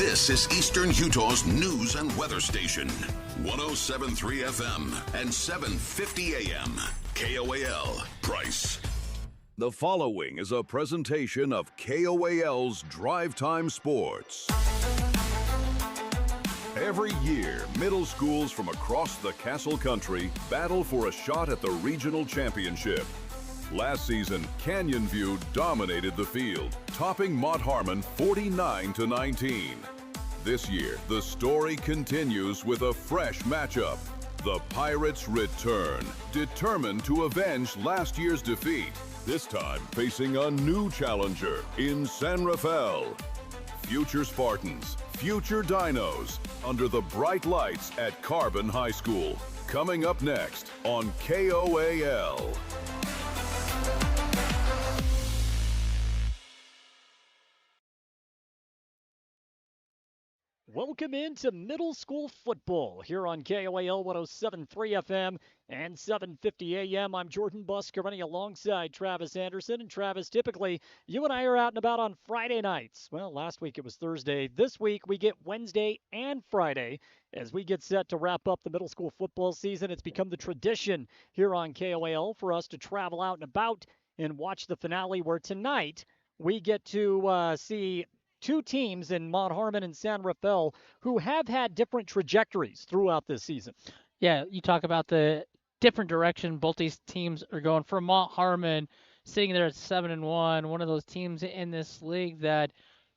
This is Eastern Utah's news and weather station. 107.3 FM and 750 AM. KOAL, Price. The following is a presentation of KOAL's Drive Time Sports. Every year, middle schools from across the Castle Country battle for a shot at the regional championship. Last season, Canyon View dominated the field, topping Mont Harmon 49-19. This year, the story continues with a fresh matchup. The Pirates return, determined to avenge last year's defeat, this time facing a new challenger in San Rafael. Future Spartans, future Dinos, under the bright lights at Carbon High School. Coming up next on KOAL. Welcome into middle school football here on KOAL 107.3 FM and 750 AM. I'm Jordan Buscareni alongside Travis Anderson. And Travis, typically, you and I are out and about on Friday nights. Well, last week it was Thursday. This week we get Wednesday and Friday as we get set to wrap up the middle school football season. It's become the tradition here on KOAL for us to travel out and about and watch the finale, where tonight we get to see two teams in Mont Harmon and San Rafael who have had different trajectories throughout this season. Yeah, you talk about the different direction both these teams are going. For Mont Harmon, sitting there at 7-1, one of those teams in this league that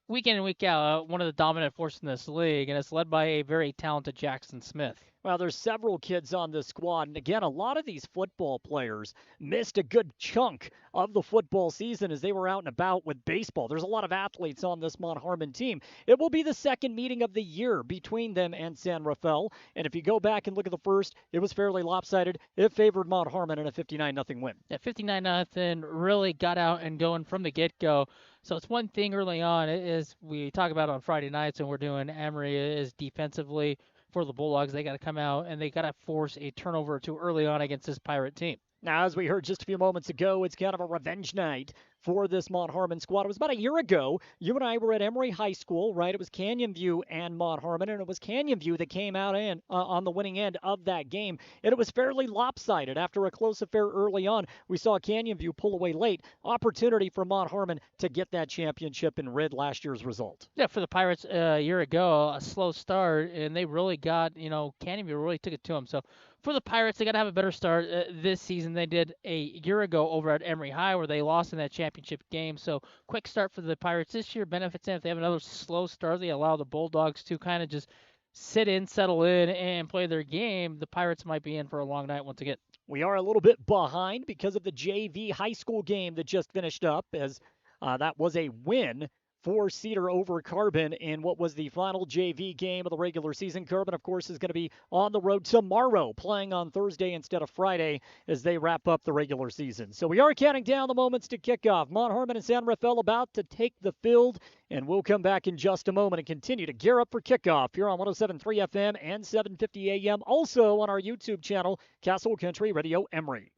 week in and week out, one of the dominant forces in this league, and it's led by a very talented Jackson Smith. Well, there's several kids on this squad, and again, a lot of these football players missed a good chunk of the football season as they were out and about with baseball. There's a lot of athletes on this Mont Harmon team. It will be the second meeting of the year between them and San Rafael, and if you go back and look at the first, it was fairly lopsided. It favored Mont Harmon in a 59-0 win. Yeah, 59-0 really got out and going from the get-go. So it's one thing early on is we talk about on Friday nights, and we're doing Emery is defensively for the Bulldogs. They got to come out and they got to force a turnover or two early on against this Pirate team. Now, as we heard just a few moments ago, it's kind of a revenge night for this Mont Harmon squad. It was about a year ago. You and I were at Emery High School, right? It was Canyon View and Mont Harmon, and it was Canyon View that came out on the winning end of that game. And it was fairly lopsided. After a close affair early on, we saw Canyon View pull away late. Opportunity for Mont Harmon to get that championship and rid last year's result. Yeah, for the Pirates a year ago, a slow start, and they really got, Canyon View really took it to them. So for the Pirates, they got to have a better start this season. They did a year ago over at Emery High, where they lost in that championship game. So quick start for the Pirates this year benefits them. If they have another slow start, they allow the Bulldogs to kind of just sit in, settle in, and play their game. The Pirates might be in for a long night once again. We are a little bit behind because of the JV high school game that just finished up, as that was a win for Cedar over Carbon in what was the final JV game of the regular season. Carbon, of course, is going to be on the road tomorrow, playing on Thursday instead of Friday as they wrap up the regular season. So we are counting down the moments to kickoff. Mont Harmon and San Rafael about to take the field, and we'll come back in just a moment and continue to gear up for kickoff here on 107.3 FM and 750 AM. Also on our YouTube channel, Castle Country Radio Emery.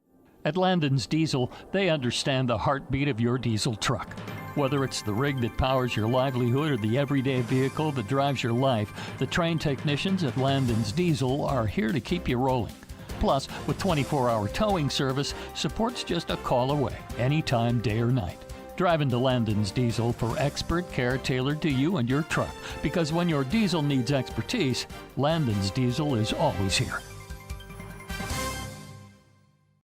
At Landon's Diesel, they understand the heartbeat of your diesel truck. Whether it's the rig that powers your livelihood or the everyday vehicle that drives your life, the trained technicians at Landon's Diesel are here to keep you rolling. Plus, with 24-hour towing service, support's just a call away, anytime, day or night. Drive into Landon's Diesel for expert care tailored to you and your truck, because when your diesel needs expertise, Landon's Diesel is always here.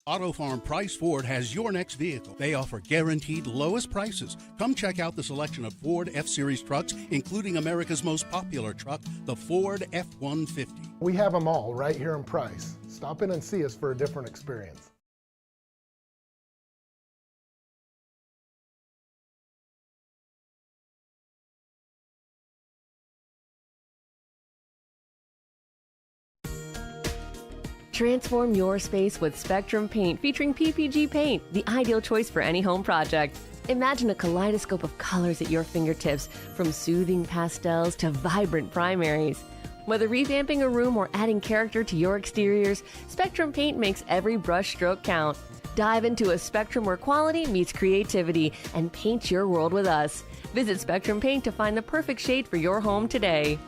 Auto Farm Price Ford has your next vehicle. They offer guaranteed lowest prices. Come check out the selection of Ford F-Series trucks, including America's most popular truck, the Ford F-150. We have them all right here in Price. Stop in and see us for a different experience. Transform your space with Spectrum Paint featuring PPG paint, the ideal choice for any home project. Imagine a kaleidoscope of colors at your fingertips, from soothing pastels to vibrant primaries. Whether revamping a room or adding character to your exteriors, Spectrum Paint makes every brush stroke count. Dive into a spectrum where quality meets creativity and paint your world with us. Visit Spectrum Paint to find the perfect shade for your home today.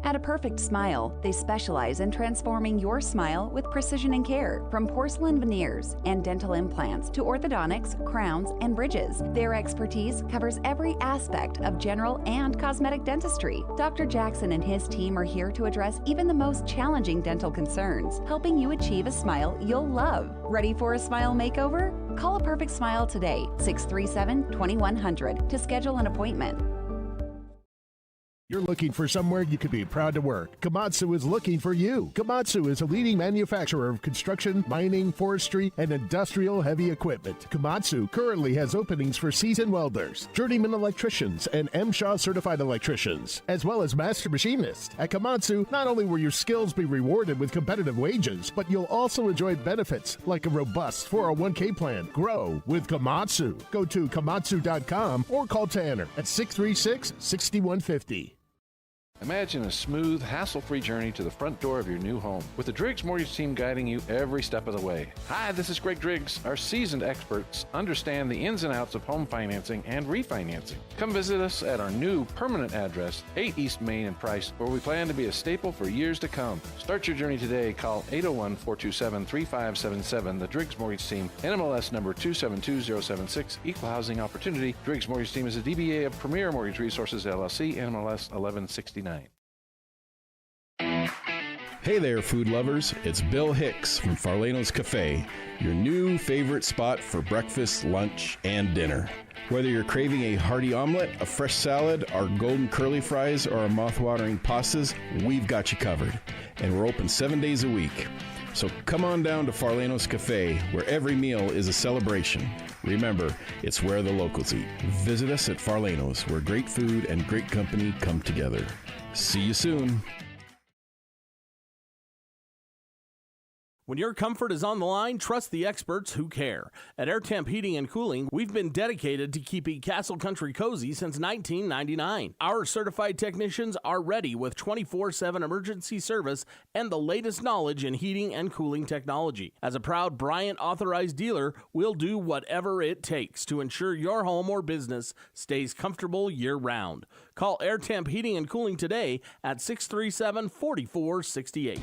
At A Perfect Smile, they specialize in transforming your smile with precision and care. From porcelain veneers and dental implants to orthodontics, crowns, and bridges, their expertise covers every aspect of general and cosmetic dentistry. Dr. Jackson and his team are here to address even the most challenging dental concerns, helping you achieve a smile you'll love. Ready for a smile makeover? Call A Perfect Smile today, 637-2100, to schedule an appointment. You're looking for somewhere you could be proud to work. Komatsu is looking for you. Komatsu is a leading manufacturer of construction, mining, forestry, and industrial heavy equipment. Komatsu currently has openings for seasoned welders, journeyman electricians, and MSHA certified electricians, as well as master machinists. At Komatsu, not only will your skills be rewarded with competitive wages, but you'll also enjoy benefits like a robust 401k plan. Grow with Komatsu. Go to komatsu.com or call Tanner at 636-6150. Imagine a smooth, hassle-free journey to the front door of your new home with the Driggs Mortgage Team guiding you every step of the way. Hi, this is Greg Driggs. Our seasoned experts understand the ins and outs of home financing and refinancing. Come visit us at our new permanent address, 8 East Main in Price, where we plan to be a staple for years to come. Start your journey today. Call 801-427-3577. The Driggs Mortgage Team, NMLS number 272076, Equal Housing Opportunity. Driggs Mortgage Team is a DBA of Premier Mortgage Resources, LLC, NMLS 1169. Hey there, food lovers. It's Bill Hicks from Farlano's Cafe, your new favorite spot for breakfast, lunch, and dinner. Whether you're craving a hearty omelet, a fresh salad, our golden curly fries, or our mouth-watering pastas, we've got you covered. And we're open 7 days a week. So come on down to Farlano's Cafe, where every meal is a celebration. Remember, it's where the locals eat. Visit us at Farlano's, where great food and great company come together. See you soon. When your comfort is on the line, trust the experts who care. At Air Temp Heating and Cooling, we've been dedicated to keeping Castle Country cozy since 1999. Our certified technicians are ready with 24/7 emergency service and the latest knowledge in heating and cooling technology. As a proud Bryant authorized dealer, we'll do whatever it takes to ensure your home or business stays comfortable year-round. Call Air Temp Heating and Cooling today at 637-4468.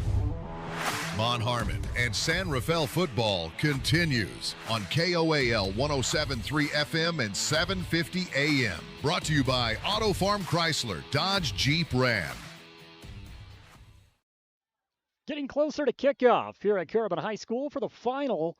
Mont Harmon and San Rafael football continues on KOAL 107.3 FM and 750 AM. Brought to you by Auto Farm Chrysler, Dodge, Jeep, Ram. Getting closer to kickoff here at Carabin High School for the final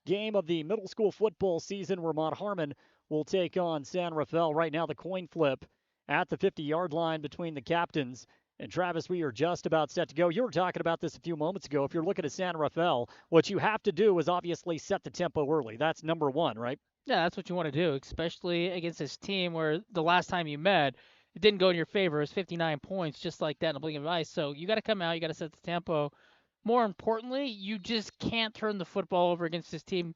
game of the middle school football season, where Mont Harmon will take on San Rafael. Right now, the coin flip at the 50-yard line between the captains. And Travis, we are just about set to go. You were talking about this a few moments ago. If you're looking at San Rafael, what you have to do is obviously set the tempo early. That's number one, right? Yeah, that's what you want to do, especially against this team where the last time you met, it didn't go in your favor. It was 59 points, just like that in a blink of an eye. So you got to come out. You got to set the tempo. More importantly, you just can't turn the football over against this team.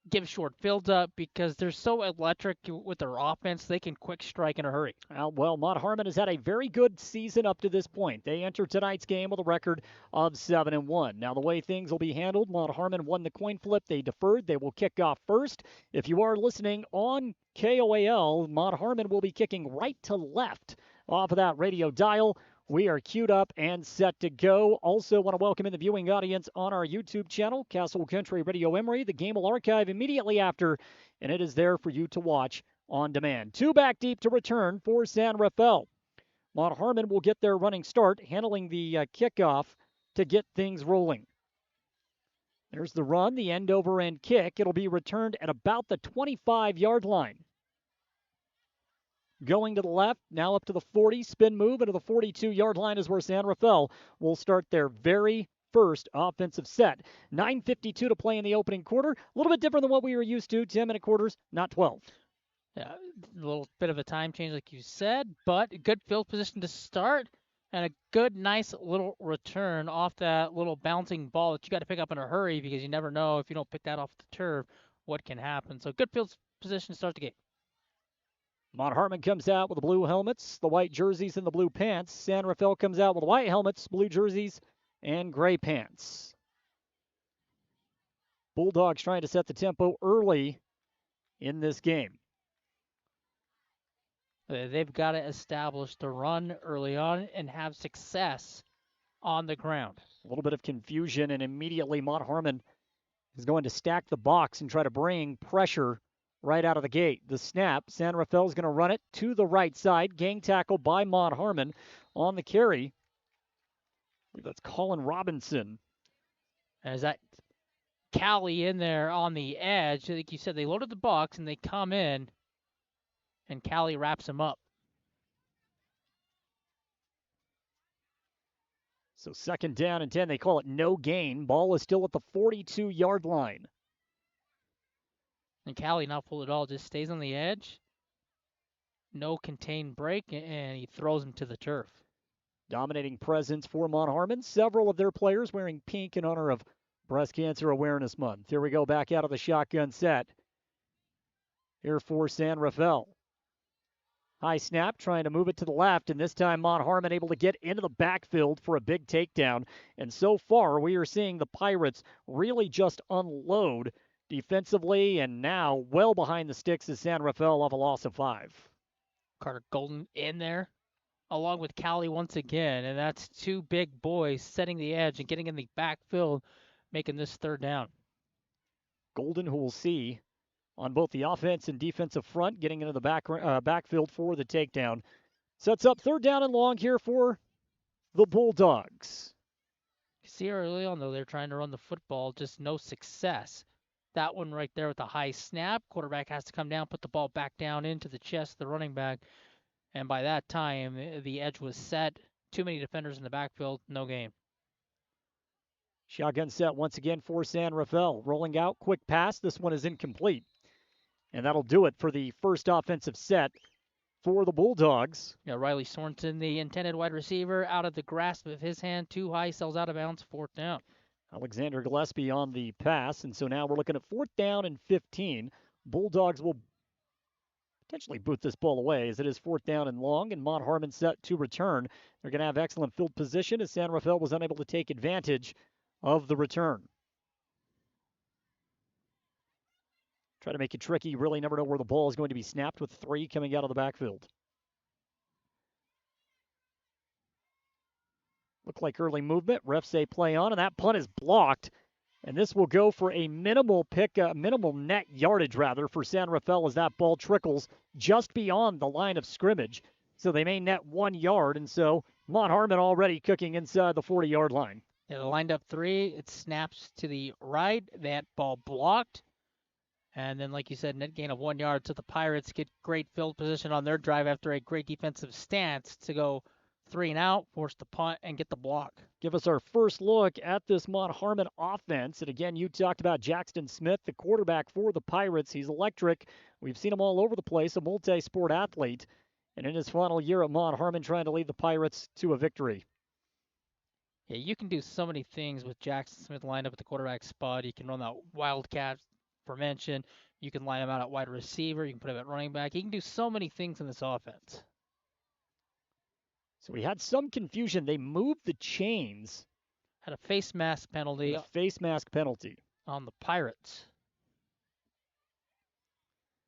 Give short fields up because they're so electric with their offense. They can quick strike in a hurry. Well, Mont Harmon has had a very good season up to this point. They enter tonight's game with a record of 7-1. Now, the way things will be handled, Mont Harmon won the coin flip. They deferred. They will kick off first. If you are listening on KOAL, Mont Harmon will be kicking right to left off of that radio dial. We are queued up and set to go. Also want to welcome in the viewing audience on our YouTube channel, Castle Country Radio Emery. The game will archive immediately after, and it is there for you to watch on demand. Two back deep to return for San Rafael. Mont Harmon will get their running start, handling the kickoff to get things rolling. There's the run, the end over end kick. It'll be returned at about the 25-yard line. Going to the left, now up to the 40, spin move into the 42-yard line is where San Rafael will start their very first offensive set. 9:52 to play in the opening quarter. A little bit different than what we were used to. 10-minute quarters, not 12. Yeah, a little bit of a time change like you said, but a good field position to start and a good, nice little return off that little bouncing ball that you got to pick up in a hurry because you never know if you don't pick that off the turf what can happen. So good field position to start the game. Mont Harmon comes out with the blue helmets, the white jerseys, and the blue pants. San Rafael comes out with the white helmets, blue jerseys, and gray pants. Bulldogs trying to set the tempo early in this game. They've got to establish the run early on and have success on the ground. A little bit of confusion, and immediately Mont Harmon is going to stack the box and try to bring pressure right out of the gate. The snap, San Rafael is going to run it to the right side. Gang tackle by Mont Harmon on the carry. I believe that's Colin Robinson. As that Callie in there on the edge, like you said, they loaded the box and they come in, and Callie wraps him up. So 2nd down and 10. They call it no gain. Ball is still at the 42-yard line. And Callie not pulled it all, just stays on the edge. No contained break, and he throws him to the turf. Dominating presence for Mont Harmon. Several of their players wearing pink in honor of Breast Cancer Awareness Month. Here we go, back out of the shotgun set. Here for San Rafael. High snap, trying to move it to the left, and this time Mont Harmon able to get into the backfield for a big takedown. And so far, we are seeing the Pirates really just unload defensively, and now well behind the sticks is San Rafael off a loss of 5. Carter Golden in there, along with Callie once again, and that's two big boys setting the edge and getting in the backfield, making this 3rd down. Golden, who we'll see on both the offense and defensive front, getting into the backfield for the takedown. Sets up 3rd down and long here for the Bulldogs. You see early on, though, they're trying to run the football, just no success. That one right there with the high snap. Quarterback has to come down, put the ball back down into the chest of the running back. And by that time, the edge was set. Too many defenders in the backfield, no game. Shotgun set once again for San Rafael. Rolling out, quick pass. This one is incomplete. And that'll do it for the first offensive set for the Bulldogs. Yeah, Riley Sorensen, the intended wide receiver, out of the grasp of his hand, too high, sells out of bounds, 4th down. Alexander Gillespie on the pass, and so now we're looking at 4th down and 15. Bulldogs will potentially boot this ball away as it is 4th down and long, and Mont Harmon set to return. They're going to have excellent field position as San Rafael was unable to take advantage of the return. Try to make it tricky. You really never know where the ball is going to be snapped with 3 coming out of the backfield. Look like early movement. Refs say play on, and that punt is blocked. And this will go for a minimal net yardage, for San Rafael as that ball trickles just beyond the line of scrimmage. So they may net 1 yard, and so Mont Harmon already cooking inside the 40-yard line. Yeah, they lined up 3. It snaps to the right. That ball blocked. And then, like you said, net gain of 1 yard. So the Pirates get great field position on their drive after a great defensive stance to go 3 and out, force the punt, and get the block. Give us our first look at this Mont Harmon offense. And again, you talked about Jackson Smith, the quarterback for the Pirates. He's electric. We've seen him all over the place, a multi-sport athlete. And in his final year at Mont Harmon, trying to lead the Pirates to a victory. Yeah, you can do so many things with Jackson Smith lined up at the quarterback spot. You can run that wildcat formation. You can line him out at wide receiver. You can put him at running back. You can do so many things in this offense. So we had some confusion. They moved the chains. Had a face mask penalty. On the Pirates.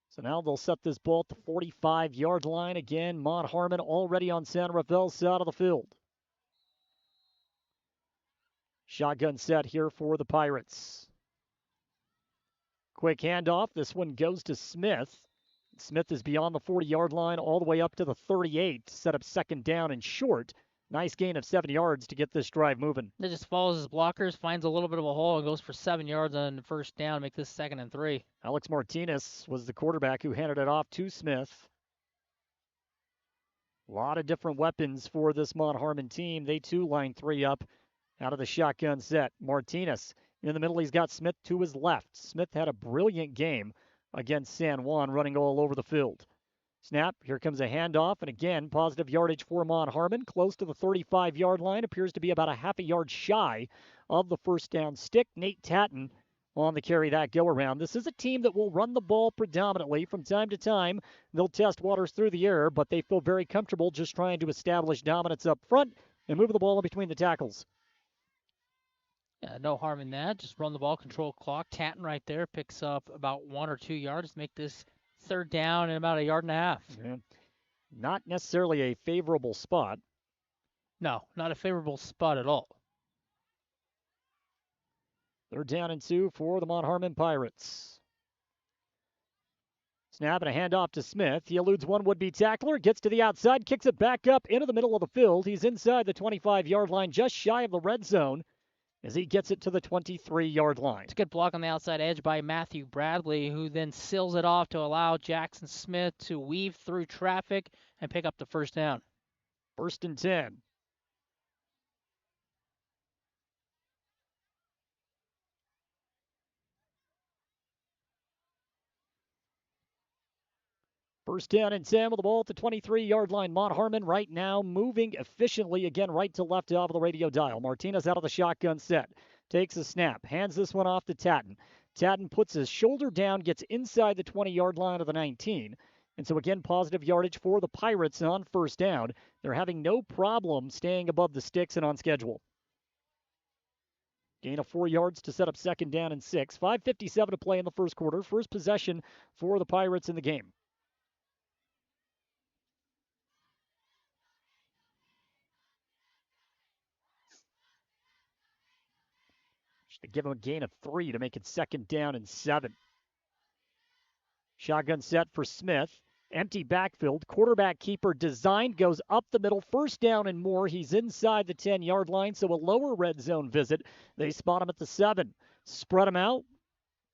So now they'll set this ball at the 45-yard line. Again, Mont Harmon already on San Rafael's side of the field. Shotgun set here for the Pirates. Quick handoff. This one goes to Smith. Smith is beyond the 40-yard line all the way up to the 38 to set up 2nd down and short. Nice gain of 7 yards to get this drive moving. It just follows his blockers, finds a little bit of a hole, and goes for 7 yards on 1st down, make this 2nd and 3. Alex Martinez was the quarterback who handed it off to Smith. A lot of different weapons for this Mont Harmon team. They too line 3 up out of the shotgun set. Martinez in the middle, he's got Smith to his left. Smith had a brilliant game against San Juan, running all over the field. Snap, here comes a handoff, and again, positive yardage for Mont Harmon, close to the 35-yard line, appears to be about a half a yard shy of the 1st down stick. Nate Tatton on the carry that go-around. This is a team that will run the ball predominantly. From time to time, they'll test waters through the air, but they feel very comfortable just trying to establish dominance up front and move the ball in between the tackles. Yeah, no harm in that. Just run the ball, control clock. Tanton right there picks up about 1 or 2 yards. Make this third down in about 1.5 yards. Yeah. Not necessarily a favorable spot. No, not a favorable spot at all. They're down and 2 for the Mont Harmon Pirates. Snap and a handoff to Smith. He eludes one would-be tackler, gets to the outside, kicks it back up into the middle of the field. He's inside the 25-yard line, just shy of the red zone, as he gets it to the 23-yard line. It's a good block on the outside edge by Matthew Bradley, who then seals it off to allow Jackson Smith to weave through traffic and pick up the first down. 1st and 10. First down and 10 with the ball at the 23-yard line. Mont Harmon right now moving efficiently again right to left off of the radio dial. Martinez out of the shotgun set. Takes a snap. Hands this one off to Tatton. Tatton puts his shoulder down, gets inside the 20-yard line of the 19. And so again, positive yardage for the Pirates on first down. They're having no problem staying above the sticks and on schedule. Gain of 4 yards to set up 2nd down and 6. 5:57 to play in the first quarter. First possession for the Pirates in the game. Should give him a gain of 3 to make it 2nd down and 7. Shotgun set for Smith. Empty backfield. Quarterback keeper designed, goes up the middle. 1st down and more. He's inside the 10-yard line, so a lower red zone visit. They spot him at the 7. Spread him out.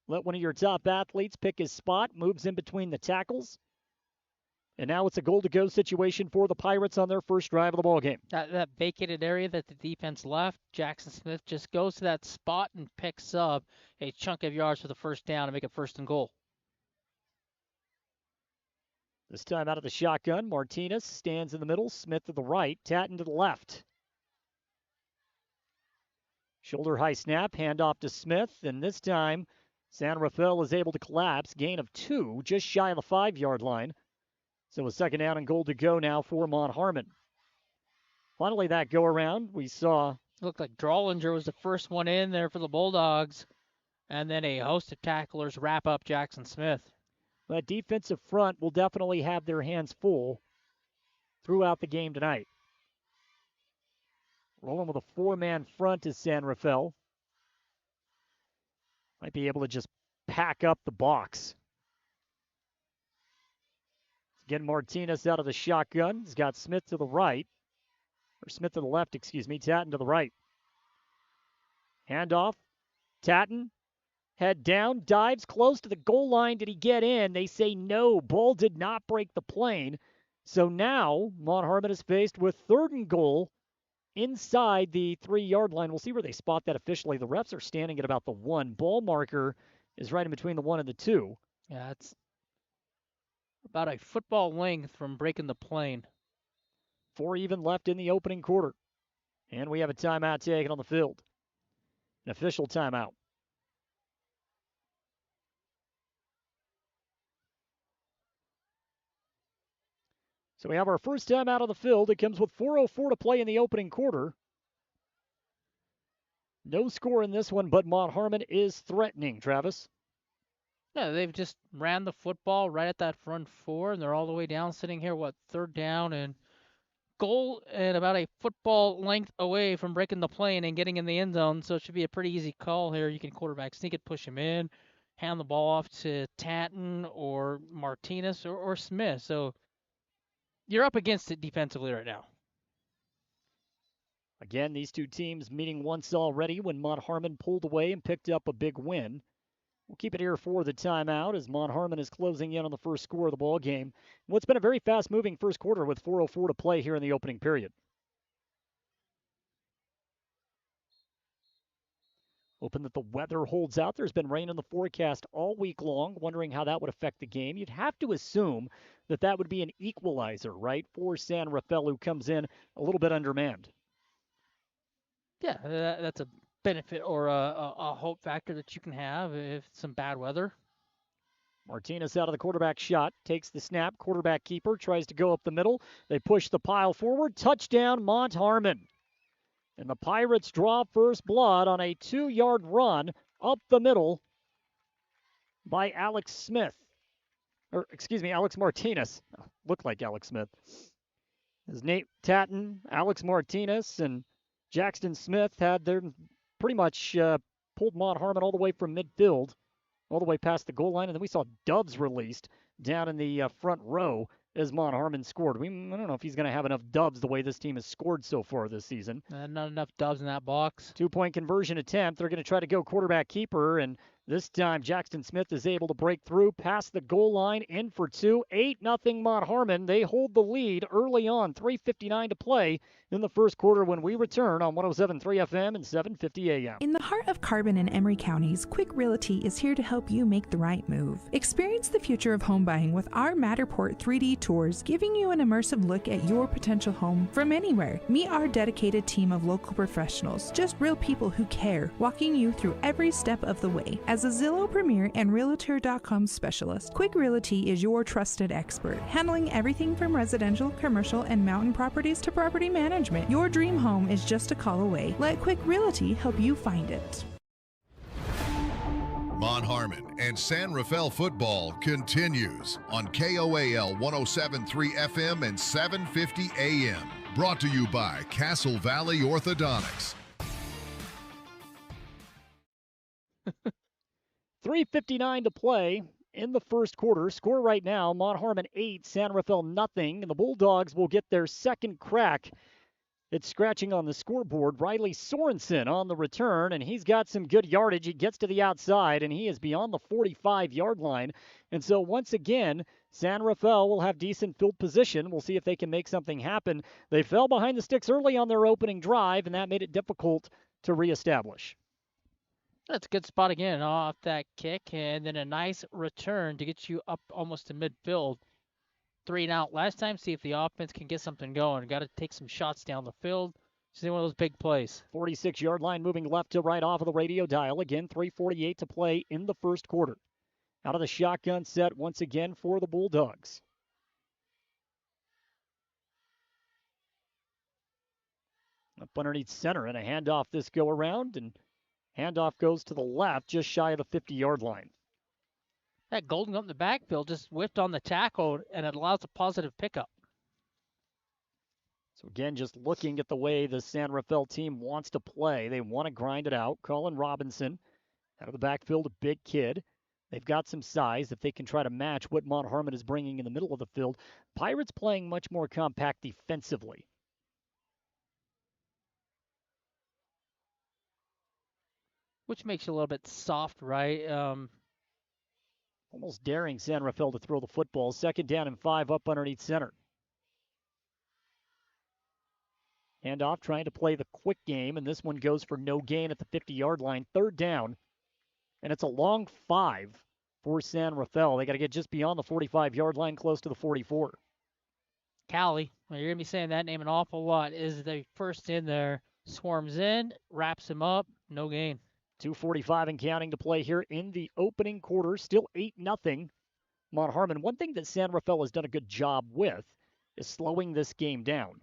Let one of your top athletes pick his spot. Moves in between the tackles. And now it's a goal-to-go situation for the Pirates on their first drive of the ballgame. That vacated area that the defense left, Jackson Smith just goes to that spot and picks up a chunk of yards for the first down to make it 1st and goal. This time out of the shotgun, Martinez stands in the middle, Smith to the right, Tatton to the left. Shoulder high snap, handoff to Smith, and this time San Rafael is able to collapse. Gain of 2, just shy of the 5-yard line. So a 2nd down and goal to go now for Mont Harmon. Finally, that go around, we saw. It looked like Drollinger was the first one in there for the Bulldogs, and then a host of tacklers wrap up Jackson Smith. That defensive front will definitely have their hands full throughout the game tonight. Rolling with a 4-man front is San Rafael. Might be able to just pack up the box. Again, Martinez out of the shotgun. He's got Smith to the right. Or Smith to the left, excuse me. Tatton to the right. Handoff. Tatton. Head down. Dives close to the goal line. Did he get in? They say no. Ball did not break the plane. So now Mont Harmon is faced with 3rd and goal inside the 3-yard line. We'll see where they spot that officially. The refs are standing at about the 1. Ball marker is right in between the 1 and the 2. Yeah, it's about a football length from breaking the plane. 4 even left in the opening quarter. And we have a timeout taken on the field. An official timeout. So we have our first time out of the field. It comes with 4:04 to play in the opening quarter. No score in this one, but Mont Harmon is threatening, Travis. Yeah, they've just ran the football right at that front 4, and they're all the way down, sitting here, 3rd down and goal, and about a football length away from breaking the plane and getting in the end zone. So it should be a pretty easy call here. You can quarterback sneak it, push him in, hand the ball off to Tatton or Martinez or Smith. So you're up against it defensively right now. Again, these two teams meeting once already when Mont Harmon pulled away and picked up a big win. We'll keep it here for the timeout as Mont Harmon is closing in on the first score of the ball game. What's been a very fast-moving first quarter with 4:04 to play here in the opening period. Hoping that the weather holds out. There's been rain in the forecast all week long, wondering how that would affect the game. You'd have to assume that that would be an equalizer, right, for San Rafael, who comes in a little bit undermanned. Yeah, that's a benefit or a hope factor that you can have if some bad weather. Martinez out of the quarterback shot, takes the snap, quarterback keeper, tries to go up the middle. They push the pile forward. Touchdown, Mont Harmon. And the Pirates draw first blood on a 2-yard run up the middle by Alex Martinez. Looked like Alex Smith. As Nate Tatton, Alex Martinez, and Jackson Smith had their pretty much pulled Mont Harmon all the way from midfield, all the way past the goal line, and then we saw Dubs released down in the front row as Mont Harmon scored. I don't know if he's going to have enough dubs the way this team has scored so far this season. Not enough dubs in that box. 2-point conversion attempt. They're going to try to go quarterback keeper, and this time Jackson Smith is able to break through past the goal line, in for 2. 8-0 Mont Harmon. They hold the lead early on. 3:59 to play in the first quarter when we return on 107.3 FM and 750 AM. In the heart of Carbon and Emery counties, Quick Realty is here to help you make the right move. Experience the future of home buying with our Matterport 3D tours, giving you an immersive look at your potential home from anywhere. Meet our dedicated team of local professionals, just real people who care, walking you through every step of the way. As a Zillow Premier and Realtor.com specialist, Quick Realty is your trusted expert, handling everything from residential, commercial, and mountain properties to property management. Your dream home is just a call away. Let Quick Realty help you find it. Mont Harmon and San Rafael football continues on KOAL 107.3 FM and 750 AM. Brought to you by Castle Valley Orthodontics. 3:59 to play in the first quarter. Score right now, Mont Harmon 8, San Rafael nothing. And the Bulldogs will get their second crack at scratching on the scoreboard. Riley Sorensen on the return, and he's got some good yardage. He gets to the outside, and he is beyond the 45-yard line. And so once again, San Rafael will have decent field position. We'll see if they can make something happen. They fell behind the sticks early on their opening drive, and that made it difficult to reestablish. That's a good spot again off that kick, and then a nice return to get you up almost to midfield. 3 and out last time. See if the offense can get something going. Got to take some shots down the field. See one of those big plays. 46-yard line moving left to right off of the radio dial. Again, 3:48 to play in the first quarter. Out of the shotgun set once again for the Bulldogs. Up underneath center, and a handoff this go around, and handoff goes to the left, just shy of the 50-yard line. That Golden up in the backfield just whipped on the tackle, and it allows a positive pickup. So again, just looking at the way the San Rafael team wants to play. They want to grind it out. Colin Robinson out of the backfield, a big kid. They've got some size if they can try to match what Mont Harmon is bringing in the middle of the field. Pirates playing much more compact defensively. Which makes you a little bit soft, right? Almost daring San Rafael to throw the football. 2nd down and 5 up underneath center. Handoff trying to play the quick game, and this one goes for no gain at the 50-yard line. 3rd down, and it's a long 5 for San Rafael. They got to get just beyond the 45-yard line, close to the 44. Callie, well, you're going to be saying that name an awful lot, is the first in there, swarms in, wraps him up, no gain. 2:45 and counting to play here in the opening quarter. Still 8-0 Mont Harmon. One thing that San Rafael has done a good job with is slowing this game down.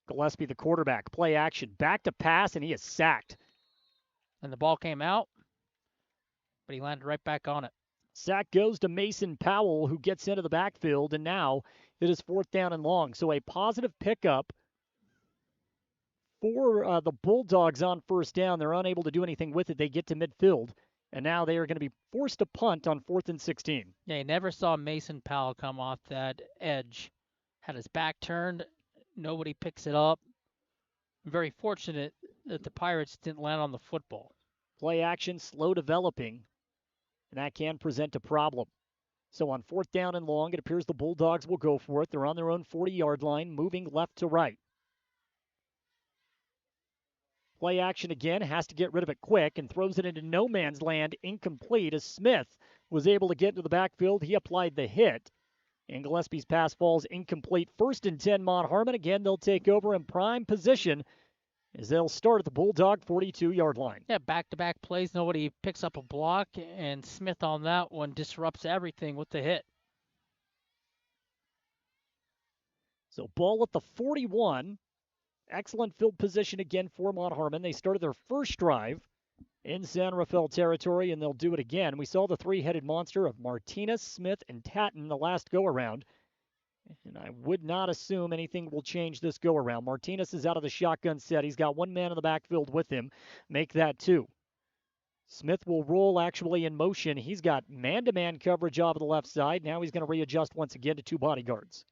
Gillespie, the quarterback, play action, back to pass, and he is sacked. And the ball came out, but he landed right back on it. Sack goes to Mason Powell, who gets into the backfield, and now it is 4th down and long. So a positive pickup for the Bulldogs on 1st down. They're unable to do anything with it. They get to midfield, and now they are going to be forced to punt on 4th and 16. Yeah, you never saw Mason Powell come off that edge. Had his back turned. Nobody picks it up. Very fortunate that the Pirates didn't land on the football. Play action, slow developing, and that can present a problem. So on 4th down and long, it appears the Bulldogs will go for it. They're on their own 40-yard line, moving left to right. Play action again, has to get rid of it quick and throws it into no man's land, incomplete, as Smith was able to get into the backfield. He applied the hit, And Gillespie's pass falls incomplete. 1st and 10, Mont Harmon. Again, they'll take over in prime position as they'll start at the Bulldog 42-yard line. Yeah, back-to-back plays. Nobody picks up a block, and Smith on that one disrupts everything with the hit. So ball at the 41. Excellent field position again for Mont Harmon. They started their first drive in San Rafael territory, and they'll do it again. We saw the three-headed monster of Martinez, Smith, and Tatton the last go-around. And I would not assume anything will change this go-around. Martinez is out of the shotgun set. He's got one man in the backfield with him. Make that 2. Smith will roll actually in motion. He's got man-to-man coverage off of the left side. Now he's going to readjust once again to 2 bodyguards.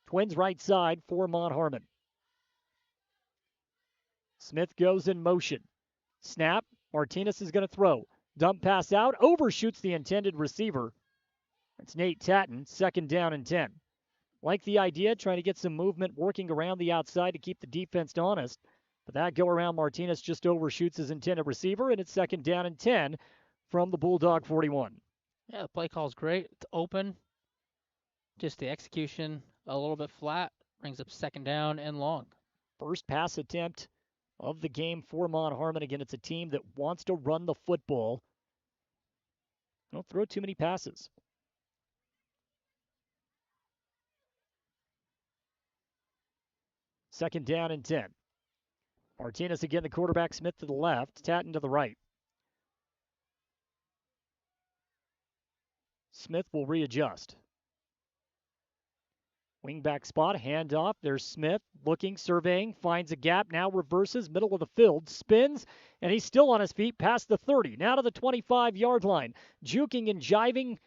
Twins right side for Mont Harmon. Smith goes in motion. Snap. Martinez is going to throw. Dump pass out. Overshoots the intended receiver. It's Nate Tatton. 2nd down and 10. Like the idea, trying to get some movement working around the outside to keep the defense honest. But that go-around, Martinez just overshoots his intended receiver, and it's 2nd down and 10 from the Bulldog 41. Yeah, the play call's great. It's open. Just the execution a little bit flat. Brings up 2nd down and long. First pass attempt of the game for Mont Harmon. Again, it's a team that wants to run the football. Don't throw too many passes. Second down and 10. Martinez again, the quarterback. Smith to the left. Tatton to the right. Smith will readjust. Wingback spot, handoff. There's Smith looking, surveying, finds a gap, now reverses, middle of the field, spins, and he's still on his feet past the 30. Now to the 25-yard line. Juking and jiving,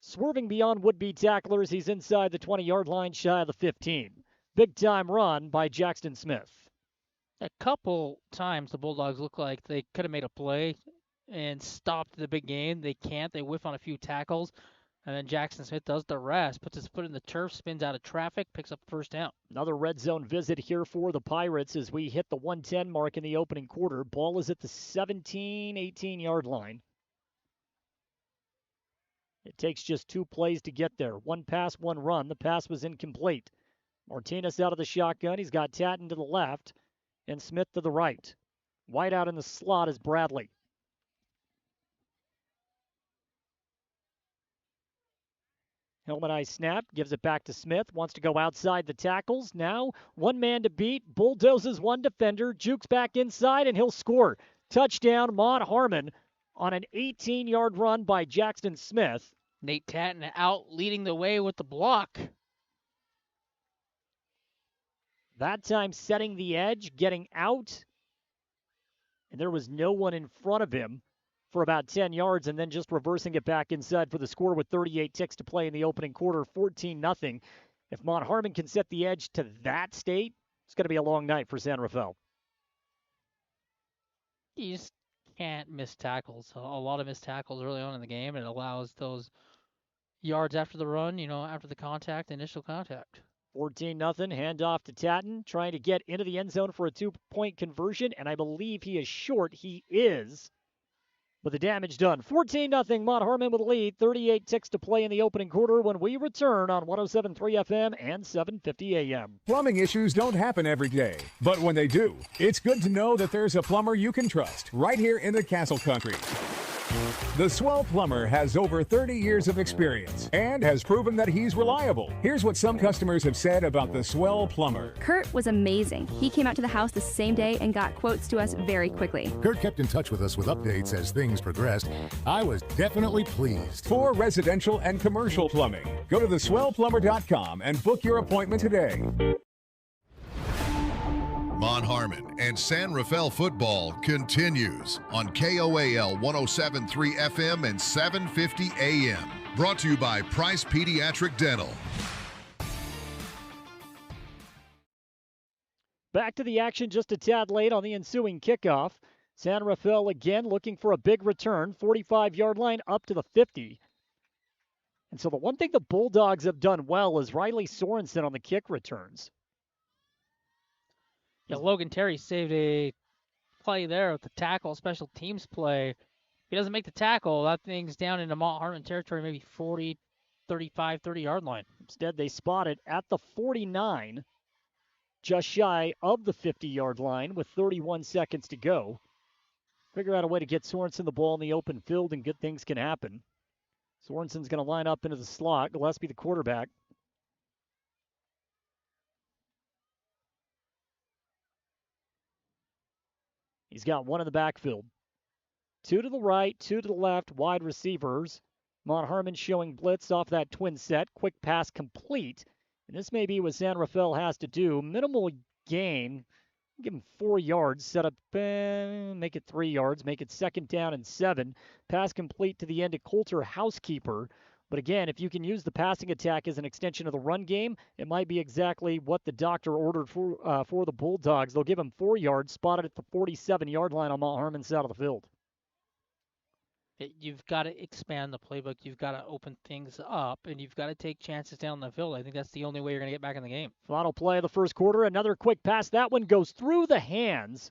swerving beyond would-be tacklers. He's inside the 20-yard line, shy of the 15. Big-time run by Jackson Smith. A couple times the Bulldogs look like they could have made a play and stopped the big game. They can't. They whiff on a few tackles. And then Jackson Smith does the rest, puts his foot in the turf, spins out of traffic, picks up 1st down. Another red zone visit here for the Pirates as we hit the 110 mark in the opening quarter. Ball is at the 17, 18-yard line. It takes just 2 plays to get there. 1 pass, 1 run. The pass was incomplete. Martinez out of the shotgun. He's got Tatton to the left and Smith to the right. Wide out in the slot is Bradley. Helmet eye snap, gives it back to Smith, wants to go outside the tackles. Now, 1 man to beat, bulldozes 1 defender, jukes back inside, and he'll score. Touchdown, Mont Harmon on an 18-yard run by Jackson Smith. Nate Tatton out leading the way with the block. That time setting the edge, getting out, and there was no one in front of him for about 10 yards, and then just reversing it back inside for the score with 38 ticks to play in the opening quarter, 14-0. If Mont Harmon can set the edge to that state, it's going to be a long night for San Rafael. You just can't miss tackles. A lot of missed tackles early on in the game, and it allows those yards after the run, after the contact, initial contact. 14-0, handoff to Tatton, trying to get into the end zone for a 2-point conversion, and I believe he is short. He is, but the damage done. 14-0, Mont Harmon with a lead, 38 ticks to play in the opening quarter when we return on 107.3 FM and 750 AM. Plumbing issues don't happen every day, but when they do, it's good to know that there's a plumber you can trust right here in the Castle Country. The Swell Plumber has over 30 years of experience and has proven that he's reliable. Here's what some customers have said about the Swell Plumber. Kurt was amazing. He came out to the house the same day and got quotes to us very quickly. Kurt kept in touch with us with updates as things progressed. I was definitely pleased. For residential and commercial plumbing, go to theswellplumber.com and book your appointment today. Mont Harmon and San Rafael football continues on KOAL 107.3 FM and 750 AM. Brought to you by Price Pediatric Dental. Back to the action just a tad late on the ensuing kickoff. San Rafael again looking for a big return, 45-yard line up to the 50. And so the one thing the Bulldogs have done well is Riley Sorensen on the kick returns. Yeah, Logan Terry saved a play there with the tackle, special teams play. If he doesn't make the tackle, that thing's down into Mont Harmon territory, maybe 40, 35, 30-yard line. Instead, they spot it at the 49, just shy of the 50-yard line with 31 seconds to go. Figure out a way to get Sorensen the ball in the open field, and good things can happen. Sorensen's going to line up into the slot. Gillespie, the quarterback. He's got one in the backfield. Two to the right, two to the left, wide receivers. Mont Harmon showing blitz off that twin set. Quick pass complete. And this may be what San Rafael has to do. Minimal gain. Give him 4 yards. Set up, make it 3 yards. Make it 2nd down and 7. Pass complete to the end of Coulter Housekeeper. But again, if you can use the passing attack as an extension of the run game, it might be exactly what the doctor ordered for the Bulldogs. They'll give him 4 yards, spotted at the 47-yard line on Mont Harmon's side of the field. You've got to expand the playbook. You've got to open things up, and you've got to take chances down the field. I think that's the only way you're going to get back in the game. Final play of the first quarter, another quick pass. That one goes through the hands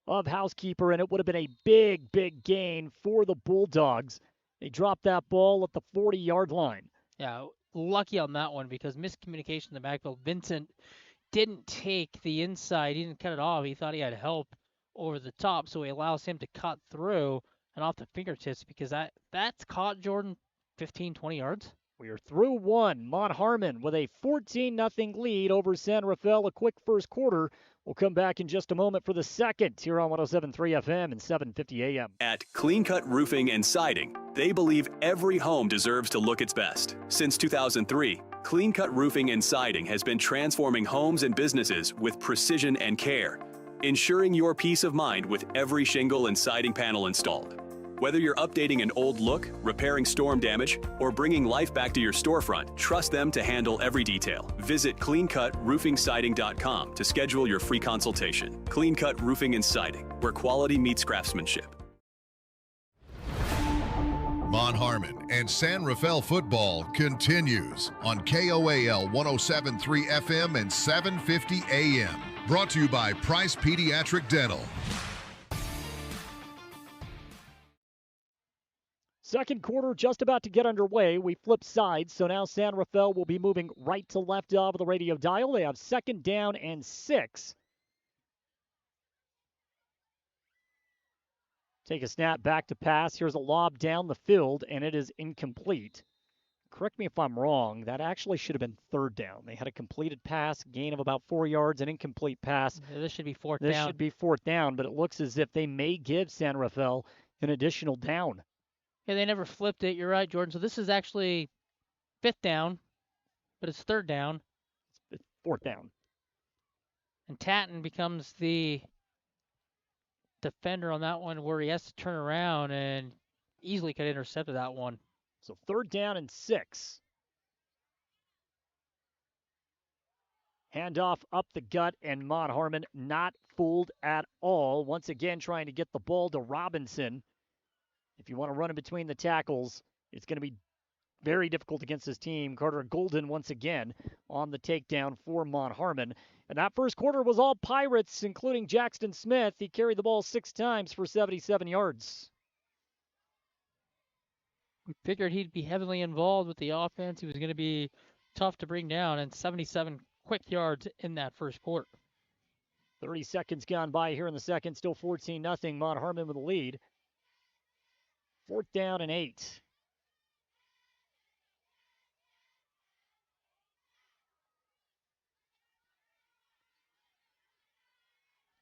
of Housekeeper, and it would have been a big, big gain for the Bulldogs. They dropped that ball at the 40-yard line. Yeah, lucky on that one because miscommunication in the backfield. Vincent didn't take the inside. He didn't cut it off. He thought he had help over the top, so he allows him to cut through and off the fingertips because that's caught Jordan 15, 20 yards. We are through one. Mont Harmon with a 14-0 lead over San Rafael. A quick first quarter. We'll come back in just a moment for the second here on 107.3 FM and 750 AM. At Clean Cut Roofing and Siding, they believe every home deserves to look its best. Since 2003, Clean Cut Roofing and Siding has been transforming homes and businesses with precision and care, ensuring your peace of mind with every shingle and siding panel installed. Whether you're updating an old look, repairing storm damage, or bringing life back to your storefront, trust them to handle every detail. Visit cleancutroofingsiding.com to schedule your free consultation. Clean Cut Roofing and Siding, where quality meets craftsmanship. Mont Harmon and San Rafael football continues on KOAL 107.3 FM and 750 AM. Brought to you by Price Pediatric Dental. Second quarter just about to get underway. We flip sides, so now San Rafael will be moving right to left of the radio dial. They have 2nd down and 6. Take a snap back to pass. Here's a lob down the field, and it is incomplete. Correct me if I'm wrong. That actually should have been 3rd down. They had a completed pass, gain of about 4 yards, an incomplete pass. Yeah, this should be 4th down. This should be 4th down, but it looks as if they may give San Rafael an additional down. Yeah, they never flipped it. You're right, Jordan. So this is actually 5th down, but it's 3rd down. It's 4th down. And Tatton becomes the defender on that one where he has to turn around and easily could have intercepted that one. So 3rd down and 6. Handoff up the gut, and Mont Harmon not fooled at all. Once again, trying to get the ball to Robinson. If you want to run in between the tackles, it's going to be very difficult against this team. Carter Golden once again on the takedown for Mont Harmon. And that first quarter was all Pirates, including Jackson Smith. He carried the ball 6 times for 77 yards. We figured he'd be heavily involved with the offense. He was going to be tough to bring down, and 77 quick yards in that first quarter. 30 seconds gone by here in the second. Still 14-0. Mont Harmon with the lead. 4th down and 8. It's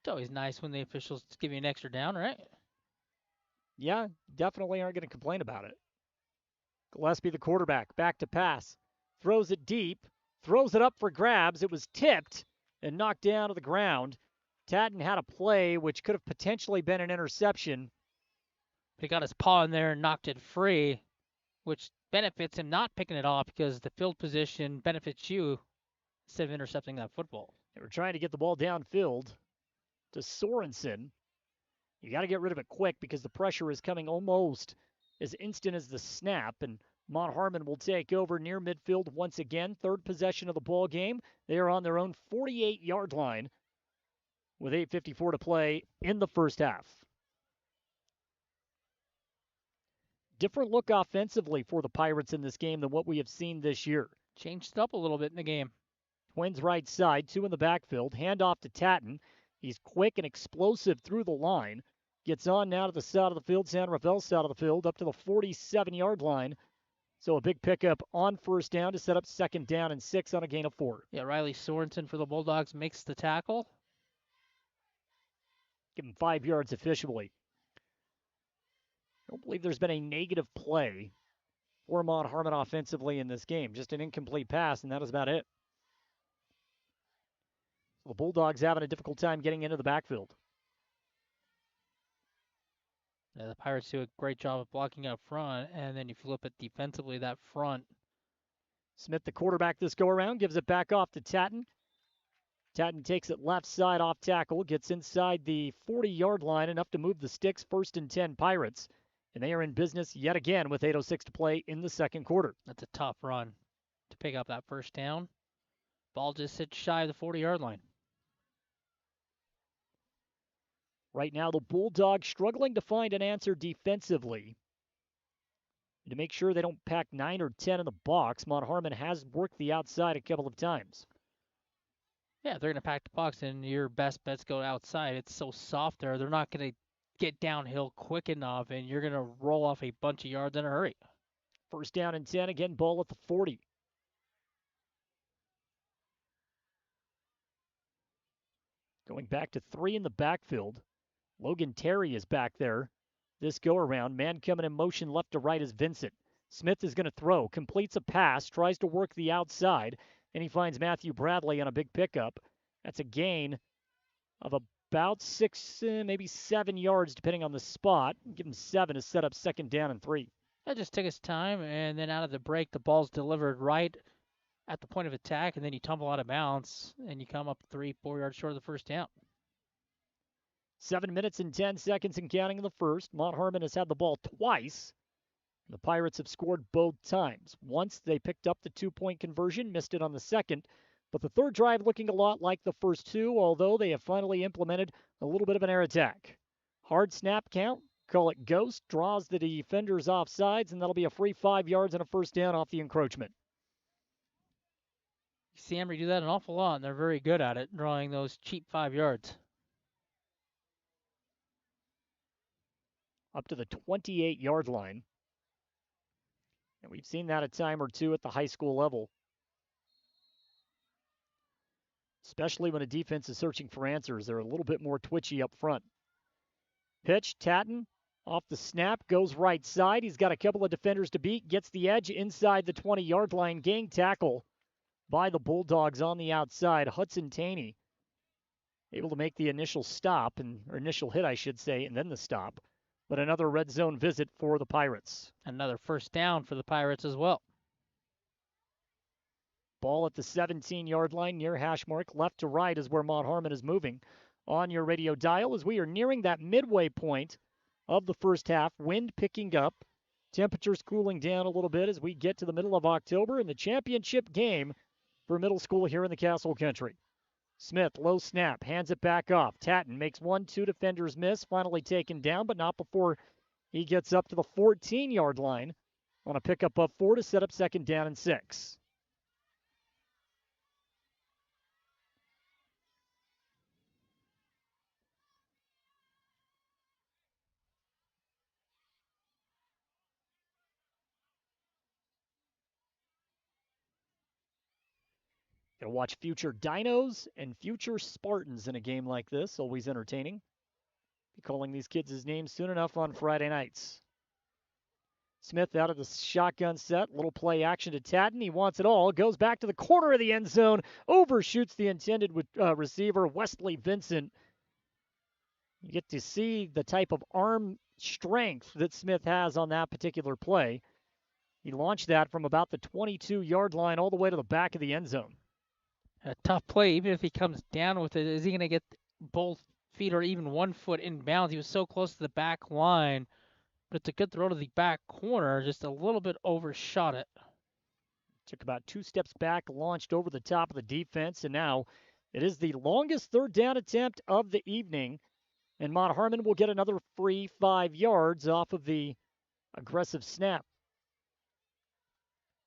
always nice when the officials give you an extra down, right? Yeah, definitely aren't going to complain about it. Gillespie, the quarterback, back to pass. Throws it deep. Throws it up for grabs. It was tipped and knocked down to the ground. Tatton had a play which could have potentially been an interception. He got his paw in there and knocked it free, which benefits him not picking it off because the field position benefits you instead of intercepting that football. They were trying to get the ball downfield to Sorensen. You got to get rid of it quick because the pressure is coming almost as instant as the snap, and Mont Harmon will take over near midfield once again. 3rd possession of the ball game. They are on their own 48-yard line with 8:54 to play in the first half. different look offensively for the Pirates in this game than what we have seen this year. Changed it up a little bit in the game. Twins right side, 2 in the backfield. Handoff to Tatton. He's quick and explosive through the line. Gets on now to the side of the field, San Rafael's side of the field, up to the 47-yard line. So a big pickup on first down to set up 2nd down and 6 on a gain of 4. Yeah, Riley Sorensen for the Bulldogs makes the tackle. Give him 5 yards officially. I don't believe there's been a negative play for Mont Harmon offensively in this game. Just an incomplete pass, and that is about it. So the Bulldogs having a difficult time getting into the backfield. Yeah, the Pirates do a great job of blocking up front, and then if you look at defensively, that front. Smith, the quarterback this go-around, gives it back off to Tatton. Tatton takes it left side off tackle, gets inside the 40-yard line, enough to move the sticks. 1st and 10 Pirates, and they are in business yet again with 8:06 to play in the second quarter. That's a tough run to pick up that first down. Ball just sits shy of the 40-yard line. Right now, the Bulldogs struggling to find an answer defensively. To make sure they don't pack 9 or 10 in the box, Mont Harmon has worked the outside a couple of times. Yeah, they're going to pack the box, and your best bets go outside. It's so soft there. They're not going to get downhill quick enough, and you're going to roll off a bunch of yards in a hurry. 1st down and 10, again, ball at the 40. Going back to 3 in the backfield. Logan Terry is back there. This go-around, man coming in motion left to right is Vincent. Smith is going to throw, completes a pass, tries to work the outside, and he finds Matthew Bradley on a big pickup. That's a gain of about 6, maybe 7 yards, depending on the spot. Give him 7 to set up 2nd down and 3. That just took his time, and then out of the break, the ball's delivered right at the point of attack, and then you tumble out of bounds, and you come up 3-4 yards short of the first down. 7 minutes and 10 seconds and counting in the first. Mont Harmon has had the ball twice. The Pirates have scored both times. Once they picked up the 2-point conversion, missed it on the second. But the third drive looking a lot like the first two, although they have finally implemented a little bit of an air attack. Hard snap count, call it ghost, draws the defenders off sides, and that'll be a free 5 yards and a first down off the encroachment. You see Emery do that an awful lot, and they're very good at it, drawing those cheap 5 yards. Up to the 28-yard line. And we've seen that a time or two at the high school level. Especially when a defense is searching for answers. They're a little bit more twitchy up front. Pitch, Tatton, off the snap, goes right side. He's got a couple of defenders to beat, gets the edge inside the 20-yard line. Gang tackle by the Bulldogs on the outside. Hudson Taney able to make the initial stop, or initial hit, I should say, and then the stop. But another red zone visit for the Pirates. Another first down for the Pirates as well. Ball at the 17-yard line near hash mark. Left to right is where Mont Harmon is moving on your radio dial as we are nearing that midway point of the first half. Wind picking up. Temperatures cooling down a little bit as we get to the middle of October in the championship game for middle school here in the Castle Country. Smith, low snap, hands it back off. Tatton makes 1-2 defenders miss, finally taken down, but not before he gets up to the 14-yard line on a pickup of 4 to set up 2nd down and 6. Gonna watch future Dinos and future Spartans in a game like this. Always entertaining. Be calling these kids' names soon enough on Friday nights. Smith out of the shotgun set. Little play action to Tatton. He wants it all. Goes back to the corner of the end zone. Overshoots the intended receiver, Wesley Vincent. You get to see the type of arm strength that Smith has on that particular play. He launched that from about the 22-yard line all the way to the back of the end zone. A tough play, even if he comes down with it. Is he going to get both feet or even 1 foot in bounds? He was so close to the back line, but it's a good throw to the back corner. Just a little bit overshot it. Took about 2 steps back, launched over the top of the defense, and now it is the longest third down attempt of the evening, and Mont Harmon will get another free 5 yards off of the Aggressive snap.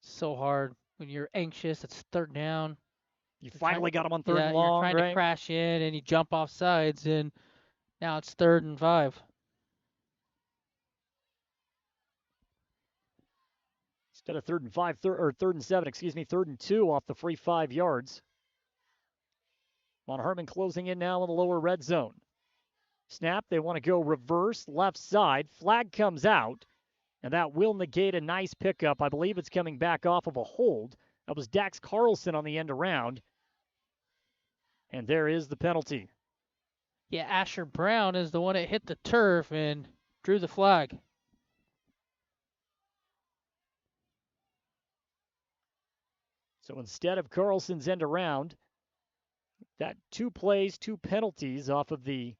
So hard when you're anxious. It's third down. You finally got him on third and you're long, trying right? to crash in, and you jump off sides, and now it's 3rd and 5. Instead of 3rd and 5, or 3rd and 7, 3rd and 2 off the free 5 yards. Mont Harmon closing in now in the lower red zone. Snap, they want to go reverse, left side. Flag comes out, and that will negate a nice pickup. I believe it's coming back off of a hold. That was Dax Carlson on the end around. And there is the penalty. Yeah, Asher Brown is the one that hit the turf and drew the flag. So instead of Carlson's end around, that 2 plays, 2 penalties off of the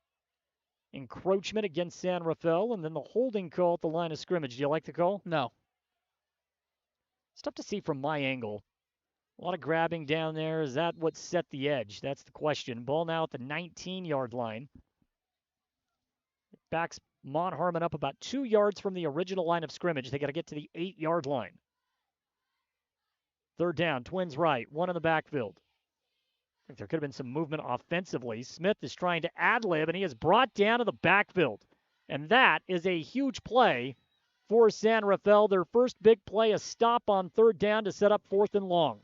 encroachment against San Rafael, and then the holding call at the line of scrimmage. Do you like the call? No. It's tough to see from my angle. A lot of grabbing down there. Is that what set the edge? That's the question. Ball now at the 19-yard line. It backs Mont Harmon up about 2 yards from the original line of scrimmage. They got to get to the 8-yard line. 3rd down, Twins right, 1 in the backfield. I think there could have been some movement offensively. Smith is trying to ad-lib, and he is brought down to the backfield. And that is a huge play for San Rafael. Their first big play, a stop on 3rd down to set up 4th and long.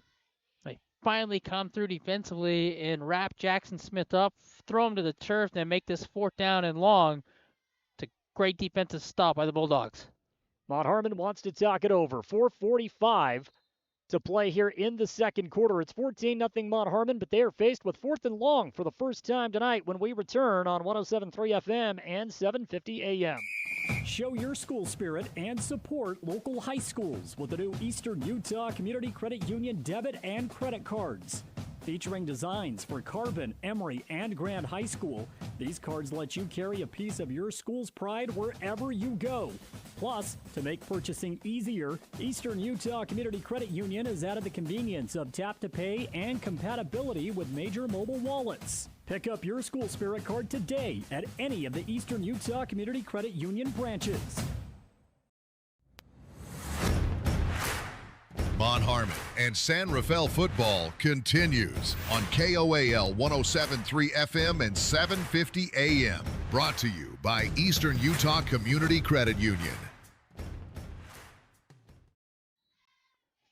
They finally come through defensively and wrap Jackson Smith up, throw him to the turf, then make this 4th down and long. It's a great defensive stop by the Bulldogs. Mont Harmon wants to talk it over. 4:45 to play here in the second quarter. It's 14-0 Mont Harmon, but they are faced with 4th and long for the first time tonight when we return on 107.3 FM and 750 AM. Show your school spirit and support local high schools with the new Eastern Utah Community Credit Union debit and credit cards. Featuring designs for Carbon, Emery, and Grand High School, these cards let you carry a piece of your school's pride wherever you go. Plus, to make purchasing easier, Eastern Utah Community Credit Union has added the convenience of tap-to-pay and compatibility with major mobile wallets. Pick up your school spirit card today at any of the Eastern Utah Community Credit Union branches. Mont Harmon and San Rafael football continues on KOAL 107.3 FM and 750 AM. Brought to you by Eastern Utah Community Credit Union.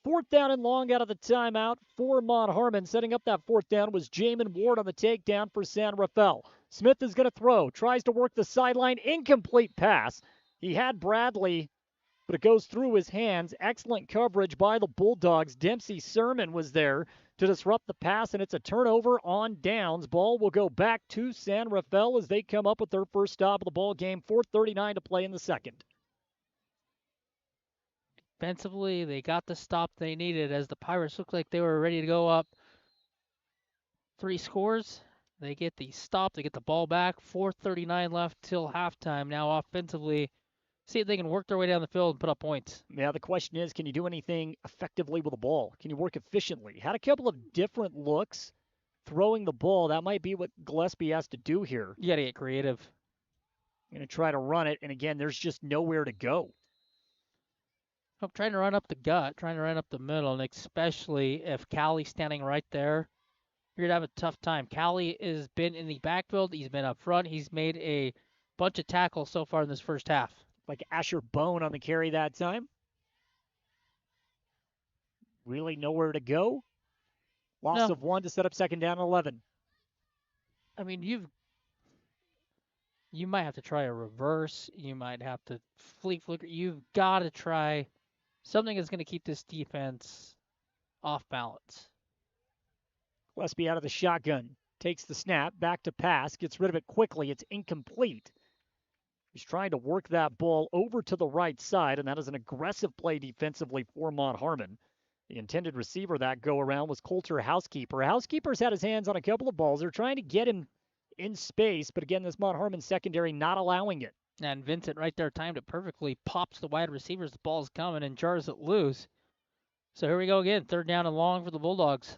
4th down and long out of the timeout for Mont Harmon. Setting up that 4th down was Jamin Ward on the takedown for San Rafael. Smith is going to throw, tries to work the sideline, incomplete pass. He had Bradley, but it goes through his hands. Excellent coverage by the Bulldogs. Dempsey Sermon was there to disrupt the pass, and it's a turnover on downs. Ball will go back to San Rafael as they come up with their first stop of the ball game. 4:39 to play in the second. Defensively, they got the stop they needed as the Pirates looked like they were ready to go up 3 scores. They get the stop, they get the ball back. 4:39 left till halftime. Now offensively, see if they can work their way down the field and put up points. Yeah, the question is, can you do anything effectively with the ball? Can you work efficiently? Had a couple of different looks throwing the ball. That might be what Gillespie has to do here. You got to get creative. Going to try to run it, and again, there's just nowhere to go. I'm trying to run up the gut, trying to run up the middle, and especially if Callie's standing right there, you're going to have a tough time. Callie has been in the backfield. He's been up front. He's made a bunch of tackles so far in this first half. Like Asher Bone on the carry that time. Really nowhere to go. Loss of 1 to set up 2nd down and 11. I mean, you might have to try a reverse. You might have to flicker. You've got to try something that's going to keep this defense off balance. Gillespie out of the shotgun. Takes the snap. Back to pass. Gets rid of it quickly. It's incomplete. He's trying to work that ball over to the right side, and that is an aggressive play defensively for Mont Harmon. The intended receiver that go-around was Coulter Housekeeper. Housekeeper's had his hands on a couple of balls. They're trying to get him in space, but again, this Mont Harmon secondary not allowing it. And Vincent right there timed it perfectly, pops the wide receivers, the ball's coming, and jars it loose. So here we go again, 3rd down and long for the Bulldogs.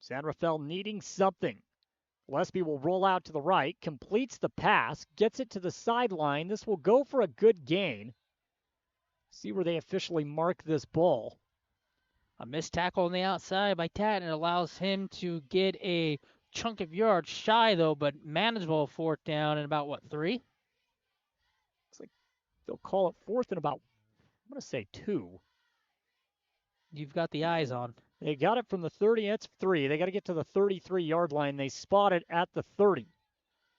San Rafael needing something. Gillespie will roll out to the right, completes the pass, gets it to the sideline. This will go for a good gain. See where they officially mark this ball. A missed tackle on the outside by Tatton allows him to get a chunk of yards shy, though, but manageable fourth down in about, 3? Looks like they'll call it fourth and about, I'm going to say 2. You've got the eyes on. They got it from the 30. That's 3. They got to get to the 33-yard line. They spot it at the 30.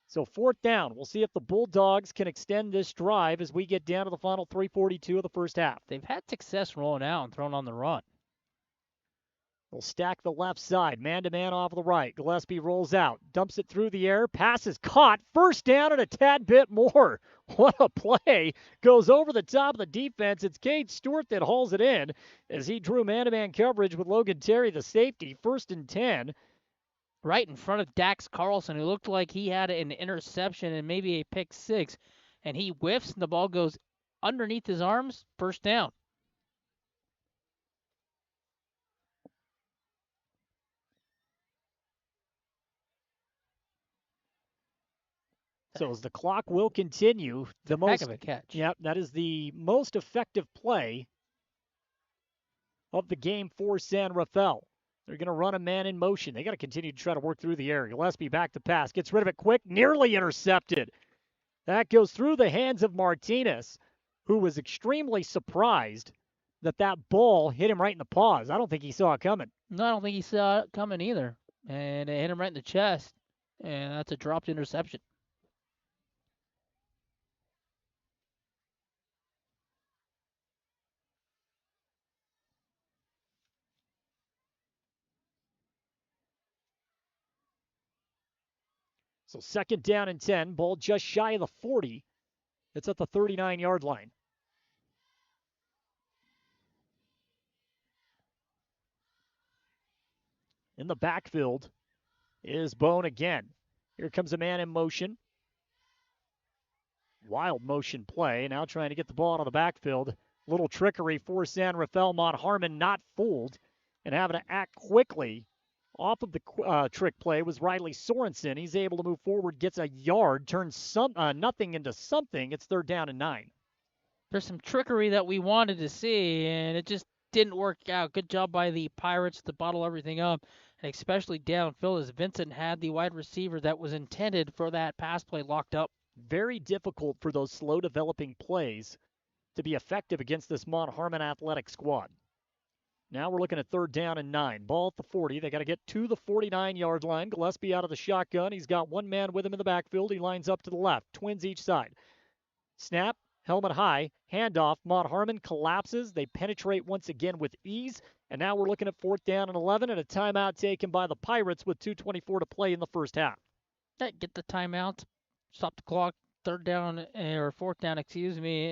So fourth down. We'll see if the Bulldogs can extend this drive as we get down to the final 3:42 of the first half. They've had success rolling out and throwing on the run. They'll stack the left side, man-to-man off the right. Gillespie rolls out, dumps it through the air, pass is caught, first down and a tad bit more. What a play. Goes over the top of the defense. It's Cade Stewart that hauls it in as he drew man-to-man coverage with Logan Terry, the safety, 1st and 10. Right in front of Dax Carlson, who looked like he had an interception and maybe a pick 6. And he whiffs, and the ball goes underneath his arms, first down. So as the clock will continue, heck of a catch. Yep, that is the most effective play of the game for San Rafael. They're going to run a man in motion. They got to continue to try to work through the air. Gillespie back to pass, gets rid of it quick, nearly intercepted. That goes through the hands of Martinez, who was extremely surprised that that ball hit him right in the paws. I don't think he saw it coming. No, I don't think he saw it coming either. And it hit him right in the chest, and that's a dropped interception. So second down and 10, ball just shy of the 40. It's at the 39-yard line. In the backfield is Bone again. Here comes a man in motion. Wild motion play. Now trying to get the ball out of the backfield. Little trickery for San Rafael. Mont Harmon not fooled and having to act quickly. Off of the trick play was Riley Sorensen. He's able to move forward, gets a yard, turns nothing into something. It's 3rd down and 9. There's some trickery that we wanted to see, and it just didn't work out. Good job by the Pirates to bottle everything up, and especially downfield as Vincent had the wide receiver that was intended for that pass play locked up. Very difficult for those slow developing plays to be effective against this Mont Harmon athletic squad. Now we're looking at 3rd down and 9. Ball at the 40. They got to get to the 49-yard line. Gillespie out of the shotgun. He's got one man with him in the backfield. He lines up to the left. Twins each side. Snap, helmet high, handoff. Mont Harmon collapses. They penetrate once again with ease. And now we're looking at 4th down and 11 and a timeout taken by the Pirates with 2:24 to play in the first half. Get the timeout, stop the clock, 3rd down, or 4th down, and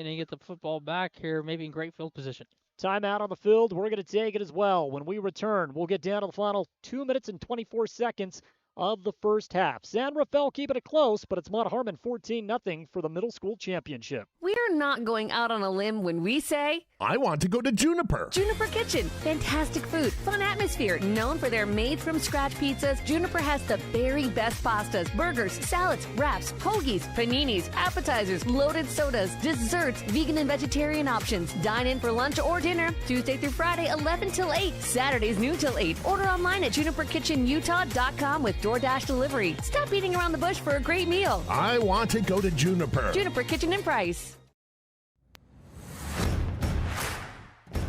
you get the football back here, maybe in great field position. Timeout on the field. We're going to take it as well. When we return, we'll get down to the final 2 minutes and 24 seconds of the first half. San Rafael keeping it close, but it's Mont Harmon 14-0 for the middle school championship. We're not going out on a limb when we say, I want to go to Juniper. Juniper Kitchen. Fantastic food, fun atmosphere. Known for their made-from-scratch pizzas, Juniper has the very best pastas, burgers, salads, wraps, hoagies, paninis, appetizers, loaded sodas, desserts, vegan and vegetarian options. Dine in for lunch or dinner, Tuesday through Friday, 11 till 8. Saturdays, noon till 8. Order online at juniperkitchenutah.com with DoorDash delivery. Stop beating around the bush for a great meal. I want to go to Juniper. Juniper Kitchen and Price.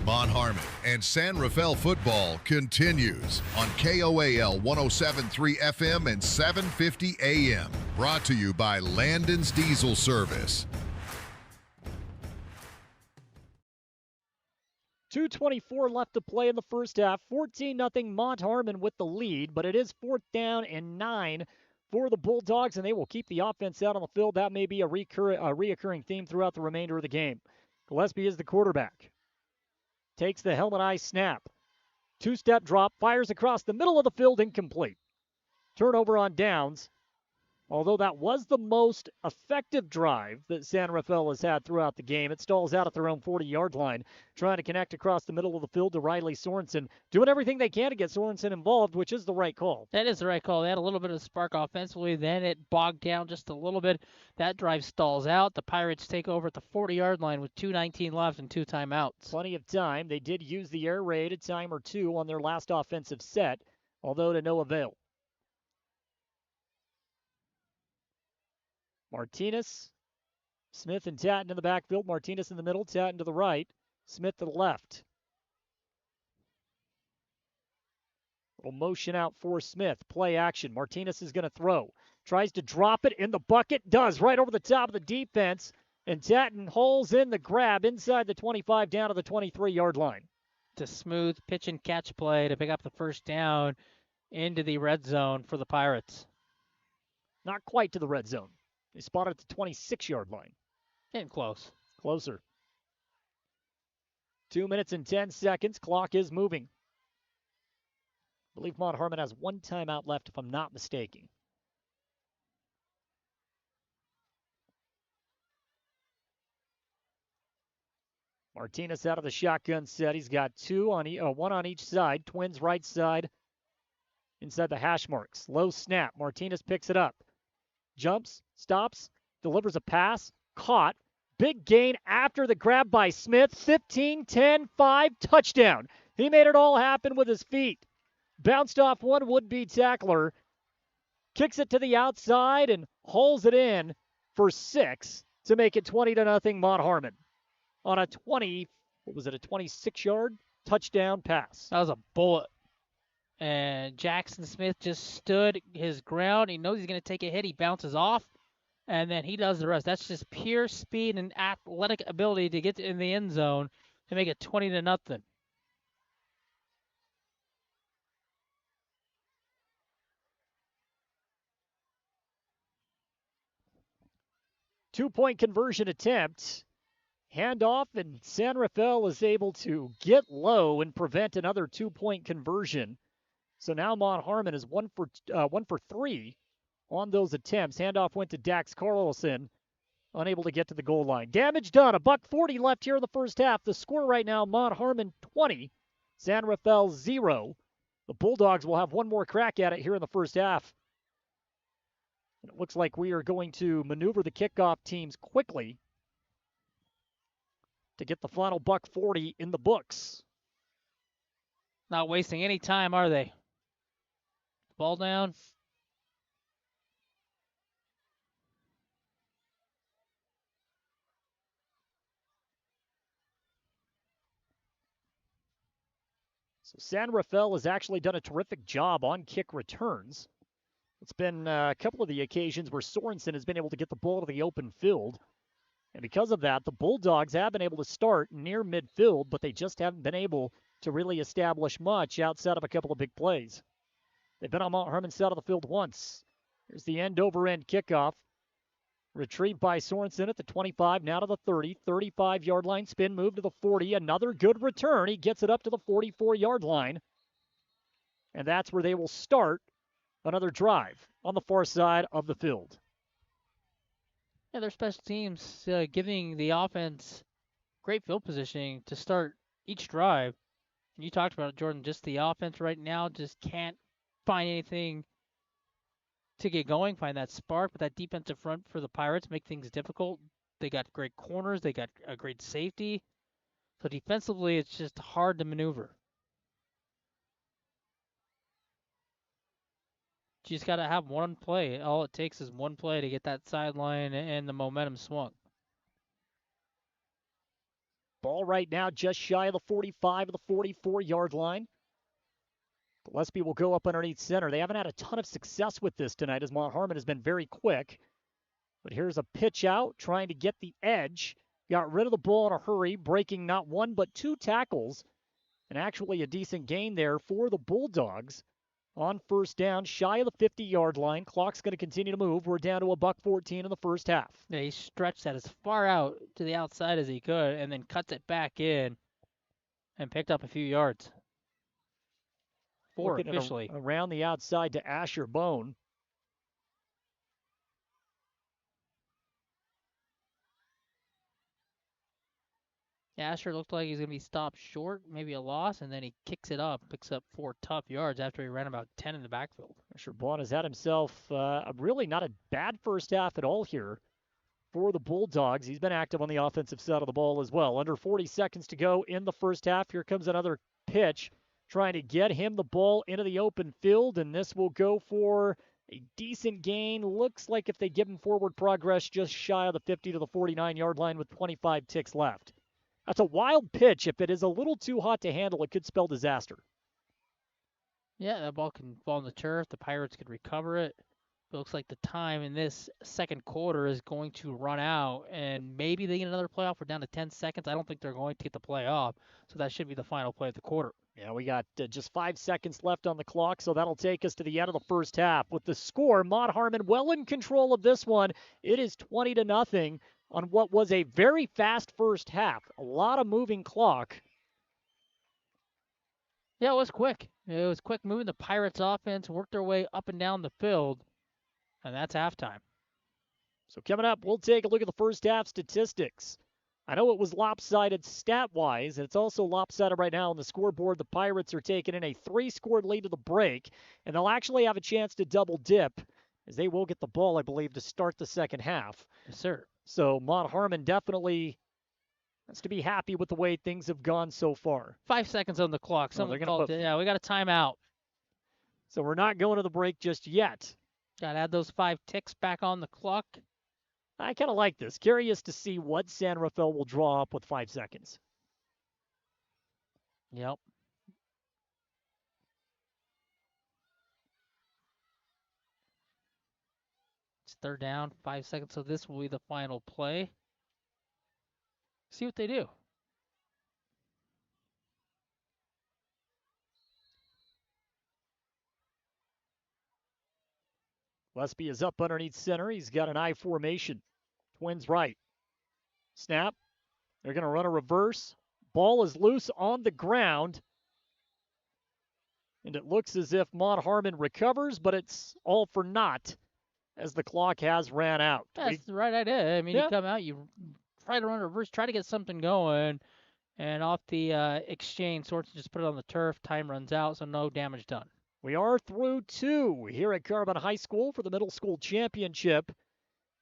Mont Harmon and San Rafael football continues on KOAL 107.3 FM and 750 AM. Brought to you by Landon's Diesel Service. 2:24 left to play in the first half. 14-0 Mont Harmon with the lead, but it is 4th down and 9 for the Bulldogs, and they will keep the offense out on the field. That may be a reoccurring theme throughout the remainder of the game. Gillespie is the quarterback. Takes the helmet eye snap. 2-step drop, fires across the middle of the field, incomplete. Turnover on downs. Although that was the most effective drive that San Rafael has had throughout the game. It stalls out at their own 40-yard line, trying to connect across the middle of the field to Riley Sorensen, doing everything they can to get Sorensen involved, which is the right call. That is the right call. They had a little bit of spark offensively, then it bogged down just a little bit. That drive stalls out. The Pirates take over at the 40-yard line with 2:19 left and 2 timeouts. Plenty of time. They did use the air raid a time or two on their last offensive set, although to no avail. Martinez, Smith and Tatton in the backfield. Martinez in the middle, Tatton to the right, Smith to the left. Little motion out for Smith. Play action. Martinez is going to throw. Tries to drop it in the bucket. Does. Right over the top of the defense. And Tatton holes in the grab inside the 25 down to the 23-yard line. It's a smooth pitch and catch play to pick up the first down into the red zone for the Pirates. Not quite to the red zone. They spotted at the 26-yard line. Getting close. Closer. 2 minutes and 10 seconds. Clock is moving. I believe Mont Harmon has one timeout left, if I'm not mistaken. Martinez out of the shotgun set. He's got one on each side. Twins right side inside the hash marks. Low snap. Martinez picks it up. Jumps, stops, delivers a pass, caught. Big gain after the grab by Smith. 15, 10, 5, touchdown. He made it all happen with his feet. Bounced off one would-be tackler, kicks it to the outside and holes it in for 6 to make it 20-0 Mont Harmon on a 26-yard touchdown pass. That was a bullet. And Jackson Smith just stood his ground. He knows he's going to take a hit. He bounces off, and then he does the rest. That's just pure speed and athletic ability to get in the end zone to make it 20-0. Two-point conversion attempt. Handoff, and San Rafael is able to get low and prevent another two-point conversion. So now Mont Harmon is 1 for 3 on those attempts. Handoff went to Dax Carlson, unable to get to the goal line. Damage done. $1:40 left here in the first half. The score right now, Mont Harmon 20, San Rafael 0. The Bulldogs will have one more crack at it here in the first half. And it looks like we are going to maneuver the kickoff teams quickly to get the final $1:40 in the books. Not wasting any time, are they? Ball down. So San Rafael has actually done a terrific job on kick returns. It's been a couple of the occasions where Sorensen has been able to get the ball to the open field. And because of that, the Bulldogs have been able to start near midfield, but they just haven't been able to really establish much outside of a couple of big plays. They've been on Mont Harmon's side of the field once. Here's the end-over-end kickoff. Retrieved by Sorensen at the 25, now to the 30. 35-yard line, spin move to the 40. Another good return. He gets it up to the 44-yard line. And that's where they will start another drive on the far side of the field. Yeah, their special teams giving the offense great field positioning to start each drive. And you talked about it, Jordan, just the offense right now just can't find anything to get going, find that spark, but that defensive front for the Pirates make things difficult. They got great corners, they got a great safety. So defensively, it's just hard to maneuver. You just got to have one play. All it takes is one play to get that sideline and the momentum swung. Ball right now just shy of the 45 of the 44-yard line. Gillespie will go up underneath center. They haven't had a ton of success with this tonight as Mont Harmon has been very quick. But here's a pitch out, trying to get the edge. Got rid of the ball in a hurry, breaking not one but 2 tackles. And actually a decent gain there for the Bulldogs on first down, shy of the 50-yard line. Clock's going to continue to move. We're down to $1:14 in the first half. Yeah, he stretched that as far out to the outside as he could and then cuts it back in and picked up a few yards. Four officially. Around the outside to Asher Bone. Asher looked like he's going to be stopped short, maybe a loss, and then he kicks it up, picks up 4 tough yards after he ran about 10 in the backfield. Asher Bond has had himself really not a bad first half at all here for the Bulldogs. He's been active on the offensive side of the ball as well. Under 40 seconds to go in the first half. Here comes another pitch trying to get him the ball into the open field, and this will go for a decent gain. Looks like if they give him forward progress just shy of the 50 to the 49-yard line with 25 ticks left. That's a wild pitch. If it is a little too hot to handle, it could spell disaster. Yeah, that ball can fall on the turf. The Pirates could recover it. It looks like the time in this second quarter is going to run out, and maybe they get another playoff. We're down to 10 seconds. I don't think they're going to get the playoff, so that should be the final play of the quarter. Yeah, we got just 5 seconds left on the clock, so that'll take us to the end of the first half. With the score, Mont Harmon well in control of this one. It is 20-0 on what was a very fast first half. A lot of moving clock. Yeah, it was quick. It was quick moving. The Pirates offense worked their way up and down the field, and that's halftime. So coming up, we'll take a look at the first half statistics. I know it was lopsided stat-wise, and it's also lopsided right now on the scoreboard. The Pirates are taking in a 3-score lead to the break, and they'll actually have a chance to double dip, as they will get the ball, I believe, to start the second half. Yes, sir. So Mont Harmon definitely has to be happy with the way things have gone so far. 5 seconds on the clock. Yeah, we got a timeout. So we're not going to the break just yet. Got to add those 5 ticks back on the clock. I kind of like this. Curious to see what San Rafael will draw up with 5 seconds. Yep. It's third down, 5 seconds, so this will be the final play. See what they do. Westby is up underneath center. He's got an I formation. Twins right. Snap. They're going to run a reverse. Ball is loose on the ground. And it looks as if Mont Harmon recovers, but it's all for naught as the clock has ran out. That's the right idea. I mean, you come out, you try to run a reverse, try to get something going, and off the exchange, Sorensen just put it on the turf. Time runs out, so no damage done. We are through 2 here at Carbon High School for the middle school championship.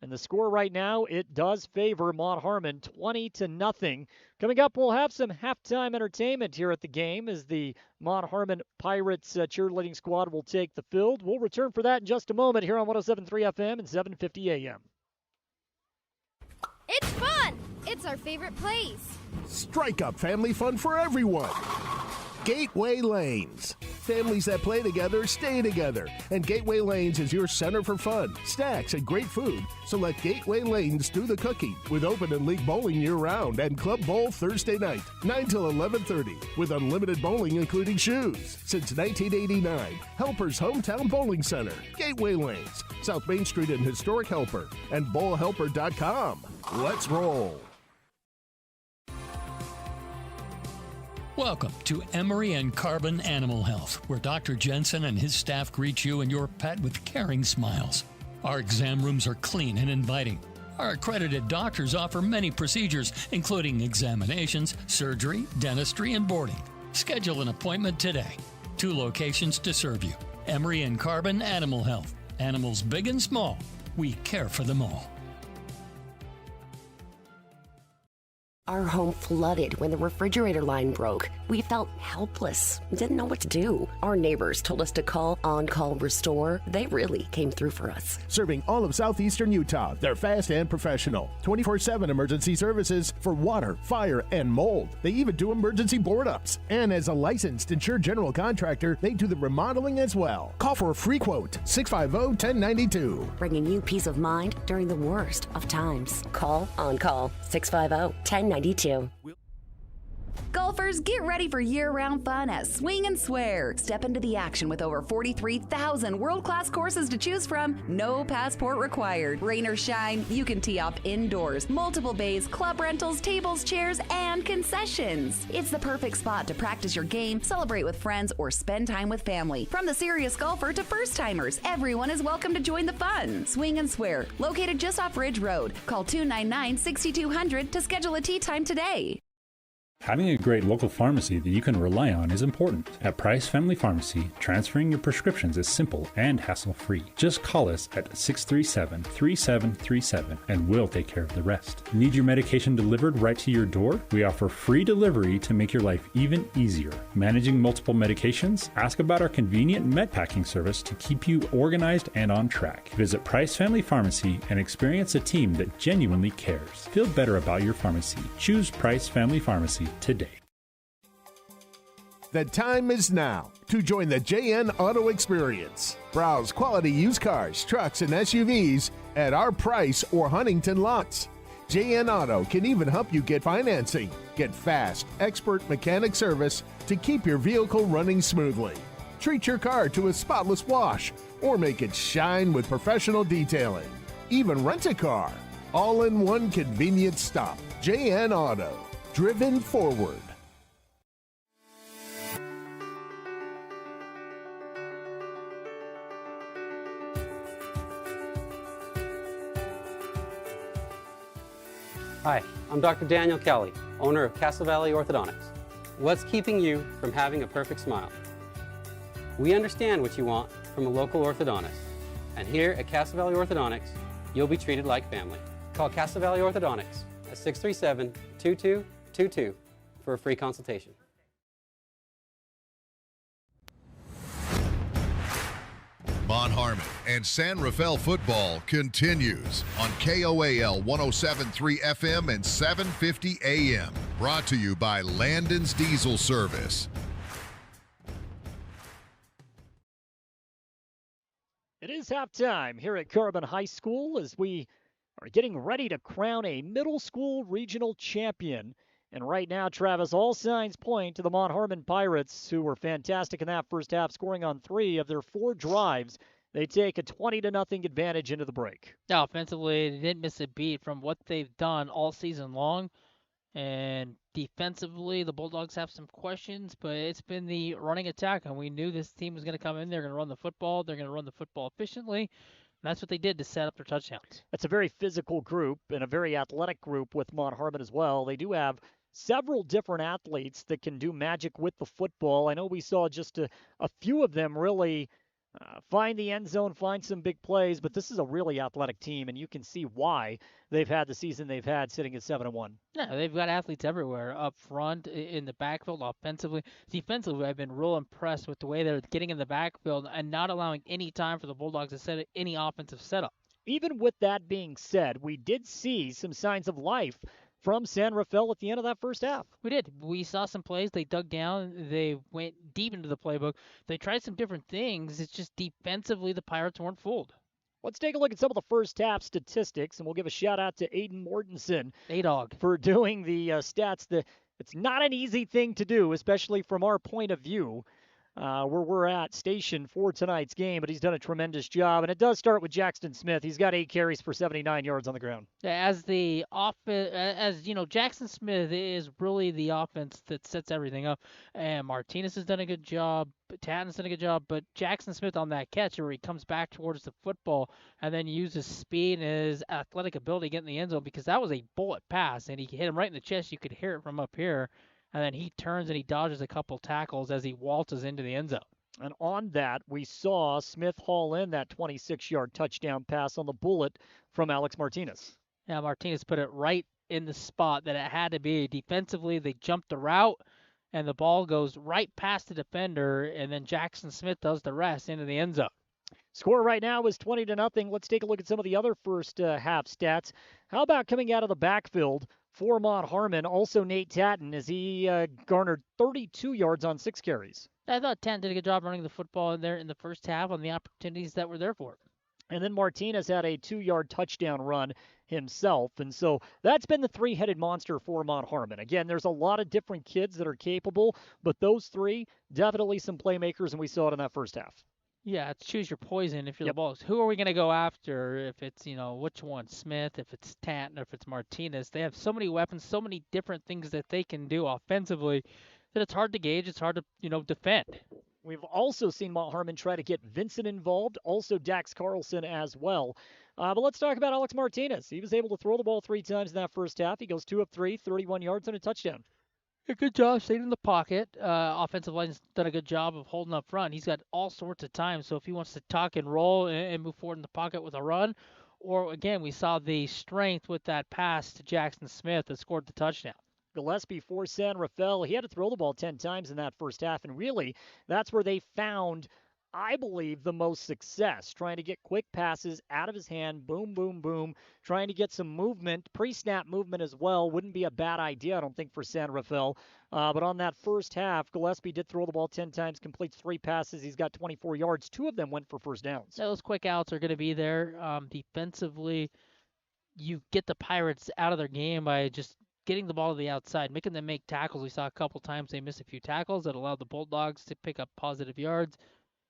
And the score right now, it does favor Mont Harmon 20-0. Coming up, we'll have some halftime entertainment here at the game as the Mont Harmon Pirates cheerleading squad will take the field. We'll return for that in just a moment here on 107.3 FM and 750 AM. It's fun! It's our favorite place. Strike up family fun for everyone. Gateway Lanes. Families that play together stay together. And Gateway Lanes is your center for fun, snacks, and great food. So let Gateway Lanes do the cooking with open and league bowling year-round and Club Bowl Thursday night, 9 till 11:30, with unlimited bowling including shoes. Since 1989, Helper's Hometown Bowling Center, Gateway Lanes, South Main Street in historic Helper, and bowlhelper.com. Let's roll. Welcome to Emery and Carbon Animal Health, where Dr. Jensen and his staff greet you and your pet with caring smiles. Our exam rooms are clean and inviting. Our accredited doctors offer many procedures, including examinations, surgery, dentistry, and boarding. Schedule an appointment today. 2 locations to serve you. Emery and Carbon Animal Health. Animals big and small. We care for them all. Our home flooded when the refrigerator line broke. We felt helpless, didn't know what to do. Our neighbors told us to call On Call Restore. They really came through for us. Serving all of southeastern Utah, they're fast and professional. 24/7 emergency services for water, fire, and mold. They even do emergency board-ups. And as a licensed insured general contractor, they do the remodeling as well. Call for a free quote, 650-1092. Bringing you peace of mind during the worst of times. Call On Call, 650-1092. Golfers, get ready for year-round fun at Swing and Swear. Step into the action with over 43,000 world-class courses to choose from. No passport required. Rain or shine, you can tee off indoors. Multiple bays, club rentals, tables, chairs, and concessions. It's the perfect spot to practice your game, celebrate with friends, or spend time with family. From the serious golfer to first-timers, everyone is welcome to join the fun. Swing and Swear, located just off Ridge Road. Call 299-6200 to schedule a tee time today. Having a great local pharmacy that you can rely on is important. At Price Family Pharmacy, transferring your prescriptions is simple and hassle-free. Just call us at 637-3737 and we'll take care of the rest. Need your medication delivered right to your door? We offer free delivery to make your life even easier. Managing multiple medications? Ask about our convenient med packing service to keep you organized and on track. Visit Price Family Pharmacy and experience a team that genuinely cares. Feel better about your pharmacy. Choose Price Family Pharmacy today. The time is now to join the JN Auto Experience. Browse quality used cars, trucks, and SUVs at our Price or Huntington lots. JN Auto can even help you get financing. Get fast, expert mechanic service to keep your vehicle running smoothly. Treat your car to a spotless wash or make it shine with professional detailing. Even rent a car. All in one convenient stop. JN Auto. Driven forward. Hi, I'm Dr. Daniel Kelly, owner of Castle Valley Orthodontics. What's keeping you from having a perfect smile? We understand what you want from a local orthodontist, and here at Castle Valley Orthodontics, you'll be treated like family. Call Castle Valley Orthodontics at 637-2222 for a free consultation. Mont Harmon and San Rafael football continues on KOAL 107.3 FM and 750 AM. Brought to you by Landon's Diesel Service. It is halftime here at Carbon High School as we are getting ready to crown a middle school regional champion. And right now, Travis, all signs point to the Mont Harmon Pirates, who were fantastic in that first half, scoring on 3 of their 4 drives. They take a 20-0 advantage into the break. Yeah, offensively, they didn't miss a beat from what they've done all season long. And defensively, the Bulldogs have some questions, but it's been the running attack. And we knew this team was going to come in. They're going to run the football. They're going to run the football efficiently. And that's what they did to set up their touchdowns. That's a very physical group and a very athletic group with Mont Harmon as well. They do have several different athletes that can do magic with the football. I know we saw just a few of them really find the end zone, find some big plays, but this is a really athletic team, and you can see why they've had the season they've had sitting at 7-1. Yeah, they've got athletes everywhere, up front, in the backfield, offensively. Defensively, I've been real impressed with the way they're getting in the backfield and not allowing any time for the Bulldogs to set any offensive setup. Even with that being said, we did see some signs of life from San Rafael at the end of that first half. We did. We saw some plays. They dug down. They went deep into the playbook. They tried some different things. It's just defensively the Pirates weren't fooled. Let's take a look at some of the first half statistics, and we'll give a shout-out to Aiden Mortensen A-Dog for doing the stats. It's not an easy thing to do, especially from our point of view, where we're at station for tonight's game, but he's done a tremendous job. And it does start with Jackson Smith. He's got 8 carries for 79 yards on the ground. As you know, Jackson Smith is really the offense that sets everything up. And Martinez has done a good job. Tatton's done a good job. But Jackson Smith on that catch where he comes back towards the football and then uses speed and his athletic ability to get in the end zone, because that was a bullet pass and he hit him right in the chest. You could hear it from up here. And then he turns and he dodges a couple tackles as he waltzes into the end zone. And on that, we saw Smith haul in that 26-yard touchdown pass on the bullet from Alex Martinez. Yeah, Martinez put it right in the spot that it had to be. Defensively, they jumped the route, and the ball goes right past the defender, and then Jackson Smith does the rest into the end zone. Score right now is 20-0. Let's take a look at some of the other first half stats. How about coming out of the backfield for Mont Harmon? Also Nate Tatton, as he garnered 32 yards on 6 carries. I thought Tatton did a good job running the football in there in the first half on the opportunities that were there for him. And then Martinez had a 2-yard touchdown run himself. And so that's been the 3-headed monster for Mont Harmon. Again, there's a lot of different kids that are capable, but those 3, definitely some playmakers, and we saw it in that first half. Yeah, it's choose your poison if you're the Bulls. Who are we going to go after? If it's, which one? Smith, if it's Tatton, if it's Martinez. They have so many weapons, so many different things that they can do offensively that it's hard to gauge. It's hard to, defend. We've also seen Mont Harmon try to get Vincent involved, also Dax Carlson as well. But let's talk about Alex Martinez. He was able to throw the ball 3 times in that first half. He goes 2 of 3, 31 yards and a touchdown. A good job staying in the pocket. Offensive line's done a good job of holding up front. He's got all sorts of time. So if he wants to tuck and roll and move forward in the pocket with a run, or again, we saw the strength with that pass to Jackson Smith that scored the touchdown. Gillespie for San Rafael. He had to throw the ball 10 times in that first half, and really, that's where they found, I believe, the most success, trying to get quick passes out of his hand, boom, boom, boom, trying to get some movement, pre-snap movement as well. Wouldn't be a bad idea, I don't think, for San Rafael. But on that first half, Gillespie did throw the ball 10 times, completes 3 passes. He's got 24 yards. 2 of them went for first downs. Those quick outs are going to be there. Defensively, you get the Pirates out of their game by just getting the ball to the outside, making them make tackles. We saw a couple times they missed a few tackles that allowed the Bulldogs to pick up positive yards.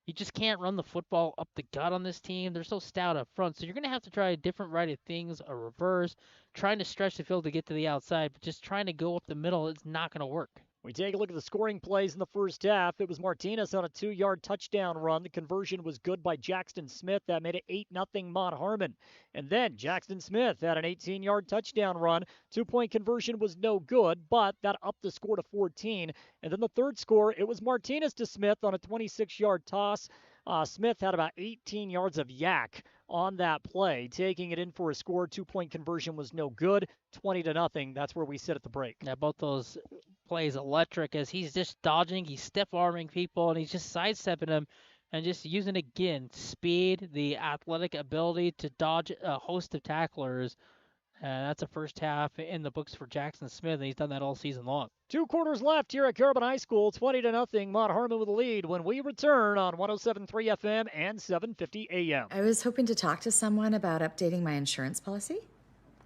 You just can't run the football up the gut on this team. They're so stout up front. So you're going to have to try a different variety of things, a reverse, trying to stretch the field to get to the outside, but just trying to go up the middle, it's not going to work. We take a look at the scoring plays in the first half. It was Martinez on a 2-yard touchdown run. The conversion was good by Jackson Smith. That made it 8-0 Mont Harmon. And then Jackson Smith had an 18-yard touchdown run. 2-point conversion was no good, but that upped the score to 14. And then the third score, it was Martinez to Smith on a 26-yard toss. Smith had about 18 yards of yak on that play, taking it in for a score. 2-point conversion was no good. 20-0. That's where we sit at the break. Yeah, both those plays electric as he's just dodging, he's stiff-arming people, and he's just sidestepping them and just using, again, speed, the athletic ability to dodge a host of tacklers. That's a first half in the books for Jackson Smith, and he's done that all season long. 2 quarters left here at Carbon High School, 20-0, Mont Harmon with the lead when we return on 107.3 FM and 750 AM. I was hoping to talk to someone about updating my insurance policy.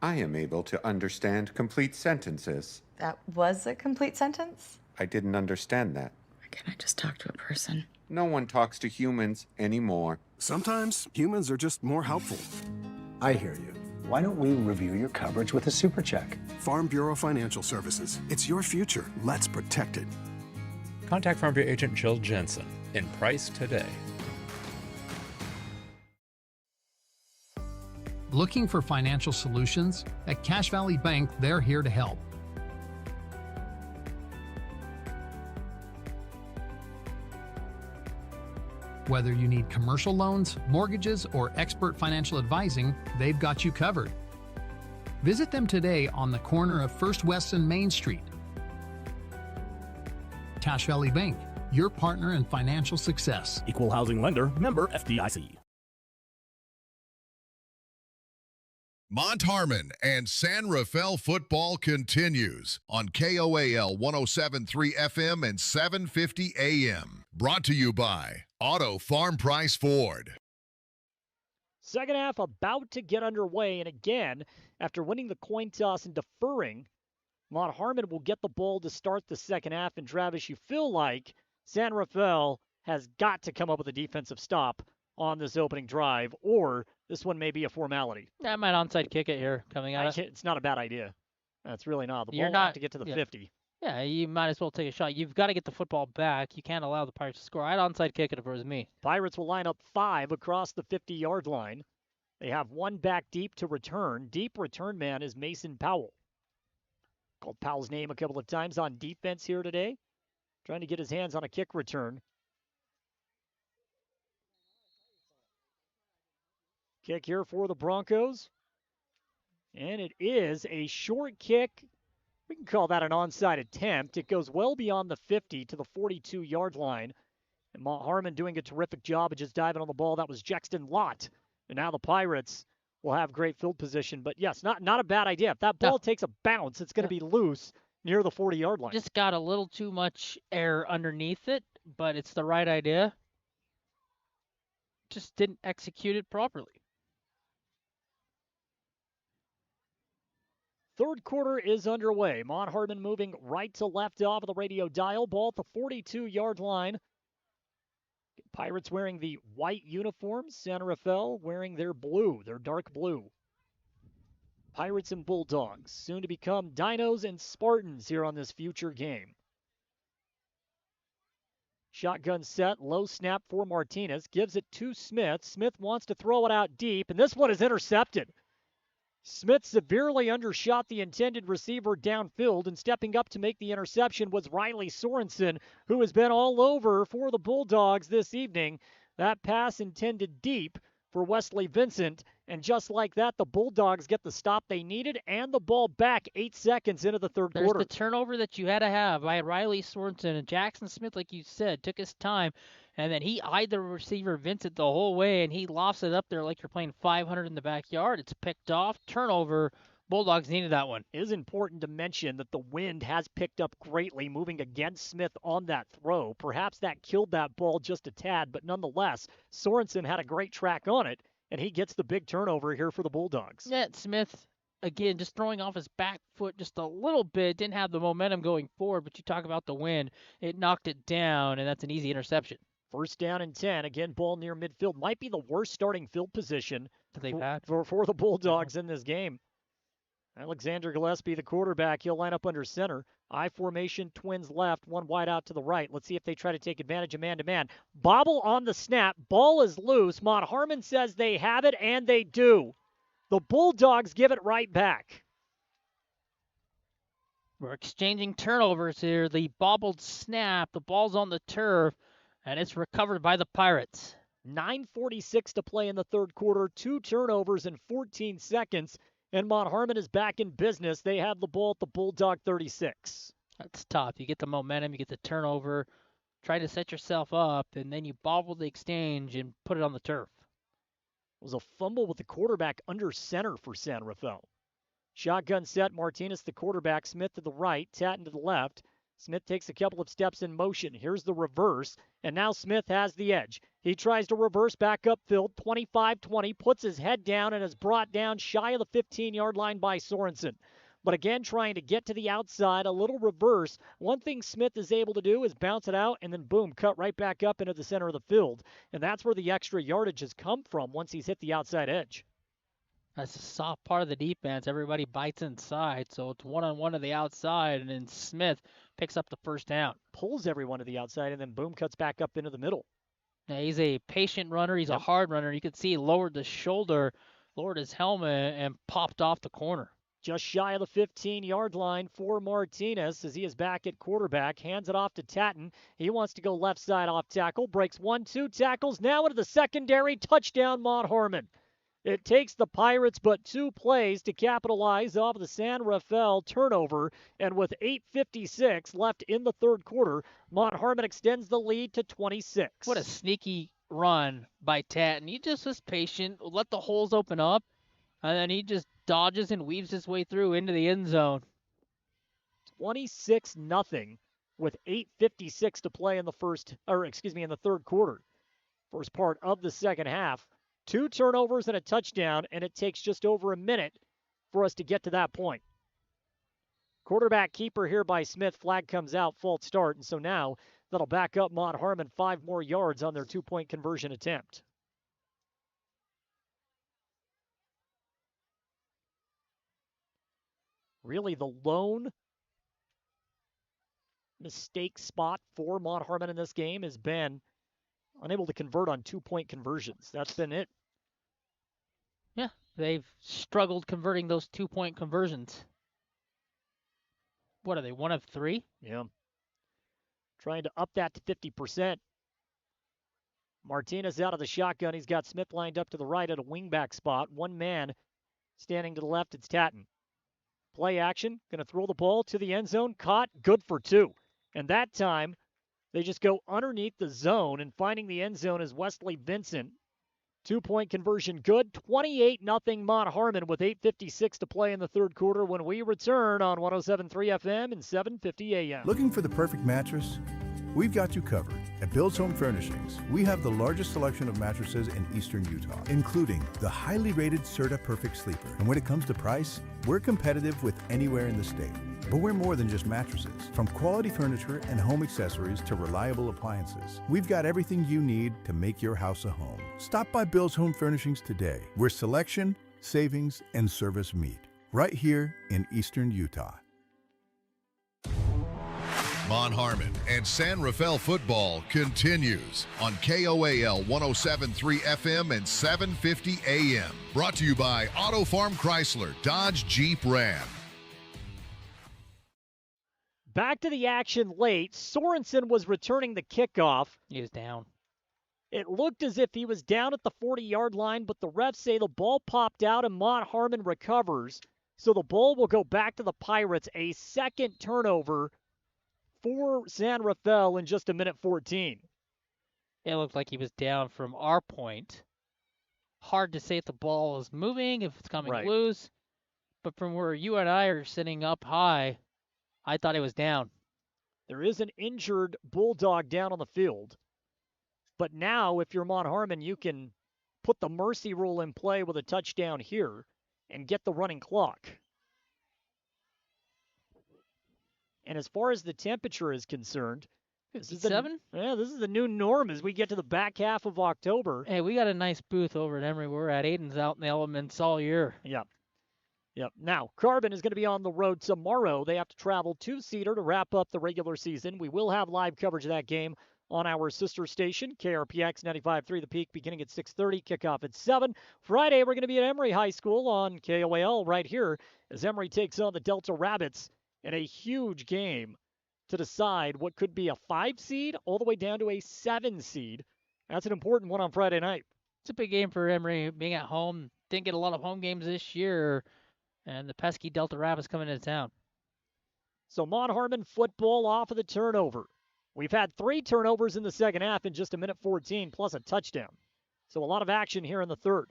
I am able to understand complete sentences. That was a complete sentence? I didn't understand that. Why can't I just talk to a person? No one talks to humans anymore. Sometimes humans are just more helpful. I hear you. Why don't we review your coverage with a super check? Farm Bureau Financial Services. It's your future. Let's protect it. Contact Farm Bureau agent Jill Jensen in Price today. Looking for financial solutions? At Cache Valley Bank, they're here to help. Whether you need commercial loans, mortgages, or expert financial advising, they've got you covered. Visit them today on the corner of First West and Main Street. Cache Valley Bank, your partner in financial success. Equal housing lender, member FDIC. Mont Harmon and San Rafael football continues on KOAL 107.3 FM and 750 AM. Brought to you by Auto Farm Price Ford. Second half about to get underway, and again, after winning the coin toss and deferring, Mont Harmon will get the ball to start the second half. And Travis, you feel like San Rafael has got to come up with a defensive stop on this opening drive, or this one may be a formality. I might onside kick it here coming out. It's not a bad idea. That's really not. The ball You're not have to get to the 50. Yeah, you might as well take a shot. You've got to get the football back. You can't allow the Pirates to score. I'd onside kick it if it was me. Pirates will line up 5 across the 50-yard line. They have 1 back deep to return. Deep return man is Mason Powell. Called Powell's name a couple of times on defense here today. Trying to get his hands on a kick return. Kick here for the Broncos. And it is a short kick. We can call that an onside attempt. It goes well beyond the 50 to the 42-yard line. And Mont Harmon doing a terrific job of just diving on the ball. That was Jexton Lott. And now the Pirates will have great field position. But yes, not a bad idea. If that ball takes a bounce, it's going to be loose near the 40-yard line. Just got a little too much air underneath it, but it's the right idea. Just didn't execute it properly. Third quarter is underway. Mont Harmon moving right to left off of the radio dial. Ball at the 42-yard line. Pirates wearing the white uniforms. San Rafael wearing their blue, their dark blue. Pirates and Bulldogs, soon to become Dinos and Spartans here on this future game. Shotgun set, low snap for Martinez. Gives it to Smith. Smith wants to throw it out deep, and this one is intercepted. Smith severely undershot the intended receiver downfield, and stepping up to make the interception was Riley Sorensen, who has been all over for the Bulldogs this evening. That pass intended deep for Wesley Vincent, and just like that, the Bulldogs get the stop they needed and the ball back 8 seconds into the third quarter. There's the turnover that you had to have by Riley Sorensen, and Jackson Smith, like you said, took his time, and then he eyed the receiver Vincent the whole way, and he lofts it up there like you're playing 500 in the backyard. It's picked off, turnover. Bulldogs needed that one. It is important to mention that the wind has picked up greatly, moving against Smith on that throw. Perhaps that killed that ball just a tad, but nonetheless, Sorensen had a great track on it, and he gets the big turnover here for the Bulldogs. Yeah, Smith, again, just throwing off his back foot just a little bit, didn't have the momentum going forward, but you talk about the wind, it knocked it down, and that's an easy interception. First down and 10. Again, ball near midfield. Might be the worst starting field position they've had for the Bulldogs in this game. Alexander Gillespie, the quarterback, he'll line up under center. I formation, Twins left, one wide out to the right. Let's see if they try to take advantage of man-to-man. Bobble on the snap. Ball is loose. Mont Harmon says they have it, and they do. The Bulldogs give it right back. We're exchanging turnovers here. The bobbled snap, the ball's on the turf, and it's recovered by the Pirates. 9:46 to play in the third quarter. 2 turnovers in 14 seconds. And Mont Harmon is back in business. They have the ball at the Bulldog 36. That's tough. You get the momentum, you get the turnover, try to set yourself up, and then you bobble the exchange and put it on the turf. It was a fumble with the quarterback under center for San Rafael. Shotgun set, Martinez the quarterback, Smith to the right, Tatton to the left. Smith takes a couple of steps in motion. Here's the reverse, and now Smith has the edge. He tries to reverse back upfield, 25-20, puts his head down and is brought down shy of the 15-yard line by Sorensen. But again, trying to get to the outside, a little reverse. One thing Smith is able to do is bounce it out and then, boom, cut right back up into the center of the field. And that's where the extra yardage has come from once he's hit the outside edge. That's a soft part of the defense. Everybody bites inside, so it's one-on-one to the outside, and then Smith picks up the first down. Pulls everyone to the outside, and then, boom, cuts back up into the middle. Now, he's a patient runner. He's a hard runner. You can see he lowered the shoulder, lowered his helmet, and popped off the corner. Just shy of the 15-yard line for Martinez as he is back at quarterback. Hands it off to Tatton. He wants to go left side off tackle. Breaks 1-2 tackles. Now into the secondary. Touchdown, Mont Harmon. It takes the Pirates but 2 plays to capitalize off the San Rafael turnover, and with 8:56 left in the third quarter, Mont Harmon extends the lead to 26. What a sneaky run by Tatton. He just was patient, let the holes open up, and then he just dodges and weaves his way through into the end zone. 26-0 with 8:56 to play in the third quarter. First part of the second half. 2 turnovers and a touchdown, and it takes just over a minute for us to get to that point. Quarterback keeper here by Smith. Flag comes out, false start, and so now that'll back up Mont Harmon 5 more yards on their 2-point conversion attempt. Really the lone mistake spot for Mont Harmon in this game has been unable to convert on 2-point conversions. That's been it. Yeah, they've struggled converting those 2-point conversions. What are they, 1 of 3? Yeah. Trying to up that to 50%. Martinez out of the shotgun. He's got Smith lined up to the right at a wingback spot. One man standing to the left. It's Tatton. Play action. Going to throw the ball to the end zone. Caught. Good for 2. And that time, they just go underneath the zone, and finding the end zone is Wesley Vincent. 2-point conversion good. 28-0 Mont Harmon with 8:56 to play in the third quarter when we return on 107.3 FM and 750 AM. Looking for the perfect mattress? We've got you covered. At Bill's Home Furnishings, we have the largest selection of mattresses in eastern Utah, including the highly rated Serta Perfect Sleeper. And when it comes to price, we're competitive with anywhere in the state. But we're more than just mattresses. From quality furniture and home accessories to reliable appliances, we've got everything you need to make your house a home. Stop by Bill's Home Furnishings today, where selection, savings, and service meet. Right here in eastern Utah. Mont Harmon and San Rafael football continues on KOAL 107.3 FM and 750 AM. Brought to you by Auto Farm Chrysler, Dodge, Jeep, Ram. Back to the action late. Sorensen was returning the kickoff. He was down. It looked as if he was down at the 40-yard line, but the refs say the ball popped out and Mont Harmon recovers. So the ball will go back to the Pirates. A second turnover for San Rafael in just a minute 14. It looked like he was down from our point. Hard to say if the ball is moving, if it's coming loose. But from where you and I are sitting up high, I thought it was down. There is an injured Bulldog down on the field. But now, if you're Mont Harmon, you can put the mercy rule in play with a touchdown here and get the running clock. And as far as the temperature is concerned, this is the new norm as we get to the back half of October. Hey, we got a nice booth over at Emery. We're at Aiden's out in the elements all year. Yep. Now, Carbon is going to be on the road tomorrow. They have to travel to Cedar to wrap up the regular season. We will have live coverage of that game on our sister station, KRPX 95.3 The Peak, beginning at 6:30, kickoff at 7. Friday, we're going to be at Emery High School on KOAL right here as Emery takes on the Delta Rabbits in a huge game to decide what could be a 5 seed all the way down to a 7 seed. That's an important one on Friday night. It's a big game for Emery being at home. Didn't get a lot of home games this year, and the pesky Delta Rabbits coming into town. So Mont Harmon football off of the turnover. We've had 3 turnovers in the second half in just a minute 14, plus a touchdown. So a lot of action here in the third.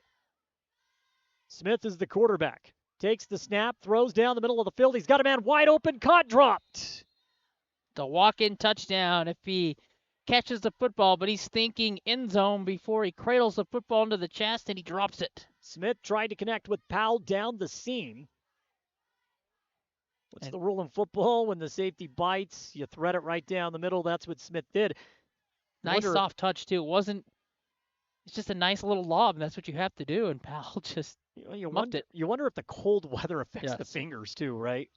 Smith is the quarterback. Takes the snap, throws down the middle of the field. He's got a man wide open, caught, dropped. The walk-in touchdown if he catches the football, but he's thinking end zone before he cradles the football into the chest and he drops it. Smith tried to connect with Powell down the seam. What's the rule in football? When the safety bites, you thread it right down the middle. That's what Smith did. Nice soft touch, too. It's just a nice little lob, and that's what you have to do, and Powell just muffed it. You wonder if the cold weather affects the fingers, too, right?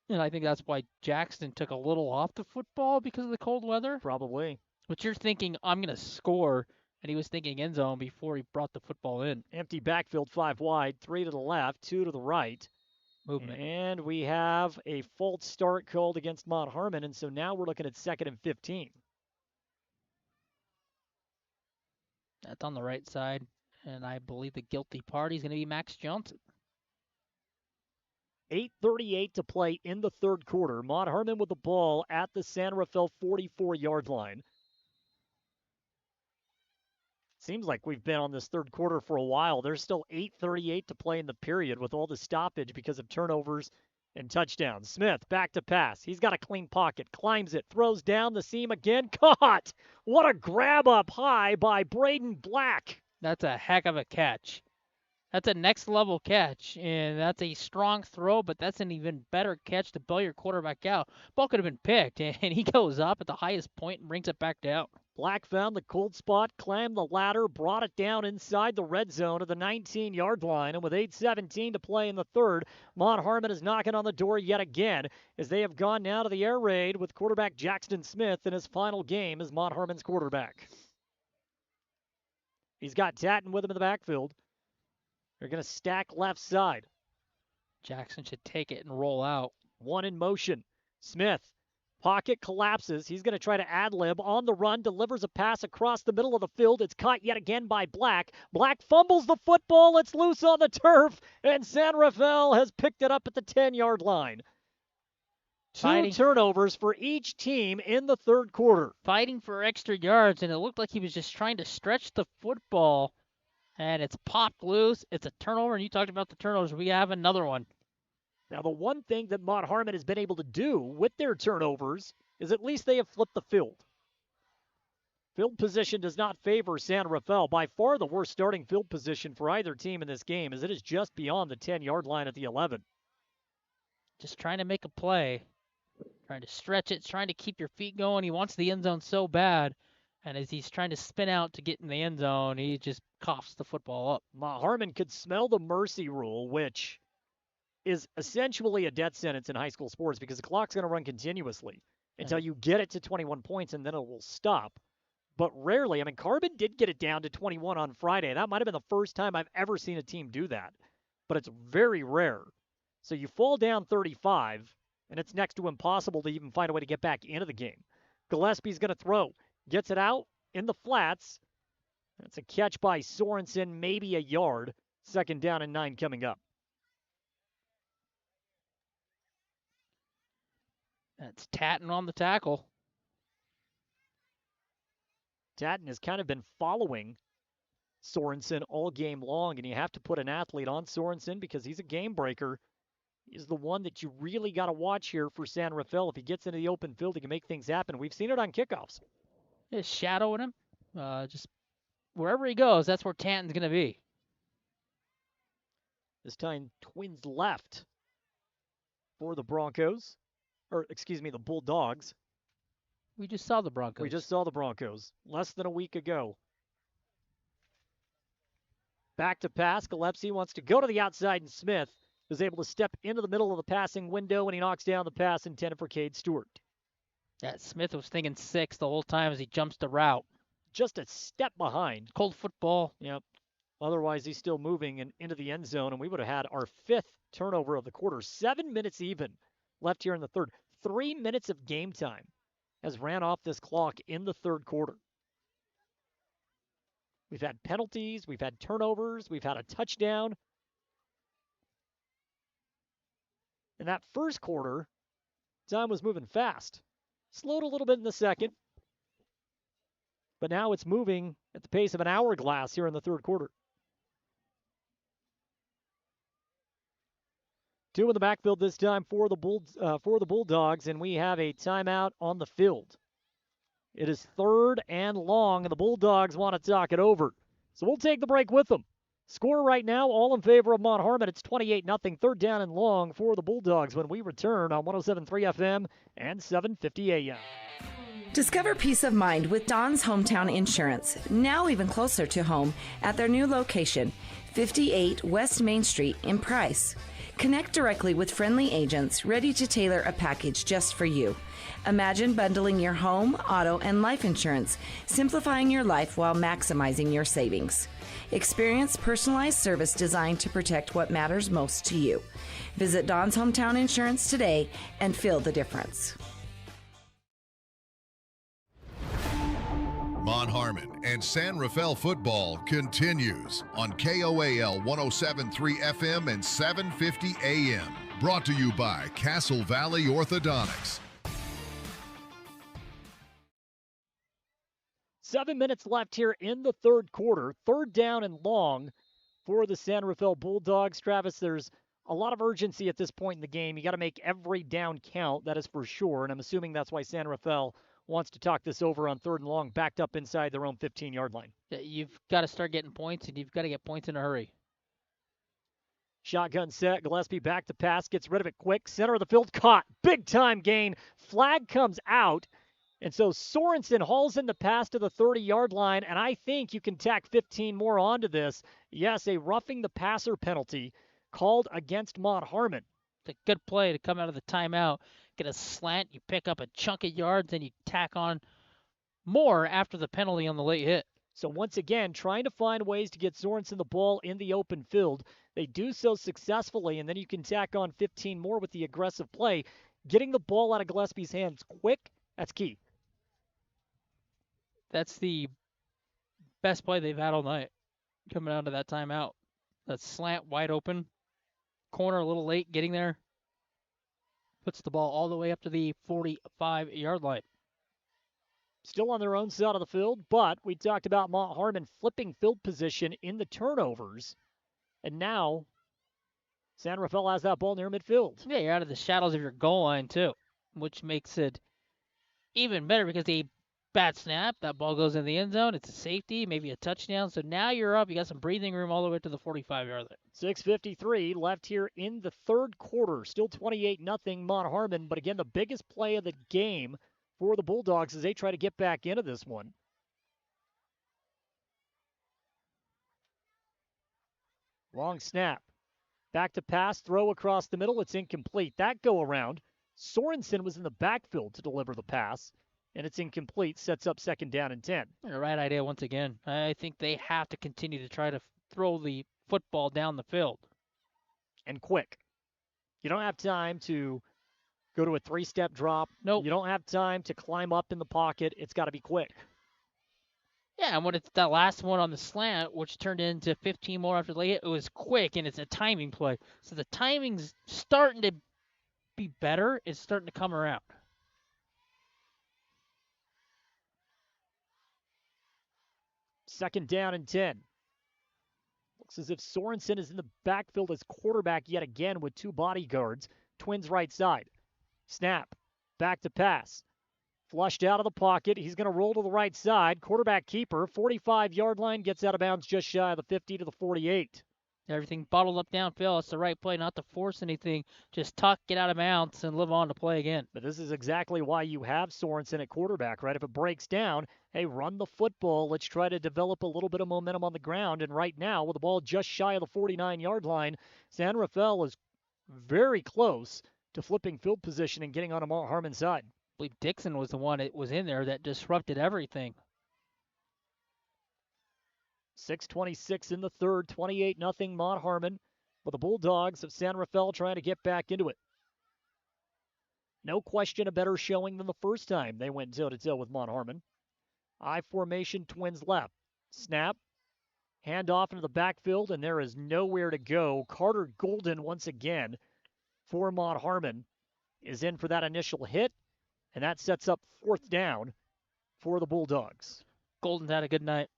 And I think that's why Jackson took a little off the football because of the cold weather. Probably. But you're thinking, I'm going to score, and he was thinking end zone before he brought the football in. Empty backfield, 5 wide, 3 to the left, 2 to the right. Movement. And we have a false start called against Mont Harmon, and so now we're looking at 2nd and 15. That's on the right side, and I believe the guilty party is going to be Max Johnson. 8:38 to play in the third quarter. Mont Harmon with the ball at the San Rafael 44-yard line. Seems like we've been on this third quarter for a while. There's still 8:38 to play in the period with all the stoppage because of turnovers and touchdowns. Smith back to pass. He's got a clean pocket, climbs it, throws down the seam again. Caught! What a grab up high by Braden Black. That's a heck of a catch. That's a next level catch, and that's a strong throw, but that's an even better catch to bail your quarterback out. Ball could have been picked, and he goes up at the highest point and brings it back down. Black found the cold spot, climbed the ladder, brought it down inside the red zone of the 19-yard line, and with 8:17 to play in the third, Mont Harmon is knocking on the door yet again as they have gone now to the air raid with quarterback Jackson Smith in his final game as Mont Harmon's quarterback. He's got Tatton with him in the backfield. They're going to stack left side. Jackson should take it and roll out. 1 in motion. Smith. Pocket collapses. He's going to try to ad-lib on the run. Delivers a pass across the middle of the field. It's caught yet again by Black. Black fumbles the football. It's loose on the turf. And San Rafael has picked it up at the 10-yard line. Two turnovers for each team in the third quarter. Fighting for extra yards, and it looked like he was just trying to stretch the football. And it's popped loose. It's a turnover, and you talked about the turnovers. We have another one. Now, the one thing that Mont Harmon has been able to do with their turnovers is at least they have flipped the field. Field position does not favor San Rafael. By far the worst starting field position for either team in this game, as it is just beyond the 10-yard line at the 11. Just trying to make a play. Trying to stretch it, trying to keep your feet going. He wants the end zone so bad. And as he's trying to spin out to get in the end zone, he just coughs the football up. Mont Harmon could smell the mercy rule, which is essentially a death sentence in high school sports because the clock's going to run continuously. until you get it to 21 points, and then it will stop. But rarely. I mean, Carbon did get it down to 21 on Friday. That might have been the first time I've ever seen a team do that. But it's very rare. So you fall down 35, and it's next to impossible to even find a way to get back into the game. Gillespie's going to throw. Gets it out in the flats. That's a catch by Sorensen, maybe a yard. 2nd down and 9 coming up. That's Tatton on the tackle. Tatton has kind of been following Sorensen all game long, and you have to put an athlete on Sorensen because he's a game breaker. He's the one that you really got to watch here for San Rafael. If he gets into the open field, he can make things happen. We've seen it on kickoffs. Just shadowing him. Just wherever he goes, that's where Tatton's going to be. This time, Twins left for the Broncos. Or, excuse me, the Bulldogs. We just saw the Broncos. We just saw the Broncos less than a week ago. Back to pass. Gillespie wants to go to the outside, and Smith is able to step into the middle of the passing window, and he knocks down the pass intended for Cade Stewart. Yeah, Smith was thinking 6 the whole time as he jumps the route. Just a step behind. Cold football. Yep. Otherwise, he's still moving and into the end zone, and we would have had our 5th turnover of the quarter. 7 minutes even left here in the third. 3 minutes of game time has ran off this clock in the third quarter. We've had penalties, we've had turnovers, we've had a touchdown. In that first quarter, time was moving fast. Slowed a little bit in the second, but now it's moving at the pace of an hourglass here in the third quarter. 2 in the backfield this time for the Bulldogs, and we have a timeout on the field. It is 3rd and long, and the Bulldogs want to talk it over. So we'll take the break with them. Score right now, all in favor of Mont Harmon. It's 28-0, 3rd down and long for the Bulldogs when we return on 107.3 FM and 750 AM. Discover peace of mind with Don's Hometown Insurance, now even closer to home at their new location, 58 West Main Street in Price. Connect directly with friendly agents ready to tailor a package just for you. Imagine bundling your home, auto, and life insurance, simplifying your life while maximizing your savings. Experience personalized service designed to protect what matters most to you. Visit Don's Hometown Insurance today and feel the difference. Mont Harmon and San Rafael football continues on KOAL 107.3 FM and 750 AM. Brought to you by Castle Valley Orthodontics. 7 minutes left here in the third quarter. 3rd down and long for the San Rafael Bulldogs. Travis, there's a lot of urgency at this point in the game. You got to make every down count, that is for sure. And I'm assuming that's why San Rafael wants to talk this over on 3rd and long, backed up inside their own 15-yard line. Yeah, you've got to start getting points, and you've got to get points in a hurry. Shotgun set. Gillespie back to pass. Gets rid of it quick. Center of the field. Caught. Big time gain. Flag comes out. And so Sorensen hauls in the pass to the 30-yard line, and I think you can tack 15 more onto this. Yes, a roughing the passer penalty called against Mont Harmon. It's a good play to come out of the timeout, get a slant, you pick up a chunk of yards, and you tack on more after the penalty on the late hit. So once again, trying to find ways to get Sorensen the ball in the open field. They do so successfully, and then you can tack on 15 more with the aggressive play. Getting the ball out of Gillespie's hands quick, that's key. That's the best play they've had all night, coming out of that timeout. That slant wide open, corner a little late getting there, puts the ball all the way up to the 45-yard line. Still on their own side of the field, but we talked about Mont Harmon flipping field position in the turnovers, and now San Rafael has that ball near midfield. Yeah, you're out of the shadows of your goal line too, which makes it even better because the bad snap, that ball goes in the end zone. It's a safety, maybe a touchdown. So now you're up. You got some breathing room all the way to the 45-yard line. 6:53 left here in the third quarter. Still 28-0 Mont Harmon. But again, the biggest play of the game for the Bulldogs as they try to get back into this one. Long snap. Back to pass, throw across the middle. It's incomplete. That go around Sorensen was in the backfield to deliver the pass, and it's incomplete, sets up 2nd down and 10. The right idea once again. I think they have to continue to try to throw the football down the field. And quick. You don't have time to go to a 3-step drop. Nope. You don't have time to climb up in the pocket. It's got to be quick. Yeah, and when it's that last one on the slant, which turned into 15 more after late, it was quick, and it's a timing play. So the timing's starting to be better. It's starting to come around. Second down and 10. Looks as if Sorensen is in the backfield as quarterback yet again with 2 bodyguards. Twins right side. Snap. Back to pass. Flushed out of the pocket. He's going to roll to the right side. Quarterback keeper. 45-yard line. Gets out of bounds just shy of the 50 to the 48. Everything bottled up downfield. It's the right play, not to force anything. Just tuck, get out of bounds, and live on to play again. But this is exactly why you have Sorensen at quarterback, right? If it breaks down, hey, run the football. Let's try to develop a little bit of momentum on the ground. And right now, with the ball just shy of the 49-yard line, San Rafael is very close to flipping field position and getting on a Mont Harmon side. I believe Dixon was the one that was in there that disrupted everything. 6:26 in the third, 28-0 Mont Harmon, with the Bulldogs of San Rafael trying to get back into it. No question a better showing than the first time they went toe-to-toe with Mont Harmon. I formation, Twins left. Snap. Handoff into the backfield, and there is nowhere to go. Carter Golden, once again, for Mont Harmon, is in for that initial hit, and that sets up 4th down for the Bulldogs. Golden's had a good night.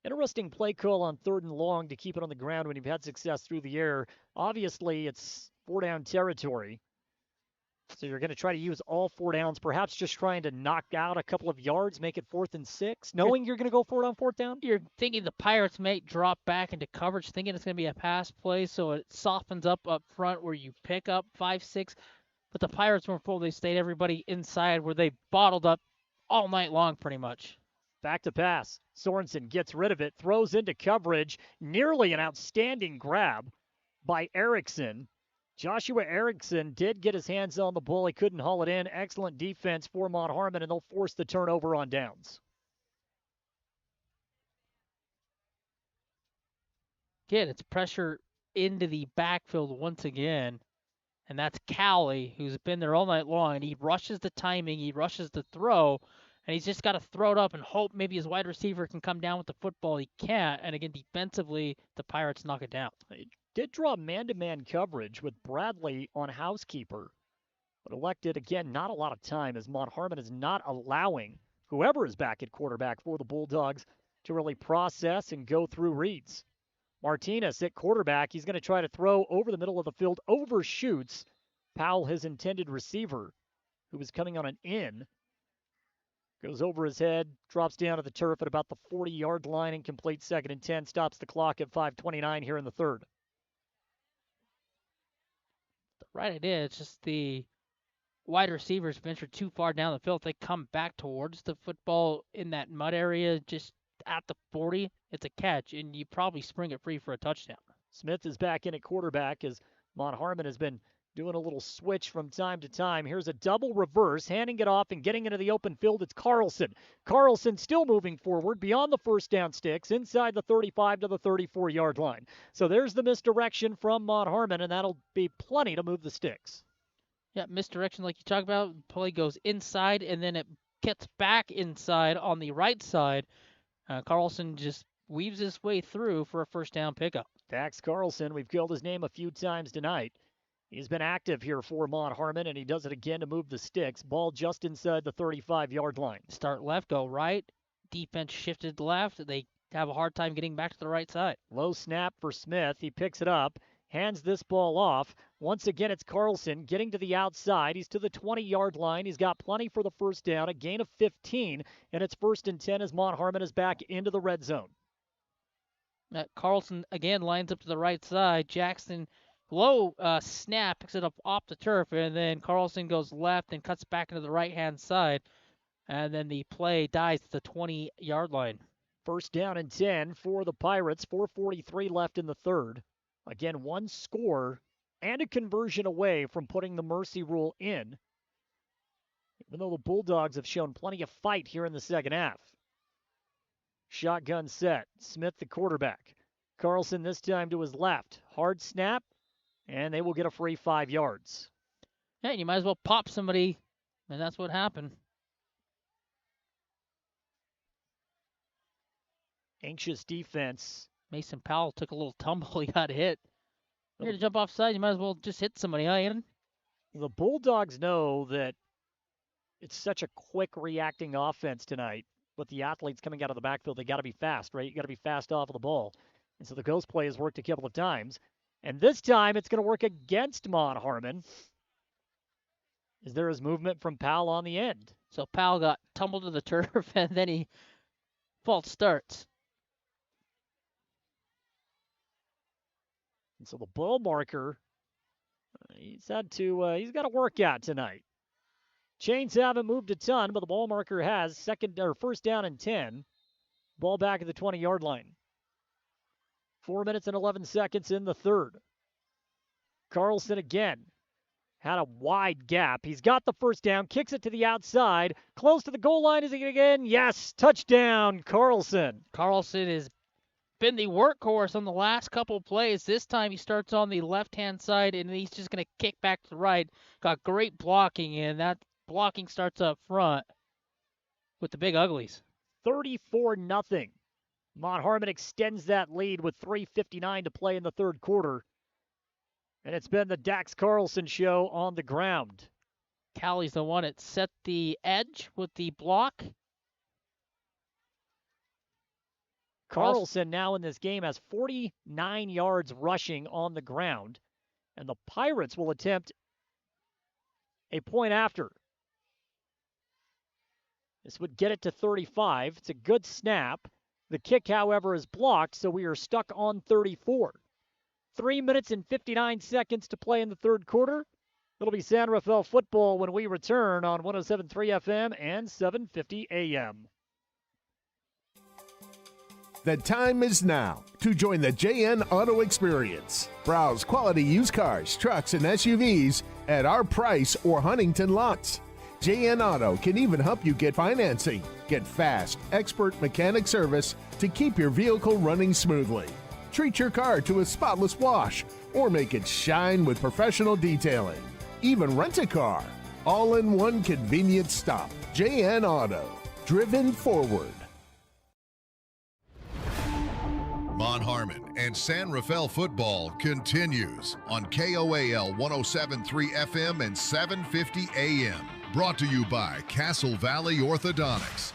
Interesting play call on 3rd and long to keep it on the ground when you've had success through the air. Obviously, it's 4-down territory. So you're going to try to use all 4 downs, perhaps just trying to knock out a couple of yards, make it 4th and 6, knowing you're going to go for it on 4th down? You're thinking the Pirates may drop back into coverage, thinking it's going to be a pass play, so it softens up front where you pick up 5, 6. But the Pirates weren't full. They stayed everybody inside where they bottled up all night long pretty much. Back to pass. Sorensen gets rid of it, throws into coverage. Nearly an outstanding grab by Erickson. Joshua Erickson did get his hands on the ball. He couldn't haul it in. Excellent defense for Mont Harmon, and they'll force the turnover on downs. Again, it's pressure into the backfield once again. And that's Cowley, who's been there all night long. And he rushes the timing. He rushes the throw. And he's just got to throw it up and hope maybe his wide receiver can come down with the football. He can't. And again, defensively, the Pirates knock it down. They did draw man-to-man coverage with Bradley on housekeeper. But elected, again, not a lot of time as Mont Harmon is not allowing whoever is back at quarterback for the Bulldogs to really process and go through reads. Martinez at quarterback. He's going to try to throw over the middle of the field, overshoots Powell, his intended receiver, who was coming on an in. Goes over his head, drops down to the turf at about the 40-yard line, incomplete 2nd and 10, stops the clock at 5:29 here in the third. The right idea, it's just the wide receivers venture too far down the field. If they come back towards the football in that mud area, just at the 40, it's a catch, and you probably spring it free for a touchdown. Smith is back in at quarterback as Mont Harmon has been doing a little switch from time to time. Here's a double reverse, handing it off and getting into the open field. It's Carlson. Carlson still moving forward beyond the 1st down sticks, inside the 35 to the 34-yard line. So there's the misdirection from Mont Harmon, and that'll be plenty to move the sticks. Yeah, misdirection like you talk about. Play goes inside, and then it gets back inside on the right side. Carlson just weaves his way through for a 1st down pickup. Dax Carlson, we've called his name a few times tonight. He's been active here for Mont Harmon, and he does it again to move the sticks. Ball just inside the 35-yard line. Start left, go right. Defense shifted left. They have a hard time getting back to the right side. Low snap for Smith. He picks it up, hands this ball off. Once again, it's Carlson getting to the outside. He's to the 20-yard line. He's got plenty for the 1st down, a gain of 15, and it's 1st and 10 as Mont Harmon is back into the red zone. Carlson, again, lines up to the right side. Jackson, low snap, picks it up off the turf, and then Carlson goes left and cuts back into the right-hand side. And then the play dies at the 20-yard line. 1st down and 10 for the Pirates. 4:43 left in the third. Again, one score and a conversion away from putting the mercy rule in, even though the Bulldogs have shown plenty of fight here in the second half. Shotgun set. Smith, the quarterback. Carlson this time to his left. Hard snap, and they will get a free 5 yards. Yeah, and you might as well pop somebody, and that's what happened. Anxious defense. Mason Powell took a little tumble. He got hit. You're going to jump offside, you might as well just hit somebody, huh, Aiden? The Bulldogs know that it's such a quick reacting offense tonight. With the athletes coming out of the backfield, they got to be fast, right? You got to be fast off of the ball. And so the ghost play has worked a couple of times. And this time it's going to work against Mont Harmon. Is there is movement from Powell on the end? So Powell got tumbled to the turf, and then he false starts. And so the ball marker, he's got to work out tonight. Chains haven't moved a ton, but the ball marker has first down and 10. Ball back at the 20-yard line. 4 minutes and 11 seconds in the third. Carlson again. Had a wide gap. He's got the first down, kicks it to the outside. Close to the goal line. Is he going to get in? Yes. Touchdown, Carlson. Carlson has been the workhorse on the last couple of plays. This time he starts on the left-hand side, and he's just going to kick back to the right. Got great blocking, and that blocking starts up front with the Big Uglies. 34-0. Mont Harmon extends that lead with 3:59 to play in the third quarter. And it's been the Dax Carlson show on the ground. Callie's the one that set the edge with the block. Carlson now in this game has 49 yards rushing on the ground. And the Pirates will attempt a point after. This would get it to 35. It's a good snap. The kick, however, is blocked, so we are stuck on 34. 3 minutes and 59 seconds to play in the third quarter. It'll be San Rafael football when we return on 107.3 FM and 750 AM. The time is now to join the JN Auto Experience. Browse quality used cars, trucks, and SUVs at our price or Huntington lots. JN Auto can even help you get financing. Get fast, expert mechanic service to keep your vehicle running smoothly. Treat your car to a spotless wash or make it shine with professional detailing. Even rent a car. All in one convenient stop. JN Auto. Driven forward. Mont Harmon and San Rafael football continues on KOAL 107.3 FM and 750 AM. Brought to you by Castle Valley Orthodontics.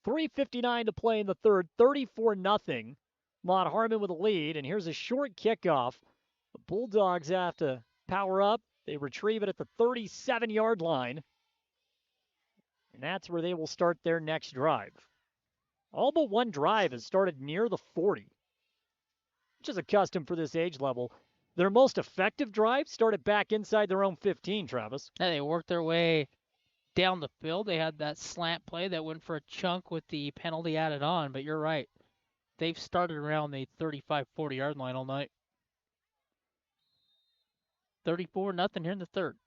3:59 to play in the third, 34-0. Mont Harmon with a lead, and here's a short kickoff. The Bulldogs have to power up. They retrieve it at the 37-yard line, and that's where they will start their next drive. All but one drive has started near the 40, which is a custom for this age level. Their most effective drive started back inside their own 15, Travis. Yeah, they worked their way down the field. They had that slant play that went for a chunk with the penalty added on, but you're right. They've started around the 35, 40-yard line all night. 34-0 here in the third.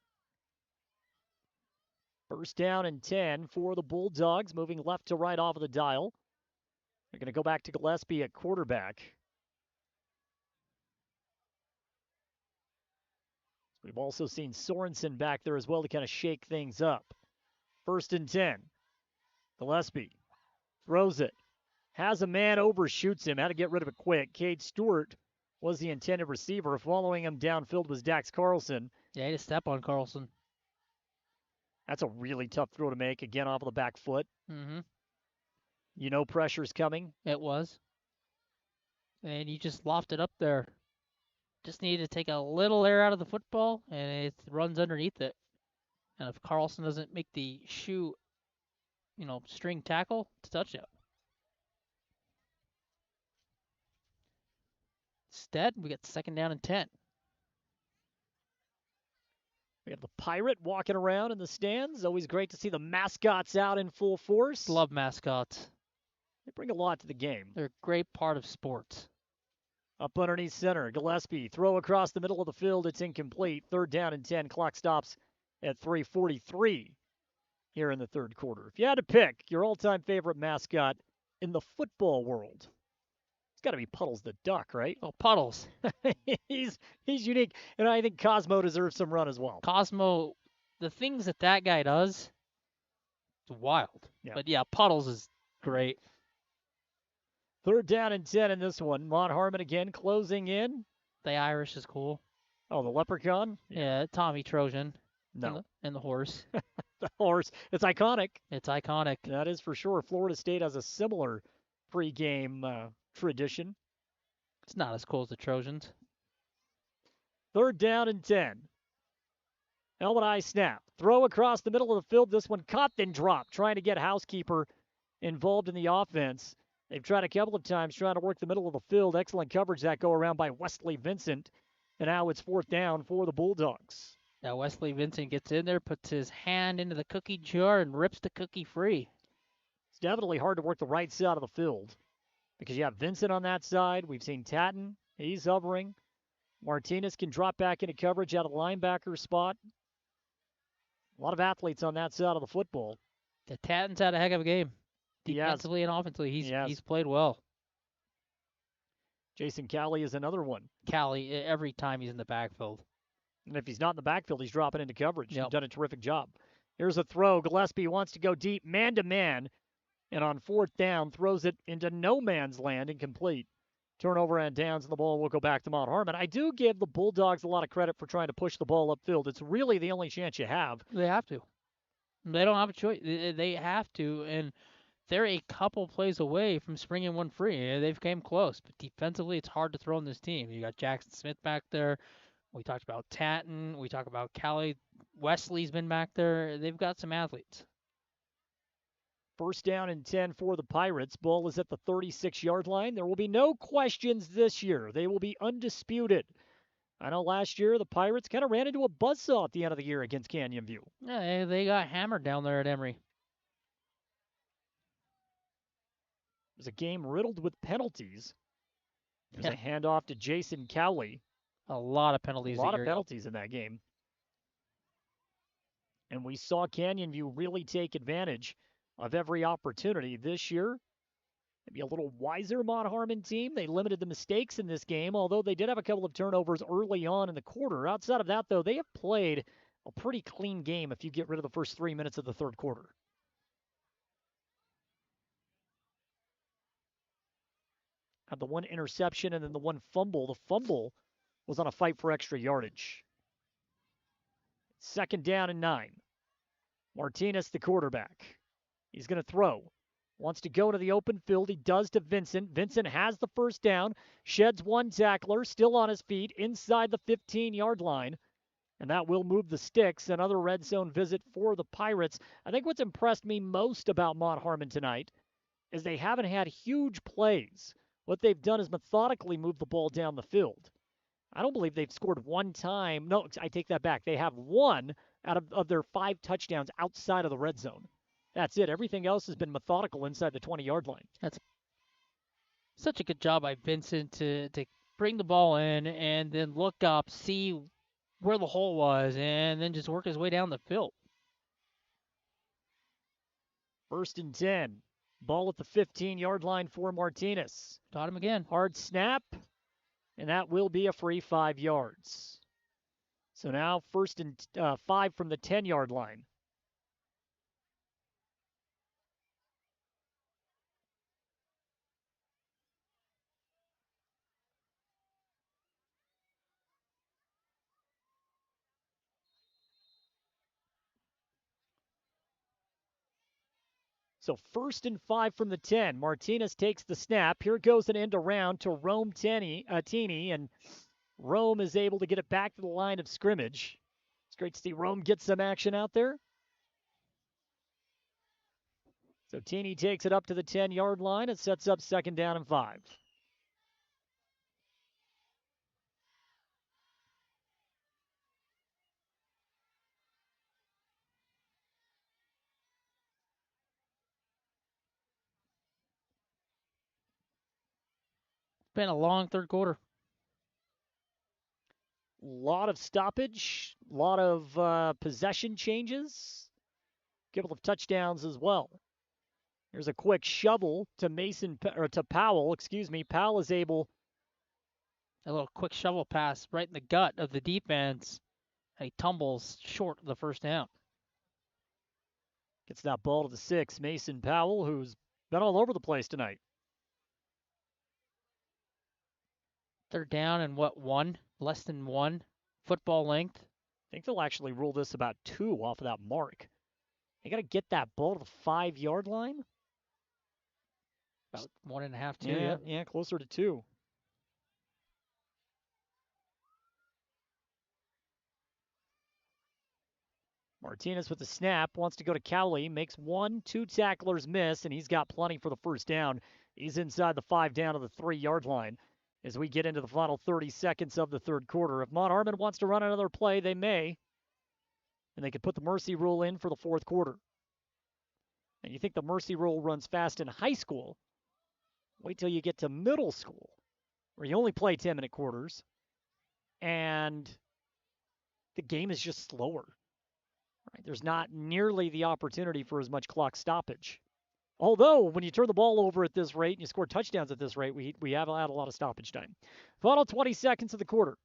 First down and 10 for the Bulldogs, moving left to right off of the dial. They're going to go back to Gillespie at quarterback. We've also seen Sorensen back there as well to kind of shake things up. First and 10. Gillespie throws it. Has a man, overshoots him. Had to get rid of it quick. Cade Stewart was the intended receiver. Following him downfield was Dax Carlson. Yeah, he had to step on Carlson. That's a really tough throw to make, again off of the back foot. Mm-hmm. You know pressure's coming. It was. And you just lofted up there. Just needed to take a little air out of the football, and it runs underneath it. And if Carlson doesn't make the shoe, string tackle, it's a touchdown. Instead, we get second down and 10. We have the Pirate walking around in the stands. Always great to see the mascots out in full force. Love mascots. They bring a lot to the game. They're a great part of sports. Up underneath center, Gillespie, throw across the middle of the field. It's incomplete. 3rd down and 10. Clock stops at 3:43 here in the third quarter. If you had to pick your all-time favorite mascot in the football world, it's got to be Puddles the Duck, right? Oh, Puddles. he's unique, and I think Cosmo deserves some run as well. Cosmo, the things that guy does, it's wild. Yeah. But yeah, Puddles is great. 3rd down and 10 in this one. Mont Harmon again closing in. The Irish is cool. Oh, the leprechaun? Yeah, Tommy Trojan. No. And the horse. The horse. It's iconic. It's iconic. That is for sure. Florida State has a similar pregame tradition. It's not as cool as the Trojans. 3rd down and 10. Helmet eye snap. Throw across the middle of the field. This one caught, then dropped. Trying to get Housekeeper involved in the offense. They've tried a couple of times trying to work the middle of the field. Excellent coverage that go around by Wesley Vincent. And now it's 4th down for the Bulldogs. Now Wesley Vincent gets in there, puts his hand into the cookie jar, and rips the cookie free. It's definitely hard to work the right side of the field because you have Vincent on that side. We've seen Tatton. He's hovering. Martinez can drop back into coverage out of the linebacker spot. A lot of athletes on that side of the football. The Tatton's had a heck of a game. Defensively and offensively, he's played well. Jason Cowley is another one. Cowley, every time he's in the backfield. And if he's not in the backfield, he's dropping into coverage. Yep. He's done a terrific job. Here's a throw. Gillespie wants to go deep, man-to-man. And on 4th down, throws it into no man's land, incomplete. Turnover and downs, and the ball will go back to Mont Harmon. I do give the Bulldogs a lot of credit for trying to push the ball upfield. It's really the only chance you have. They have to. They don't have a choice. They have to, and they're a couple plays away from springing one free. They've came close, but defensively, it's hard to throw in this team. You got Jackson Smith back there. We talked about Tatton. We talked about Callie. Wesley's been back there. They've got some athletes. 1st down and 10 for the Pirates. Ball is at the 36-yard line. There will be no questions this year. They will be undisputed. I know last year the Pirates kind of ran into a buzzsaw at the end of the year against Canyon View. Yeah, they got hammered down there at Emery. It was a game riddled with penalties. There's a handoff to Jason Cowley. A lot of penalties. A lot of penalties in that game. And we saw Canyon View really take advantage of every opportunity this year. Maybe a little wiser Mont Harmon team. They limited the mistakes in this game, although they did have a couple of turnovers early on in the quarter. Outside of that, though, they have played a pretty clean game if you get rid of the first 3 minutes of the third quarter. Had the one interception and then the one fumble. The fumble was on a fight for extra yardage. 2nd down and 9. Martinez, the quarterback. He's going to throw. Wants to go to the open field. He does to Vincent. Vincent has the 1st down. Sheds one tackler. Still on his feet inside the 15-yard line. And that will move the sticks. Another red zone visit for the Pirates. I think what's impressed me most about Mont Harmon tonight is they haven't had huge plays. What they've done is methodically move the ball down the field. I don't believe they've scored one time. No, I take that back. They have one out of their 5 touchdowns outside of the red zone. That's it. Everything else has been methodical inside the 20-yard line. That's such a good job by Vincent to bring the ball in and then look up, see where the hole was, and then just work his way down the field. 1st and 10. Ball at the 15-yard line for Martinez. Got him again. Hard snap, and that will be a free 5 yards. So now 1st and 5 from the 10-yard line. So 1st and 5 from the 10. Martinez takes the snap. Here goes an end around to Rome Teeny, and Rome is able to get it back to the line of scrimmage. It's great to see Rome get some action out there. So Teeny takes it up to the 10-yard line. It sets up 2nd down and 5. Been a long third quarter. Lot of stoppage, lot of possession changes, couple of touchdowns as well. Here's a quick shovel to Powell. Powell is able. A little quick shovel pass right in the gut of the defense. He tumbles short of the first down. Gets that ball to the 6. Mason Powell, who's been all over the place tonight. Third down and one? Less than 1 football length. I think they'll actually rule this about 2 off of that mark. You got to get that ball to the 5-yard line. About 1.5, 2. Yeah, closer to 2. Martinez with the snap, wants to go to Cowley, makes 1, 2 tacklers miss, and he's got plenty for the first down. He's inside the 5 down to the 3-yard line as we get into the final 30 seconds of the third quarter. If Mont Harmon wants to run another play, they may, and they could put the mercy rule in for the fourth quarter. And you think the mercy rule runs fast in high school, wait till you get to middle school, where you only play 10-minute quarters, and the game is just slower. Right? There's not nearly the opportunity for as much clock stoppage. Although, when you turn the ball over at this rate and you score touchdowns at this rate, we have had a lot of stoppage time. Final 20 seconds of the quarter.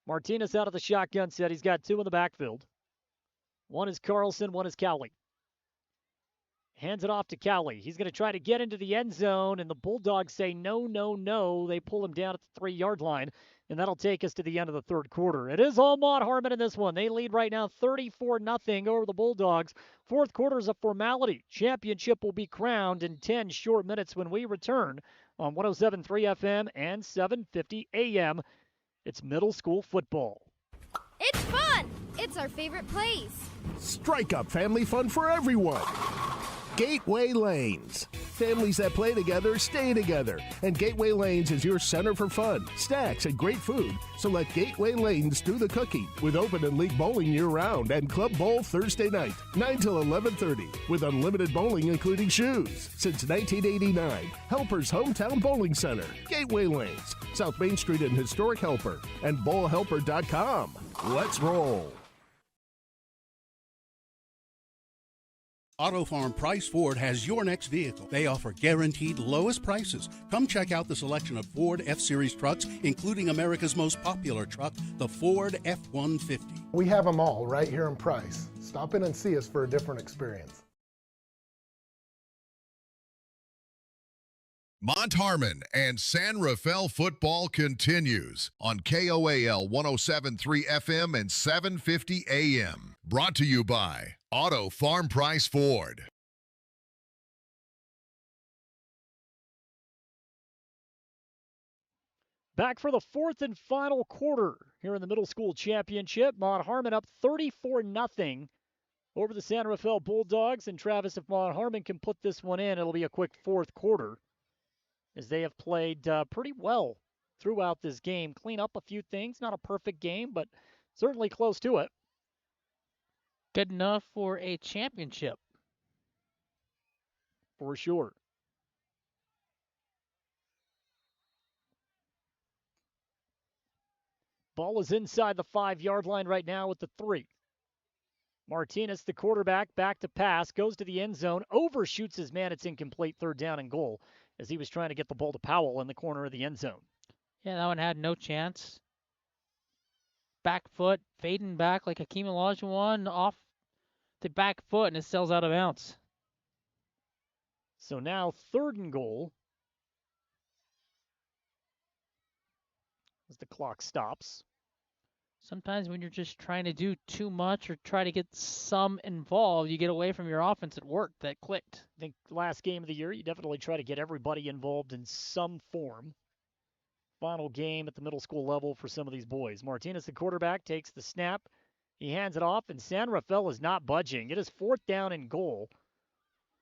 Martinez out of the shotgun set. He's got 2 in the backfield. One is Carlson, one is Cowley. Hands it off to Cowley. He's going to try to get into the end zone, and the Bulldogs say no, no, no. They pull him down at the 3-yard line, and that'll take us to the end of the third quarter. It is all Mont Harmon in this one. They lead right now 34-0 over the Bulldogs. Fourth quarter is a formality. Championship will be crowned in 10 short minutes when we return on 107.3 FM and 7:50 AM. It's middle school football. It's fun! It's our favorite place. Strike up family fun for everyone. Gateway Lanes. Families that play together stay together. And Gateway Lanes is your center for fun, snacks, and great food. So let Gateway Lanes do the cooking with open and league bowling year-round and Club Bowl Thursday night, 9 till 11:30, with unlimited bowling including shoes. Since 1989, Helper's Hometown Bowling Center, Gateway Lanes, South Main Street in historic Helper, and bowlhelper.com. Let's roll. Auto Farm Price Ford has your next vehicle. They offer guaranteed lowest prices. Come check out the selection of Ford F-Series trucks, including America's most popular truck, the Ford F-150. We have them all right here in Price. Stop in and see us for a different experience. Mont Harmon and San Rafael football continues on KOAL 107.3 FM and 750 AM. Brought to you by Auto Farm Price Ford. Back for the fourth and final quarter here in the middle school championship. Mont Harmon up 34-0 over the San Rafael Bulldogs. And Travis, if Mont Harmon can put this one in, it'll be a quick fourth quarter, as they have played pretty well throughout this game. Clean up a few things. Not a perfect game, but certainly close to it. Good enough for a championship. For sure. Ball is inside the 5-yard line right now with the 3. Martinez, the quarterback, back to pass, goes to the end zone, overshoots his man. It's incomplete, 3rd down and goal, as he was trying to get the ball to Powell in the corner of the end zone. Yeah, that one had no chance. Back foot, fading back like Hakeem Olajuwon, off the back foot, and it sails out of bounds. So now 3rd and goal as the clock stops. Sometimes when you're just trying to do too much or try to get some involved, you get away from your offense at work that clicked. I think last game of the year, you definitely try to get everybody involved in some form. Final game at the middle school level for some of these boys. Martinez, the quarterback, takes the snap. He hands it off, and San Rafael is not budging. It is 4th down and goal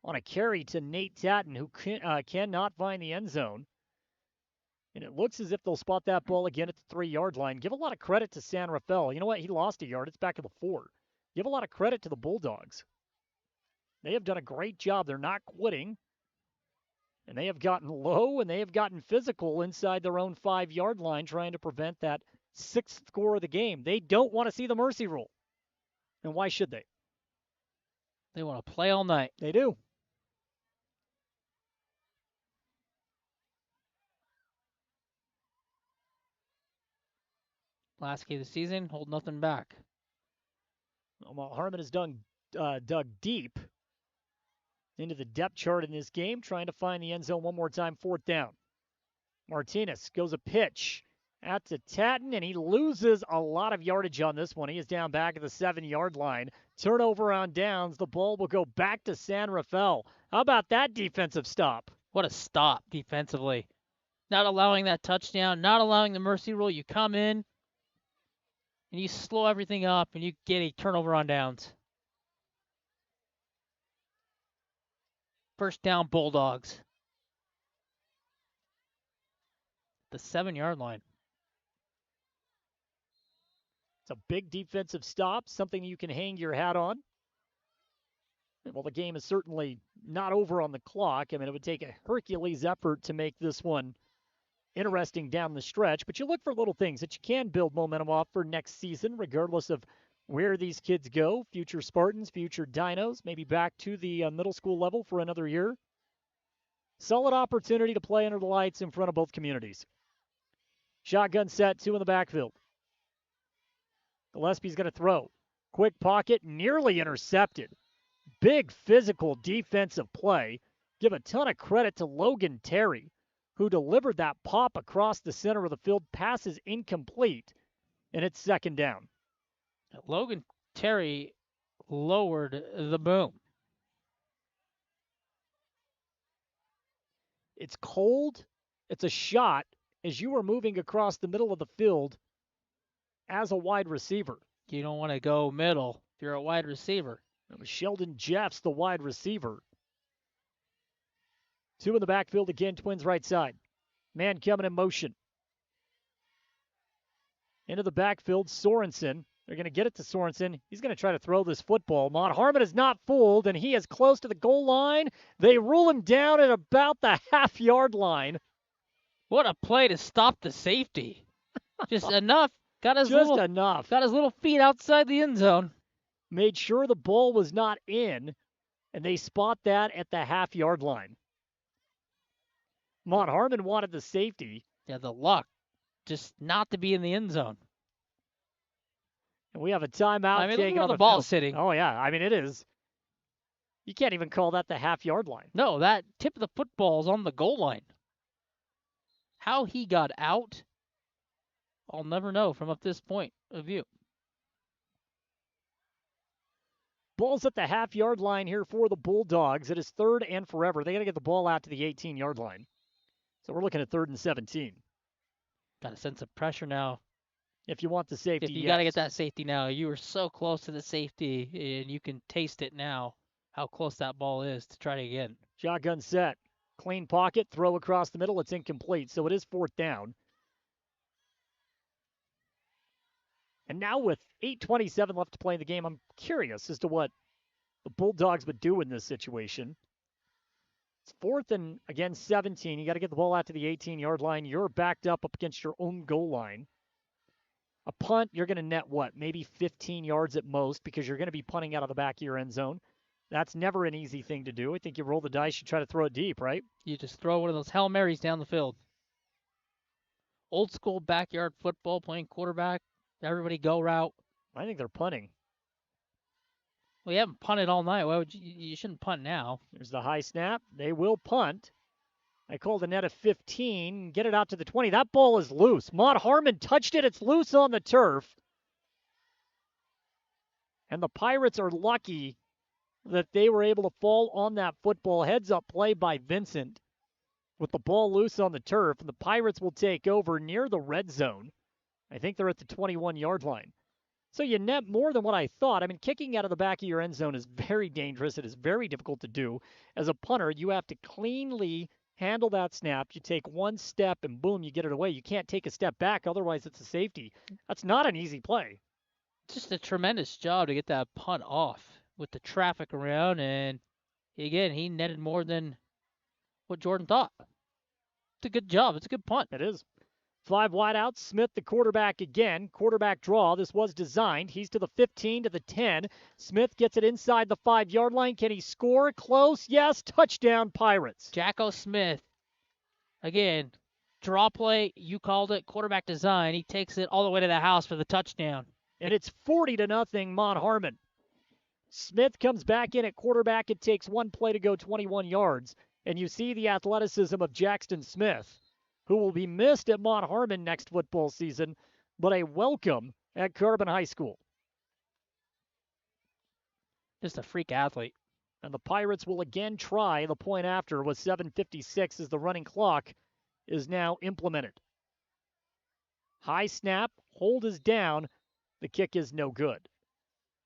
on a carry to Nate Tatton, who cannot find the end zone. And it looks as if they'll spot that ball again at the 3-yard line. Give a lot of credit to San Rafael. You know what? He lost a yard. It's back to the 4. Give a lot of credit to the Bulldogs. They have done a great job. They're not quitting. And they have gotten low and they have gotten physical inside their own 5-yard line, trying to prevent that 6th score of the game. They don't want to see the mercy rule. And why should they? They want to play all night. They do. Last game of the season, hold nothing back. Mont Harmon has dug deep into the depth chart in this game, trying to find the end zone one more time, 4th down. Martinez goes a pitch out to Tatton, and he loses a lot of yardage on this one. He is down back at the 7-yard line. Turnover on downs. The ball will go back to San Rafael. How about that defensive stop? What a stop defensively. Not allowing that touchdown, not allowing the mercy rule. You come in, and you slow everything up, and you get a turnover on downs. First down, Bulldogs. The 7-yard line. It's a big defensive stop, something you can hang your hat on. Well, the game is certainly not over on the clock. I mean, it would take a Hercules effort to make this one interesting down the stretch, but you look for little things that you can build momentum off for next season, regardless of where these kids go, future Spartans, future Dinos, maybe back to the middle school level for another year. Solid opportunity to play under the lights in front of both communities. Shotgun set, 2 in the backfield. Gillespie's going to throw. Quick pocket, nearly intercepted. Big physical defensive play. Give a ton of credit to Logan Terry, who delivered that pop across the center of the field. Pass is incomplete, and it's 2nd down. Logan Terry lowered the boom. It's cold. It's a shot as you are moving across the middle of the field as a wide receiver. You don't want to go middle if you're a wide receiver. It was Sheldon Jeffs, the wide receiver. 2 in the backfield again, Twins right side. Man coming in motion. Into the backfield, Sorensen. They're going to get it to Sorensen. He's going to try to throw this football. Mont Harmon is not fooled, and he is close to the goal line. They rule him down at about the half-yard line. What a play to stop the safety. Just enough. Got his little feet outside the end zone. Made sure the ball was not in, and they spot that at the half-yard line. Mont Harmon wanted the safety. Yeah, the luck. Just not to be in the end zone. And we have a timeout. I mean, look where the ball's sitting. Oh, yeah. I mean, it is. You can't even call that the half-yard line. No, that tip of the football is on the goal line. How he got out, I'll never know from up this point of view. Ball's at the half-yard line here for the Bulldogs. It is 3rd and forever. They got to get the ball out to the 18-yard line. So we're looking at 3rd and 17. Got a sense of pressure now. If you want the safety, you got to get that safety now. You were so close to the safety, and you can taste it now, how close that ball is to try it again. Shotgun set. Clean pocket, throw across the middle. It's incomplete, so it is 4th down. And now with 8:27 left to play in the game, I'm curious as to what the Bulldogs would do in this situation. It's 4th and, again, 17. You got to get the ball out to the 18-yard line. You're backed up against your own goal line. A punt, you're going to net what? Maybe 15 yards at most because you're going to be punting out of the back of your end zone. That's never an easy thing to do. I think you roll the dice, you try to throw it deep, right? You just throw one of those Hail Marys down the field. Old school backyard football, playing quarterback. Everybody go route. I think they're punting. Well, you haven't punted all night. Why would you shouldn't punt now. There's the high snap. They will punt. I called a net of 15. Get it out to the 20. That ball is loose. Mont Harmon touched it. It's loose on the turf. And the Pirates are lucky that they were able to fall on that football. Heads up play by Vincent with the ball loose on the turf. And the Pirates will take over near the red zone. I think they're at the 21-yard line. So you net more than what I thought. I mean, kicking out of the back of your end zone is very dangerous. It is very difficult to do. As a punter, you have to cleanly handle that snap. You take one step and boom, you get it away. You can't take a step back. Otherwise, it's a safety. That's not an easy play. Just a tremendous job to get that punt off with the traffic around. And again, he netted more than what Jordan thought. It's a good job. It's a good punt. It is. 5 wide out. Smith, the quarterback again. Quarterback draw. This was designed. He's to the 15, to the 10. Smith gets it inside the 5-yard line. Can he score? Close. Yes. Touchdown, Pirates. Jacko Smith. Again, draw play. You called it. Quarterback design. He takes it all the way to the house for the touchdown. And it's 40-0 Mont Harmon. Smith comes back in at quarterback. It takes one play to go 21 yards. And you see the athleticism of Jackson Smith, who will be missed at Mont Harmon next football season, but a welcome at Carbon High School. Just a freak athlete. And the Pirates will again try the point after with 7:56 as the running clock is now implemented. High snap, hold is down, the kick is no good.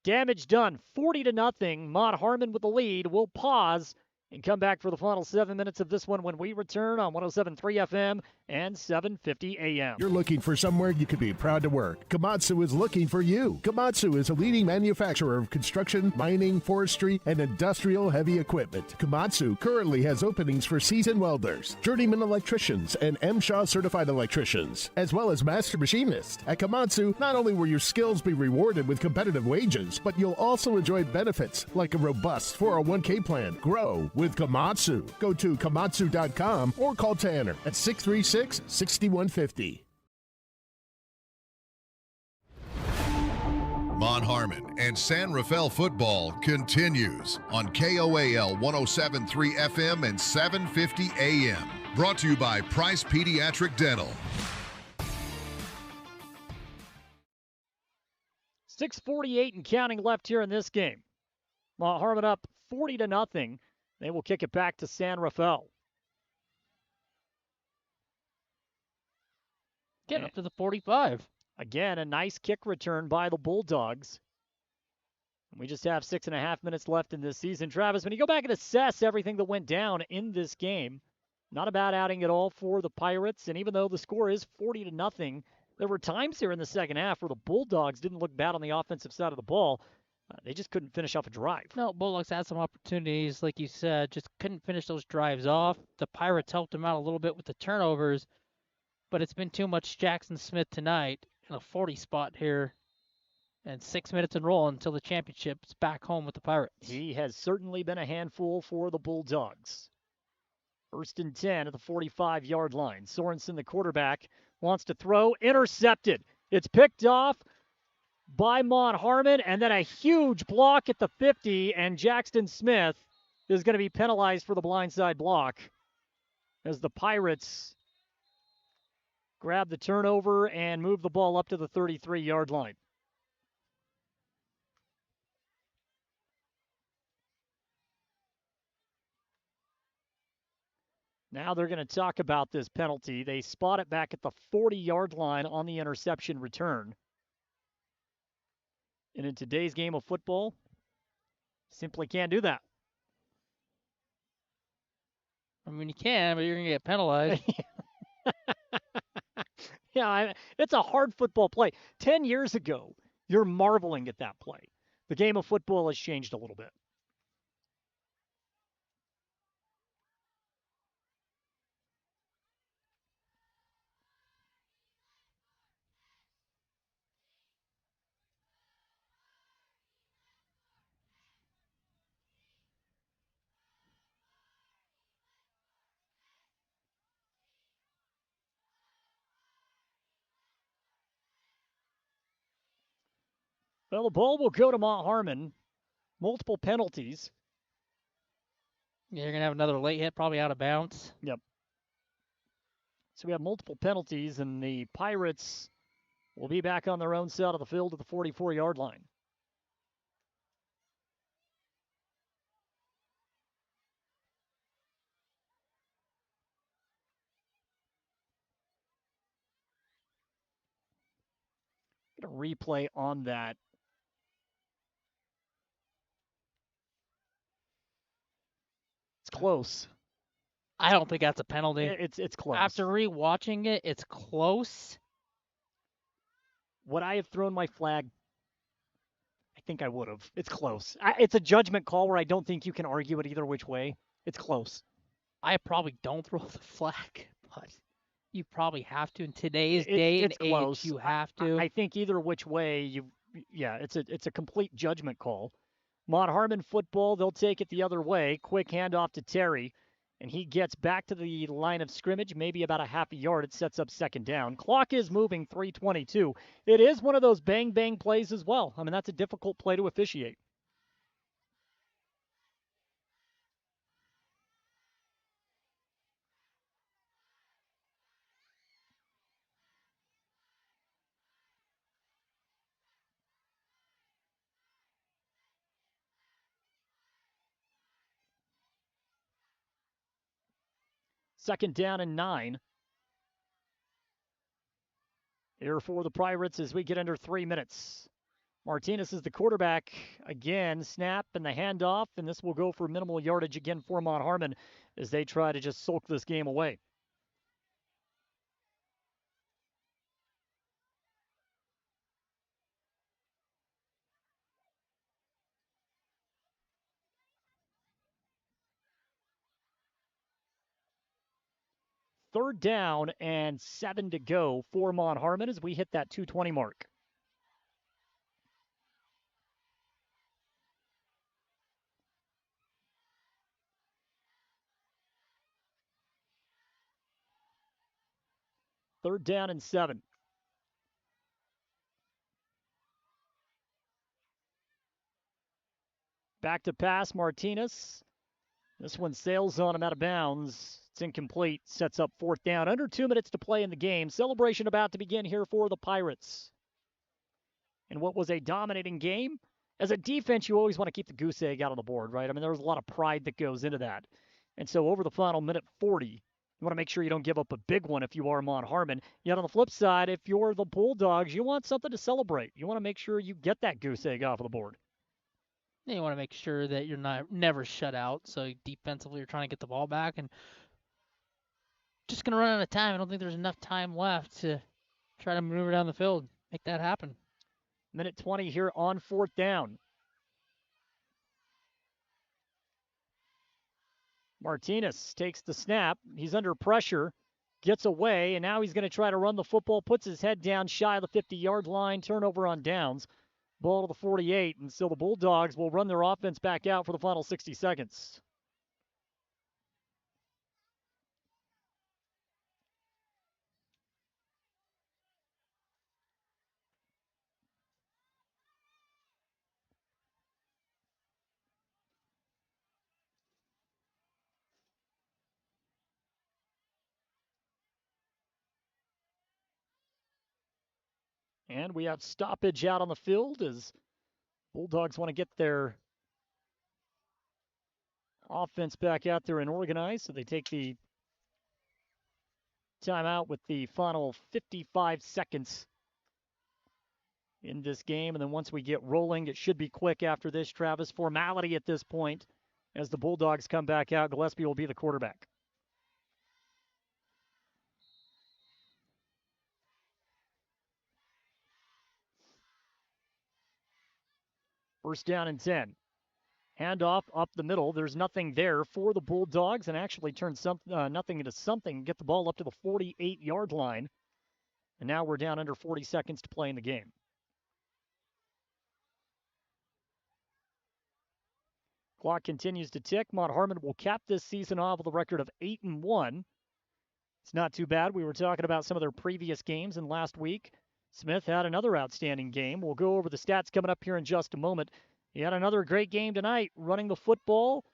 Damage done, 40-0, Mont Harmon with the lead. We'll pause and come back for the final 7 minutes of this one when we return on 107.3 FM and 750 AM. You're looking for somewhere you could be proud to work. Komatsu is looking for you. Komatsu is a leading manufacturer of construction, mining, forestry, and industrial heavy equipment. Komatsu currently has openings for seasoned welders, journeyman electricians, and MSHA certified electricians, as well as master machinists. At Komatsu, not only will your skills be rewarded with competitive wages, but you'll also enjoy benefits like a robust 401k plan. Grow with Komatsu. Go to komatsu.com or call Tanner at 636-6150. Mont Harmon and San Rafael football continues on KOAL 107.3 FM and 750 AM. Brought to you by Price Pediatric Dental. 6:48 and counting left here in this game. Mont Harmon up 40-0. They will kick it back to San Rafael. Getting up to the 45. Again, a nice kick return by the Bulldogs. We just have 6.5 minutes left in this season. Travis, when you go back and assess everything that went down in this game, not a bad outing at all for the Pirates. And even though the score is 40-0, there were times here in the second half where the Bulldogs didn't look bad on the offensive side of the ball. They just couldn't finish off a drive. No, Bulldogs had some opportunities, like you said, just couldn't finish those drives off. The Pirates helped them out a little bit with the turnovers, but it's been too much Jackson Smith tonight in a 40 spot here, and 6 minutes and roll until the championship's back home with the Pirates. He has certainly been a handful for the Bulldogs. 1st and 10 at the 45-yard line. Sorensen, the quarterback, wants to throw. Intercepted. It's picked off by Mont Harmon, and then a huge block at the 50, and Jackson Smith is going to be penalized for the blindside block as the Pirates grab the turnover and move the ball up to the 33-yard line. Now they're going to talk about this penalty. They spot it back at the 40-yard line on the interception return. And in today's game of football, simply can't do that. I mean, you can, but you're going to get penalized. Yeah, it's a hard football play. 10 years ago, you're marveling at that play. The game of football has changed a little bit. Well, the ball will go to Mont Harmon. Multiple penalties. Yeah, you're going to have another late hit, probably out of bounds. Yep. So we have multiple penalties, and the Pirates will be back on their own side of the field at the 44-yard line. Get a replay on that. It's close. I don't think that's a penalty. It's close. After rewatching it, it's close. Would I have thrown my flag? I think I would have. It's close. It's a judgment call where I don't think you can argue it either which way. It's close. I probably don't throw the flag, but you probably have to in today's It, day and it's age. close. You have to. I think either which way it's a complete judgment call. Mont Harmon football, they'll take it the other way. Quick handoff to Terry, and he gets back to the line of scrimmage, maybe about a half a yard. It sets up second down. Clock is moving, 3:22. It is one of those bang-bang plays as well. I mean, that's a difficult play to officiate. Second down and 9. Here for the Pirates as we get under 3 minutes. Martinez is the quarterback again. Snap and the handoff, and this will go for minimal yardage again for Mont Harmon as they try to just sulk this game away. Third down and 7 to go for Mont Harmon as we hit that 2:20 mark. Third down and 7. Back to pass, Martinez. This one sails on him out of bounds. It's incomplete. Sets up fourth down. Under 2 minutes to play in the game. Celebration about to begin here for the Pirates. In what was a dominating game. As a defense, you always want to keep the goose egg out on the board, right? I mean, there's a lot of pride that goes into that. And so over the final minute 40, you want to make sure you don't give up a big one if you are Mont Harmon. Yet on the flip side, if you're the Bulldogs, you want something to celebrate. You want to make sure you get that goose egg off of the board. You want to make sure that you're never shut out. So defensively, you're trying to get the ball back, and just going to run out of time. I don't think there's enough time left to try to maneuver down the field, make that happen. Minute 20 here on fourth down. Martinez takes the snap. He's under pressure, gets away, and now he's going to try to run the football, puts his head down shy of the 50-yard line, turnover on downs. Ball to the 48, and so the Bulldogs will run their offense back out for the final 60 seconds. And we have stoppage out on the field as Bulldogs want to get their offense back out there and organized. So they take the timeout with the final 55 seconds in this game. And then once we get rolling, it should be quick after this, Travis. Formality at this point as the Bulldogs come back out. Gillespie will be the quarterback. First down and 10. Handoff up the middle. There's nothing there for the Bulldogs, and actually turn nothing into something. Get the ball up to the 48-yard line. And now we're down under 40 seconds to play in the game. Clock continues to tick. Mont Harmon will cap this season off with a record of 8-1. It's not too bad. We were talking about some of their previous games, and last week Smith had another outstanding game. We'll go over the stats coming up here in just a moment. He had another great game tonight, running the football,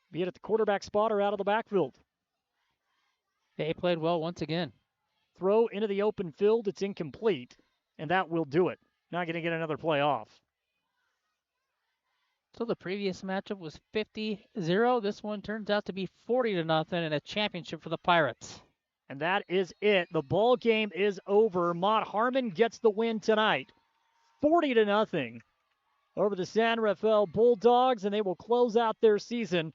be it at the quarterback spot or out of the backfield. They played well once again. Throw into the open field, it's incomplete, and that will do it. Not going to get another play off. So the previous matchup was 50-0. This one turns out to be 40-0 and a championship for the Pirates. And that is it. The ball game is over. Mont Harmon gets the win tonight, 40-0 over the San Rafael Bulldogs, and they will close out their season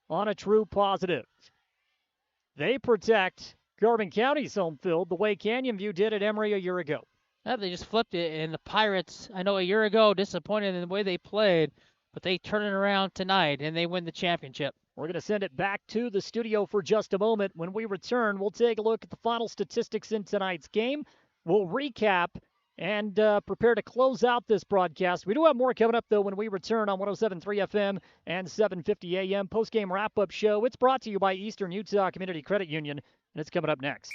on a true positive. They protect Carbon County's home field the way Canyon View did at Emery a year ago. Yeah, they just flipped it, and the Pirates, I know a year ago, disappointed in the way they played, but they turn it around tonight, and they win the championship. We're going to send it back to the studio for just a moment. When we return, we'll take a look at the final statistics in tonight's game. We'll recap and prepare to close out this broadcast. We do have more coming up, though, when we return on 107.3 FM and 750 AM. Post-game wrap-up show. It's brought to you by Eastern Utah Community Credit Union, and it's coming up next.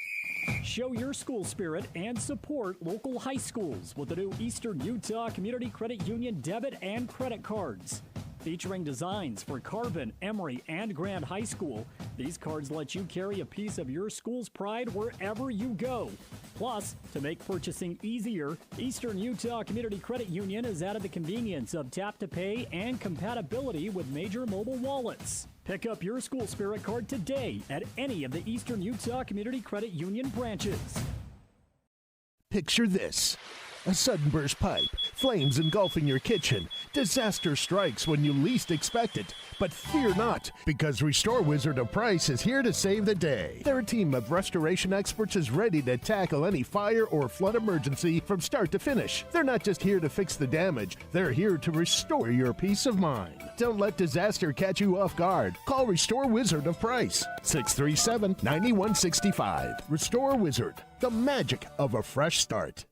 Show your school spirit and support local high schools with the new Eastern Utah Community Credit Union debit and credit cards. Featuring designs for Carbon, Emery, and Grand High School, these cards let you carry a piece of your school's pride wherever you go. Plus, to make purchasing easier, Eastern Utah Community Credit Union has added the convenience of tap-to-pay and compatibility with major mobile wallets. Pick up your school spirit card today at any of the Eastern Utah Community Credit Union branches. Picture this. A sudden burst pipe, flames engulfing your kitchen. Disaster strikes when you least expect it. But fear not, because Restore Wizard of Price is here to save the day. Their team of restoration experts is ready to tackle any fire or flood emergency from start to finish. They're not just here to fix the damage, they're here to restore your peace of mind. Don't let disaster catch you off guard. Call Restore Wizard of Price, 637-9165. Restore Wizard, the magic of a fresh start.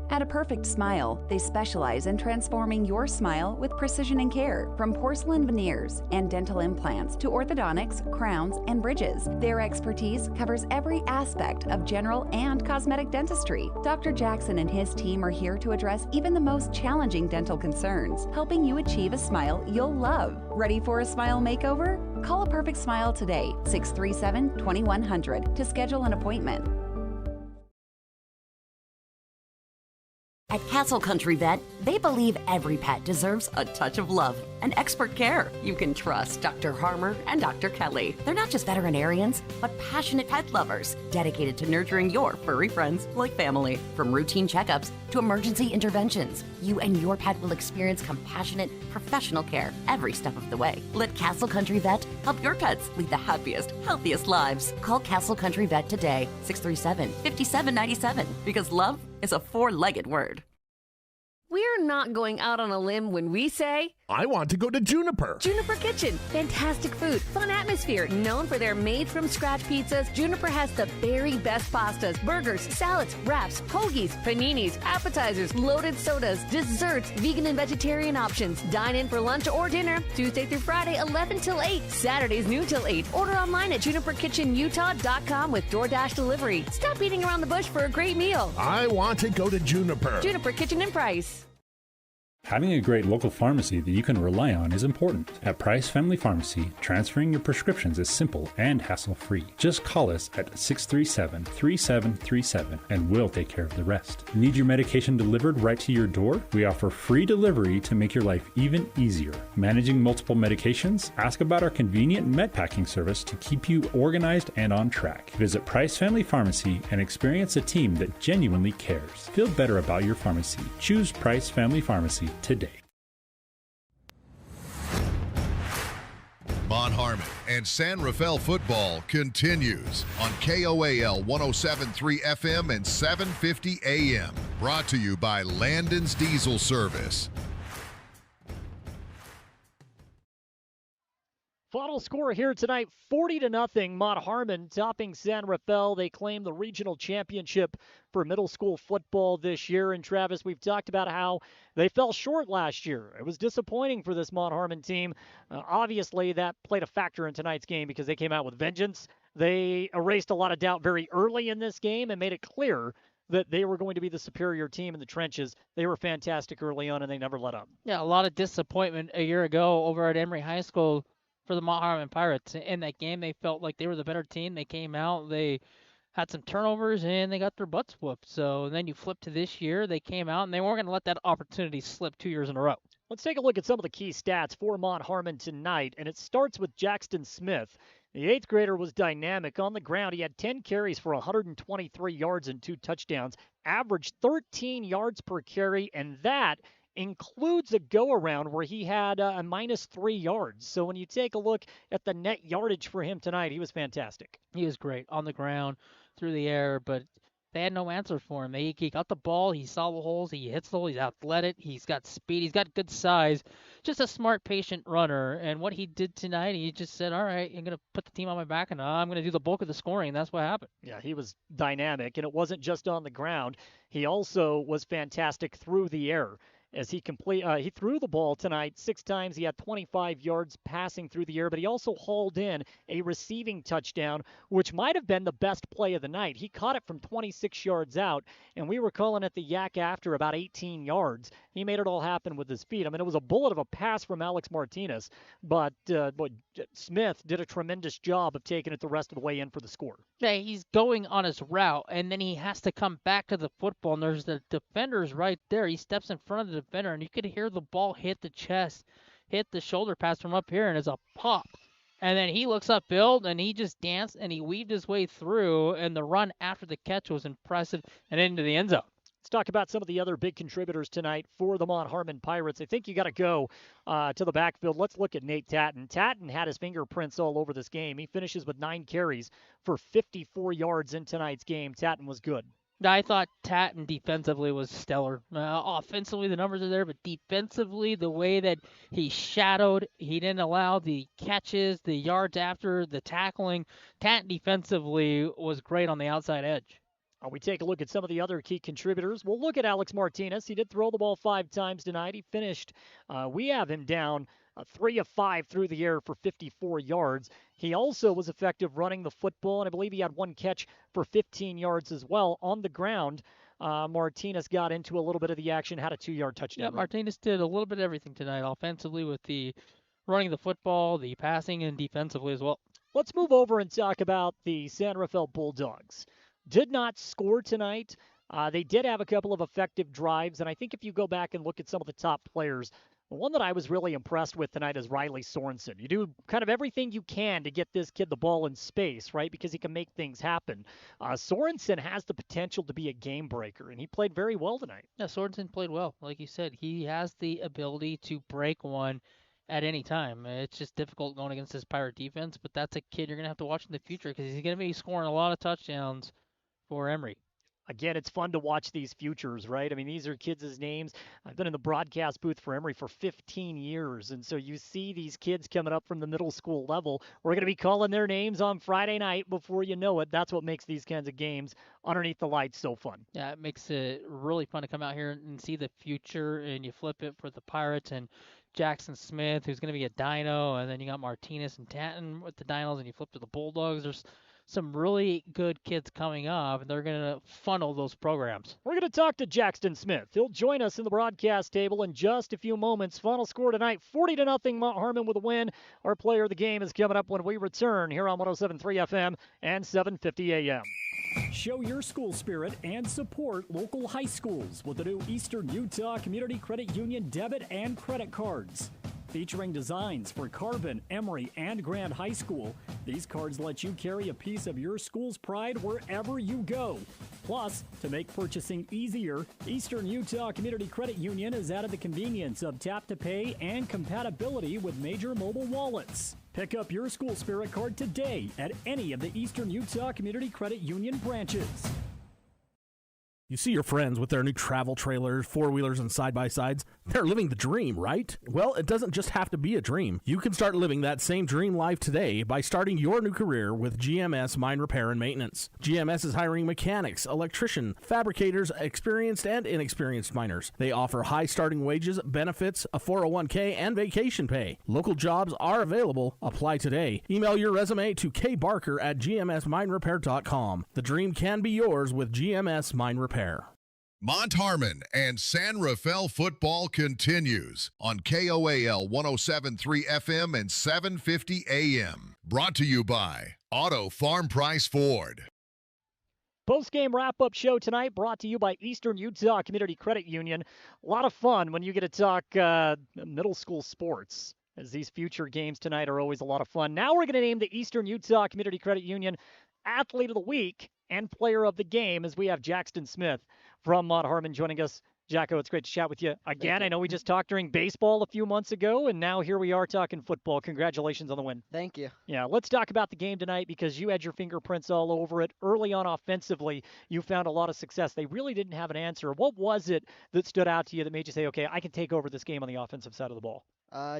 At A Perfect Smile, they specialize in transforming your smile with precision and care. From porcelain veneers and dental implants to orthodontics, crowns, and bridges, their expertise covers every aspect of general and cosmetic dentistry. Dr. Jackson and his team are here to address even the most challenging dental concerns, helping you achieve a smile you'll love. Ready for a smile makeover? Call A Perfect Smile today, 637-2100, to schedule an appointment. At Castle Country Vet, they believe every pet deserves a touch of love and expert care. You can trust Dr. Harmer and Dr. Kelly. They're not just veterinarians, but passionate pet lovers, dedicated to nurturing your furry friends like family. From routine checkups to emergency interventions, you and your pet will experience compassionate, professional care every step of the way. Let Castle Country Vet help your pets lead the happiest, healthiest lives. Call Castle Country Vet today, 637-5797, because love is a four-legged word. We're not going out on a limb when we say, I want to go to Juniper. Juniper Kitchen. Fantastic food, fun atmosphere. Known for their made-from-scratch pizzas, Juniper has the very best pastas, burgers, salads, wraps, hoagies, paninis, appetizers, loaded sodas, desserts, vegan and vegetarian options. Dine in for lunch or dinner, Tuesday through Friday, 11 till 8. Saturdays, noon till 8. Order online at juniperkitchenutah.com with DoorDash delivery. Stop beating around the bush for a great meal. I want to go to Juniper. Juniper Kitchen and Price. Having a great local pharmacy that you can rely on is important. At Price Family Pharmacy, transferring your prescriptions is simple and hassle-free. Just call us at 637-3737 and we'll take care of the rest. Need your medication delivered right to your door? We offer free delivery to make your life even easier. Managing multiple medications? Ask about our convenient med packing service to keep you organized and on track. Visit Price Family Pharmacy and experience a team that genuinely cares. Feel better about your pharmacy. Choose Price Family Pharmacy today. Mont Harmon and San Rafael football continues on KOAL 107.3 FM and 750 AM. Brought to you by Landon's Diesel Service. Final score here tonight, 40-0. Mont Harmon topping San Rafael. They claim the regional championship for middle school football this year. And Travis, we've talked about how they fell short last year. It was disappointing for this Mont Harmon team. Obviously, that played a factor in tonight's game because they came out with vengeance. They erased a lot of doubt very early in this game and made it clear that they were going to be the superior team in the trenches. They were fantastic early on, and they never let up. Yeah, a lot of disappointment a year ago over at Emery High School for the Mont Harmon Pirates. In that game, they felt like they were the better team. They came out, they had some turnovers, and they got their butts whooped. So then you flip to this year, they came out, and they weren't going to let that opportunity slip 2 years in a row. Let's take a look at some of the key stats for Mont Harmon tonight, and it starts with Jackson Smith. The 8th grader was dynamic on the ground. He had 10 carries for 123 yards and 2 touchdowns, averaged 13 yards per carry, and that includes a go-around where he had a -3 yards. So when you take a look at the net yardage for him tonight, he was fantastic. He was great on the ground, through the air, but They had no answer for him. He got the ball. He saw the holes. He hits the hole. He's athletic. He's got speed. He's got good size. Just a smart, patient runner. And what he did tonight, he just said, all right, I'm going to put the team on my back, and I'm going to do the bulk of the scoring. And that's what happened. Yeah, he was dynamic, and it wasn't just on the ground. He also was fantastic through the air. As he threw the ball tonight 6 times. He had 25 yards passing through the air, but he also hauled in a receiving touchdown, which might have been the best play of the night. He caught it from 26 yards out, and we were calling it the yak after about 18 yards. He made it all happen with his feet. I mean, it was a bullet of a pass from Alex Martinez, but Smith did a tremendous job of taking it the rest of the way in for the score. Yeah, he's going on his route, and then he has to come back to the football, and there's the defenders right there. He steps in front of the defender, and you could hear the ball hit the chest, hit the shoulder pass from up here, and it's a pop. And then he looks upfield, and he just danced, and he weaved his way through, and the run after the catch was impressive and into the end zone. Let's talk about some of the other big contributors tonight for the Mont Harmon Pirates. I think you got to go to the backfield. Let's look at Nate Tatton. Tatton had his fingerprints all over this game. He finishes with 9 carries for 54 yards in tonight's game. Tatton was good. I thought Tatton defensively was stellar. Offensively, the numbers are there, but defensively, the way that he shadowed, he didn't allow the catches, the yards after, the tackling. Tatton defensively was great on the outside edge. We take a look at some of the other key contributors. We'll look at Alex Martinez. He did throw the ball 5 times tonight. He finished, we have him down 3 of 5 through the air for 54 yards. He also was effective running the football, and I believe he had 1 catch for 15 yards as well. On the ground, Martinez got into a little bit of the action, had a 2-yard touchdown. Yeah, Martinez did a little bit of everything tonight, offensively with the running the football, the passing, and defensively as well. Let's move over and talk about the San Rafael Bulldogs. Did not score tonight. They did have a couple of effective drives, and I think if you go back and look at some of the top players, the one that I was really impressed with tonight is Riley Sorensen. You do kind of everything you can to get this kid the ball in space, right, because he can make things happen. Sorensen has the potential to be a game breaker, and he played very well tonight. Yeah, Sorensen played well. Like you said, he has the ability to break one at any time. It's just difficult going against this Pirate defense, but that's a kid you're going to have to watch in the future because he's going to be scoring a lot of touchdowns for Emery. Again, it's fun to watch these futures, right? I mean, these are kids' names. I've been in the broadcast booth for Emery for 15 years, and so you see these kids coming up from the middle school level. We're going to be calling their names on Friday night before you know it. That's what makes these kinds of games underneath the lights so fun. Yeah, it makes it really fun to come out here and see the future, and you flip it for the Pirates and Jackson Smith, who's going to be a Dino, and then you got Martinez and Tatton with the Dinos, and you flip to the Bulldogs. There's some really good kids coming up, and they're going to funnel those programs. We're going to talk to Jackson Smith. He'll join us in the broadcast table in just a few moments. Final score tonight, 40-0 Mont Harmon with a win. Our player of the game is coming up when we return here on 107.3 FM and 750 AM. Show your school spirit and support local high schools with the new Eastern Utah Community Credit Union debit and credit cards. Featuring designs for Carbon, Emery, and Grand High School, these cards let you carry a piece of your school's pride wherever you go. Plus, to make purchasing easier, Eastern Utah Community Credit Union has added the convenience of tap-to-pay and compatibility with major mobile wallets. Pick up your school spirit card today at any of the Eastern Utah Community Credit Union branches. You see your friends with their new travel trailers, four-wheelers, and side-by-sides. They're living the dream, right? Well, it doesn't just have to be a dream. You can start living that same dream life today by starting your new career with GMS Mine Repair and Maintenance. GMS is hiring mechanics, electricians, fabricators, experienced and inexperienced miners. They offer high starting wages, benefits, a 401k, and vacation pay. Local jobs are available. Apply today. Email your resume to kbarker@gmsminerepair.com. The dream can be yours with GMS Mine Repair. Mont Harmon and San Rafael football continues on KOAL 107.3 FM and 750 AM. Brought to you by Auto Farm Price Ford. Post-game wrap-up show tonight brought to you by Eastern Utah Community Credit Union. A lot of fun when you get to talk middle school sports, as these future games tonight are always a lot of fun. Now we're going to name the Eastern Utah Community Credit Union Athlete of the Week and Player of the Game, as we have Jackson Smith from Mont Harmon joining us Jacko, it's great to chat with you again. you. I know we just talked during baseball a few months ago, and now here we are talking football. Congratulations on the win. Thank you. Yeah, let's talk about the game tonight because you had your fingerprints all over it. Early on offensively, you found a lot of success. They really didn't have an answer. What was it that stood out to you that made you say, okay, I can take over this game on the offensive side of the ball?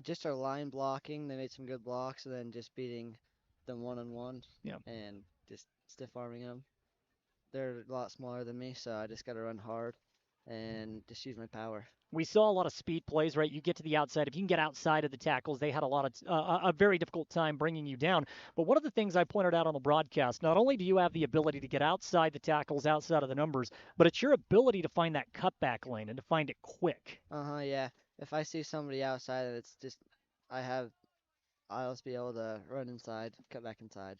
Just our line blocking. They made some good blocks, and then just beating them one-on-one. Yeah. And just stiff arming them. They're a lot smaller than me, so I just got to run hard and just use my power. We saw a lot of speed plays, right? You get to the outside. If you can get outside of the tackles, they had a lot of a very difficult time bringing you down. But one of the things I pointed out on the broadcast, not only do you have the ability to get outside the tackles, outside of the numbers, but it's your ability to find that cutback lane and to find it quick. Yeah. If I see somebody outside, it's just I'll just be able to run inside, cut back inside.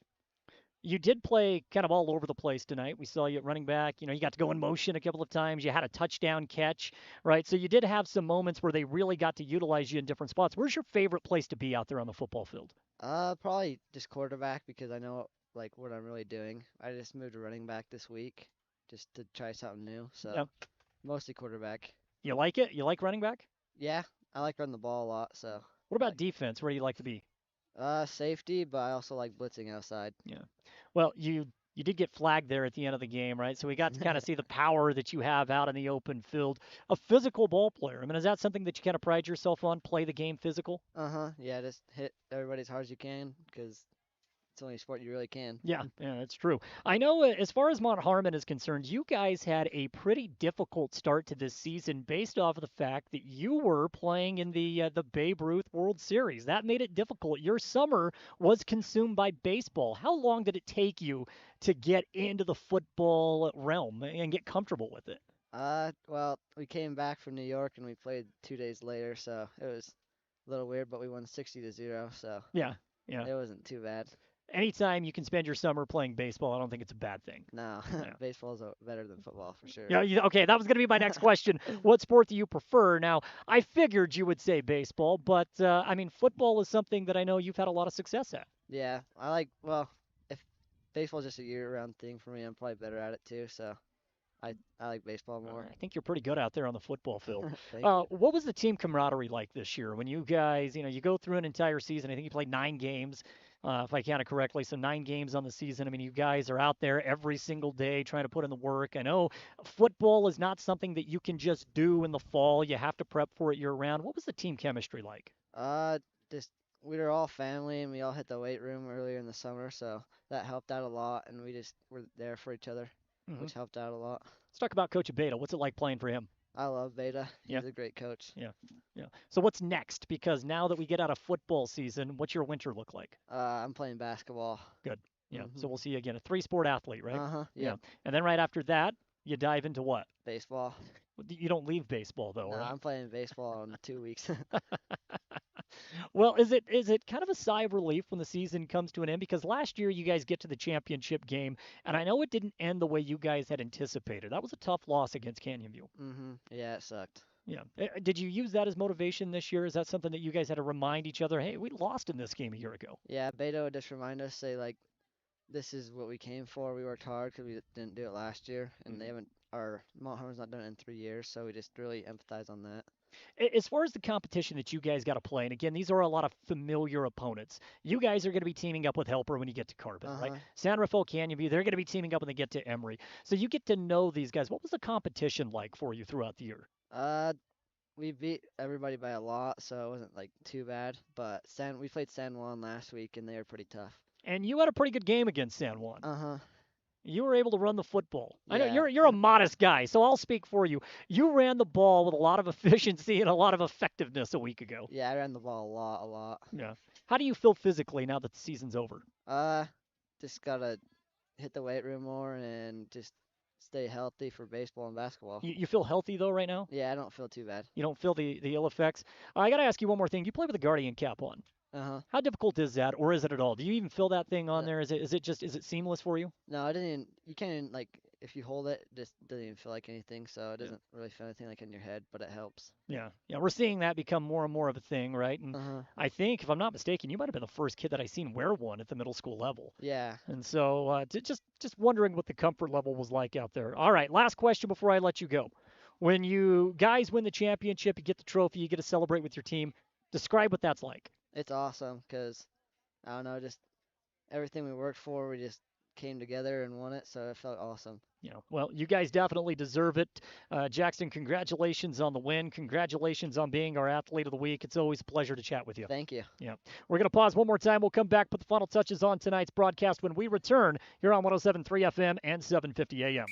You did play kind of all over the place tonight. We saw you at running back. You got to go in motion a couple of times. You had a touchdown catch, right? So you did have some moments where they really got to utilize you in different spots. Where's your favorite place to be out there on the football field? Probably just quarterback because I know like what I'm really doing. I just moved to running back this week just to try something new. So mostly quarterback. You like it? You like running back? Yeah, I like running the ball a lot. So. What about defense? Where do you like to be? Safety, but I also like blitzing outside. Yeah. Well, you did get flagged there at the end of the game, right? So we got to kind of see the power that you have out in the open field. A physical ball player. I mean, is that something that you kind of pride yourself on? Play the game physical? Yeah, just hit everybody as hard as you can because it's the only sport you really can. Yeah, that's true. I know as far as Mont Harmon is concerned, you guys had a pretty difficult start to this season based off of the fact that you were playing in the Babe Ruth World Series. That made it difficult. Your summer was consumed by baseball. How long did it take you to get into the football realm and get comfortable with it? Well, we came back from New York and we played 2 days later, so it was a little weird, but we won 60-0, so yeah, it wasn't too bad. Anytime you can spend your summer playing baseball, I don't think it's a bad thing. No, baseball's better than football for sure. Yeah, okay, that was going to be my next question. What sport do you prefer? Now, I figured you would say baseball, but I mean, football is something that I know you've had a lot of success at. Yeah, if baseball's just a year-round thing for me, I'm probably better at it too, so I like baseball more. I think you're pretty good out there on the football field. Thank you. What was the team camaraderie like this year when you guys, you go through an entire season? I think you played 9 games. If I count it correctly, so 9 games on the season. I mean, you guys are out there every single day trying to put in the work. I know football is not something that you can just do in the fall. You have to prep for it year-round. What was the team chemistry like? Just we were all family, and we all hit the weight room earlier in the summer, so that helped out a lot, and we just were there for each other, which helped out a lot. Let's talk about Coach Abeta. What's it like playing for him? I love Beta. He's a great coach. Yeah. So what's next? Because now that we get out of football season, what's your winter look like? I'm playing basketball. Good. Yeah. So we'll see you again. A 3-sport athlete, right? Yeah. And then right after that, you dive into what? Baseball. You don't leave baseball though, No, right? I'm playing baseball in 2 weeks. Well, is it kind of a sigh of relief when the season comes to an end? Because last year you guys get to the championship game, and I know it didn't end the way you guys had anticipated. That was a tough loss against Canyon View. Yeah, it sucked. Yeah. Did you use that as motivation this year? Is that something that you guys had to remind each other, hey, we lost in this game a year ago? Yeah, Beta would just remind us, say, like, this is what we came for. We worked hard because we didn't do it last year, and Mont Harmon's not done it in 3 years, so we just really empathize on that. As far as the competition that you guys got to play, and again, these are a lot of familiar opponents. You guys are going to be teaming up with Helper when you get to Carbon, right? San Rafael, Canyon View, they're going to be teaming up when they get to Emery. So you get to know these guys. What was the competition like for you throughout the year? We beat everybody by a lot, so it wasn't like too bad. But we played San Juan last week, and they were pretty tough. And you had a pretty good game against San Juan. You were able to run the football. Yeah. I know you're a modest guy, so I'll speak for you. You ran the ball with a lot of efficiency and a lot of effectiveness a week ago. Yeah, I ran the ball a lot. Yeah. How do you feel physically now that the season's over? Just gotta hit the weight room more and just stay healthy for baseball and basketball. You feel healthy though right now? Yeah, I don't feel too bad. You don't feel the ill effects? I got to ask you one more thing. You play with a Guardian cap on. How difficult is that, or is it at all? Do you even feel that thing on there? Is it seamless for you? No, it doesn't. You can't even, like, if you hold it, it just doesn't even feel like anything. So it doesn't really feel anything like in your head, but it helps. Yeah, we're seeing that become more and more of a thing, right? And I think, if I'm not mistaken, you might have been the first kid that I seen wear one at the middle school level. Yeah. And so just wondering what the comfort level was like out there. All right, last question before I let you go. When you guys win the championship, you get the trophy, you get to celebrate with your team. Describe what that's like. It's awesome because, I don't know, just everything we worked for, we just came together and won it, so it felt awesome. Well, you guys definitely deserve it. Jackson, congratulations on the win. Congratulations on being our Athlete of the Week. It's always a pleasure to chat with you. Thank you. Yeah. We're going to pause one more time. We'll come back, put the final touches on tonight's broadcast when we return here on 107.3 FM and 750 AM.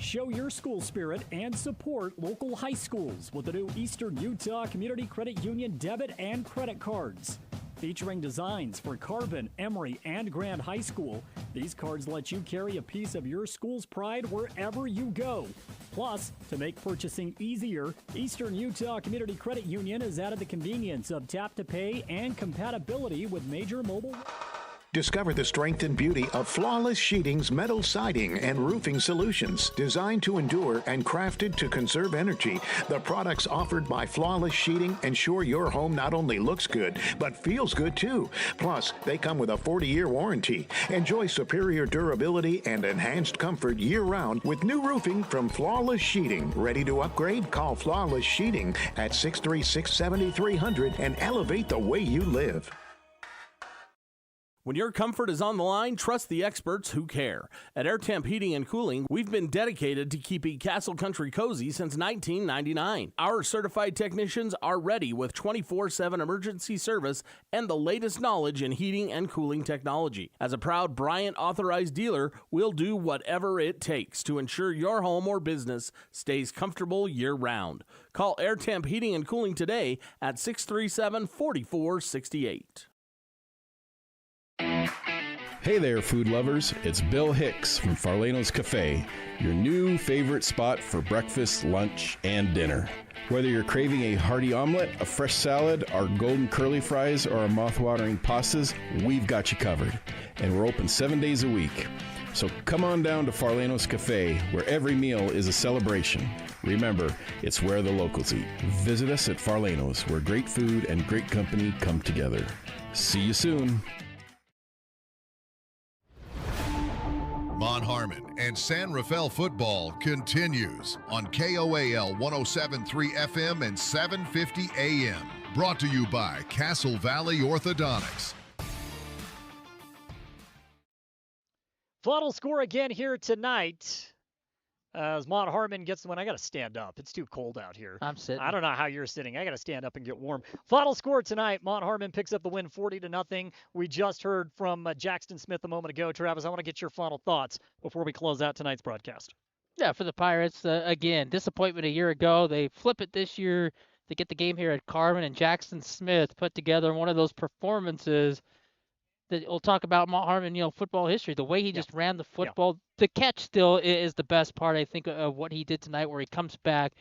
Show your school spirit and support local high schools with the new Eastern Utah Community Credit Union debit and credit cards. Featuring designs for Carbon, Emery, and Grand High School, these cards let you carry a piece of your school's pride wherever you go. Plus, to make purchasing easier, Eastern Utah Community Credit Union has added the convenience of tap-to-pay and compatibility with major mobile. Discover the strength and beauty of Flawless Sheeting's metal siding and roofing solutions. Designed to endure and crafted to conserve energy, the products offered by Flawless Sheeting ensure your home not only looks good, but feels good too. Plus, they come with a 40-year warranty. Enjoy superior durability and enhanced comfort year-round with new roofing from Flawless Sheeting. Ready to upgrade? Call Flawless Sheeting at 636-7300 and elevate the way you live. When your comfort is on the line, trust the experts who care. At Air Temp Heating and Cooling, we've been dedicated to keeping Castle Country cozy since 1999. Our certified technicians are ready with 24/7 emergency service and the latest knowledge in heating and cooling technology. As a proud Bryant authorized dealer, we'll do whatever it takes to ensure your home or business stays comfortable year-round. Call Air Temp Heating and Cooling today at 637-4468. Hey there, food lovers. It's Bill Hicks from Farlano's Cafe, your new favorite spot for breakfast, lunch, and dinner. Whether you're craving a hearty omelet, a fresh salad, our golden curly fries, or our mouth-watering pastas, we've got you covered. And we're open 7 days a week. So come on down to Farlano's Cafe, where every meal is a celebration. Remember, it's where the locals eat. Visit us at Farlano's, where great food and great company come together. See you soon. Mont Harmon and San Rafael football continues on KOAL 107.3 FM and 750 AM. Brought to you by Castle Valley Orthodontics. Final score again here tonight. As Mont Harmon gets the win. I got to stand up. It's too cold out here. I'm sitting. I don't know how you're sitting. I got to stand up and get warm. Final score tonight. Mont Harmon picks up the win 40-0. We just heard from Jackson Smith a moment ago. Travis, I want to get your final thoughts before we close out tonight's broadcast. Yeah, for the Pirates, again, disappointment a year ago. They flip it this year. They get the game here at Carbon, and Jackson Smith put together one of those performances that we'll talk about Mont Harmon, football history. The way he just ran the football, the catch still is the best part, I think, of what he did tonight, where he comes back,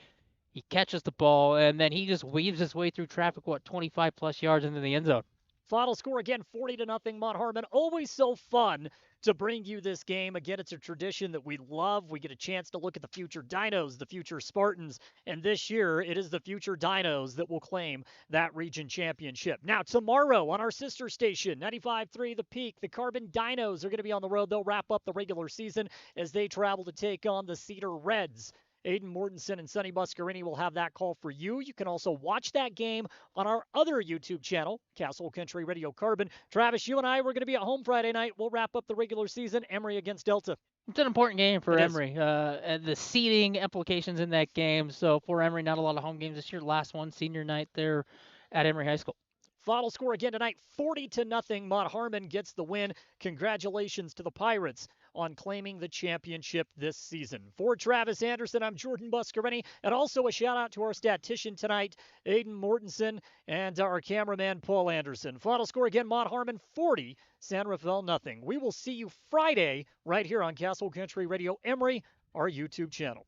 he catches the ball, and then he just weaves his way through traffic, 25-plus yards into the end zone. Final score again, 40-0. Mont Harmon. Always so fun to bring you this game. Again, it's a tradition that we love. We get a chance to look at the future Dinos, the future Spartans, and this year it is the future Dinos that will claim that region championship. Now, tomorrow on our sister station, 95.3 The Peak, the Carbon Dinos are going to be on the road. They'll wrap up the regular season as they travel to take on the Cedar Reds. Aiden Mortensen and Sonny Buscarini will have that call for you. You can also watch that game on our other YouTube channel, Castle Country Radio Carbon. Travis, you and I, we're going to be at home Friday night. We'll wrap up the regular season. Emery against Delta. It's an important game for Emery. And the seeding implications in that game. So for Emery, not a lot of home games this year. Last one, senior night there at Emery High School. Final score again tonight, 40-0. Mont Harmon gets the win. Congratulations to the Pirates on claiming the championship this season. For Travis Anderson, I'm Jordan Buscarini, and also a shout-out to our statistician tonight, Aiden Mortensen, and our cameraman, Paul Anderson. Final score again, Mont Harmon 40, San Rafael nothing. We will see you Friday right here on Castle Country Radio Emery, our YouTube channel.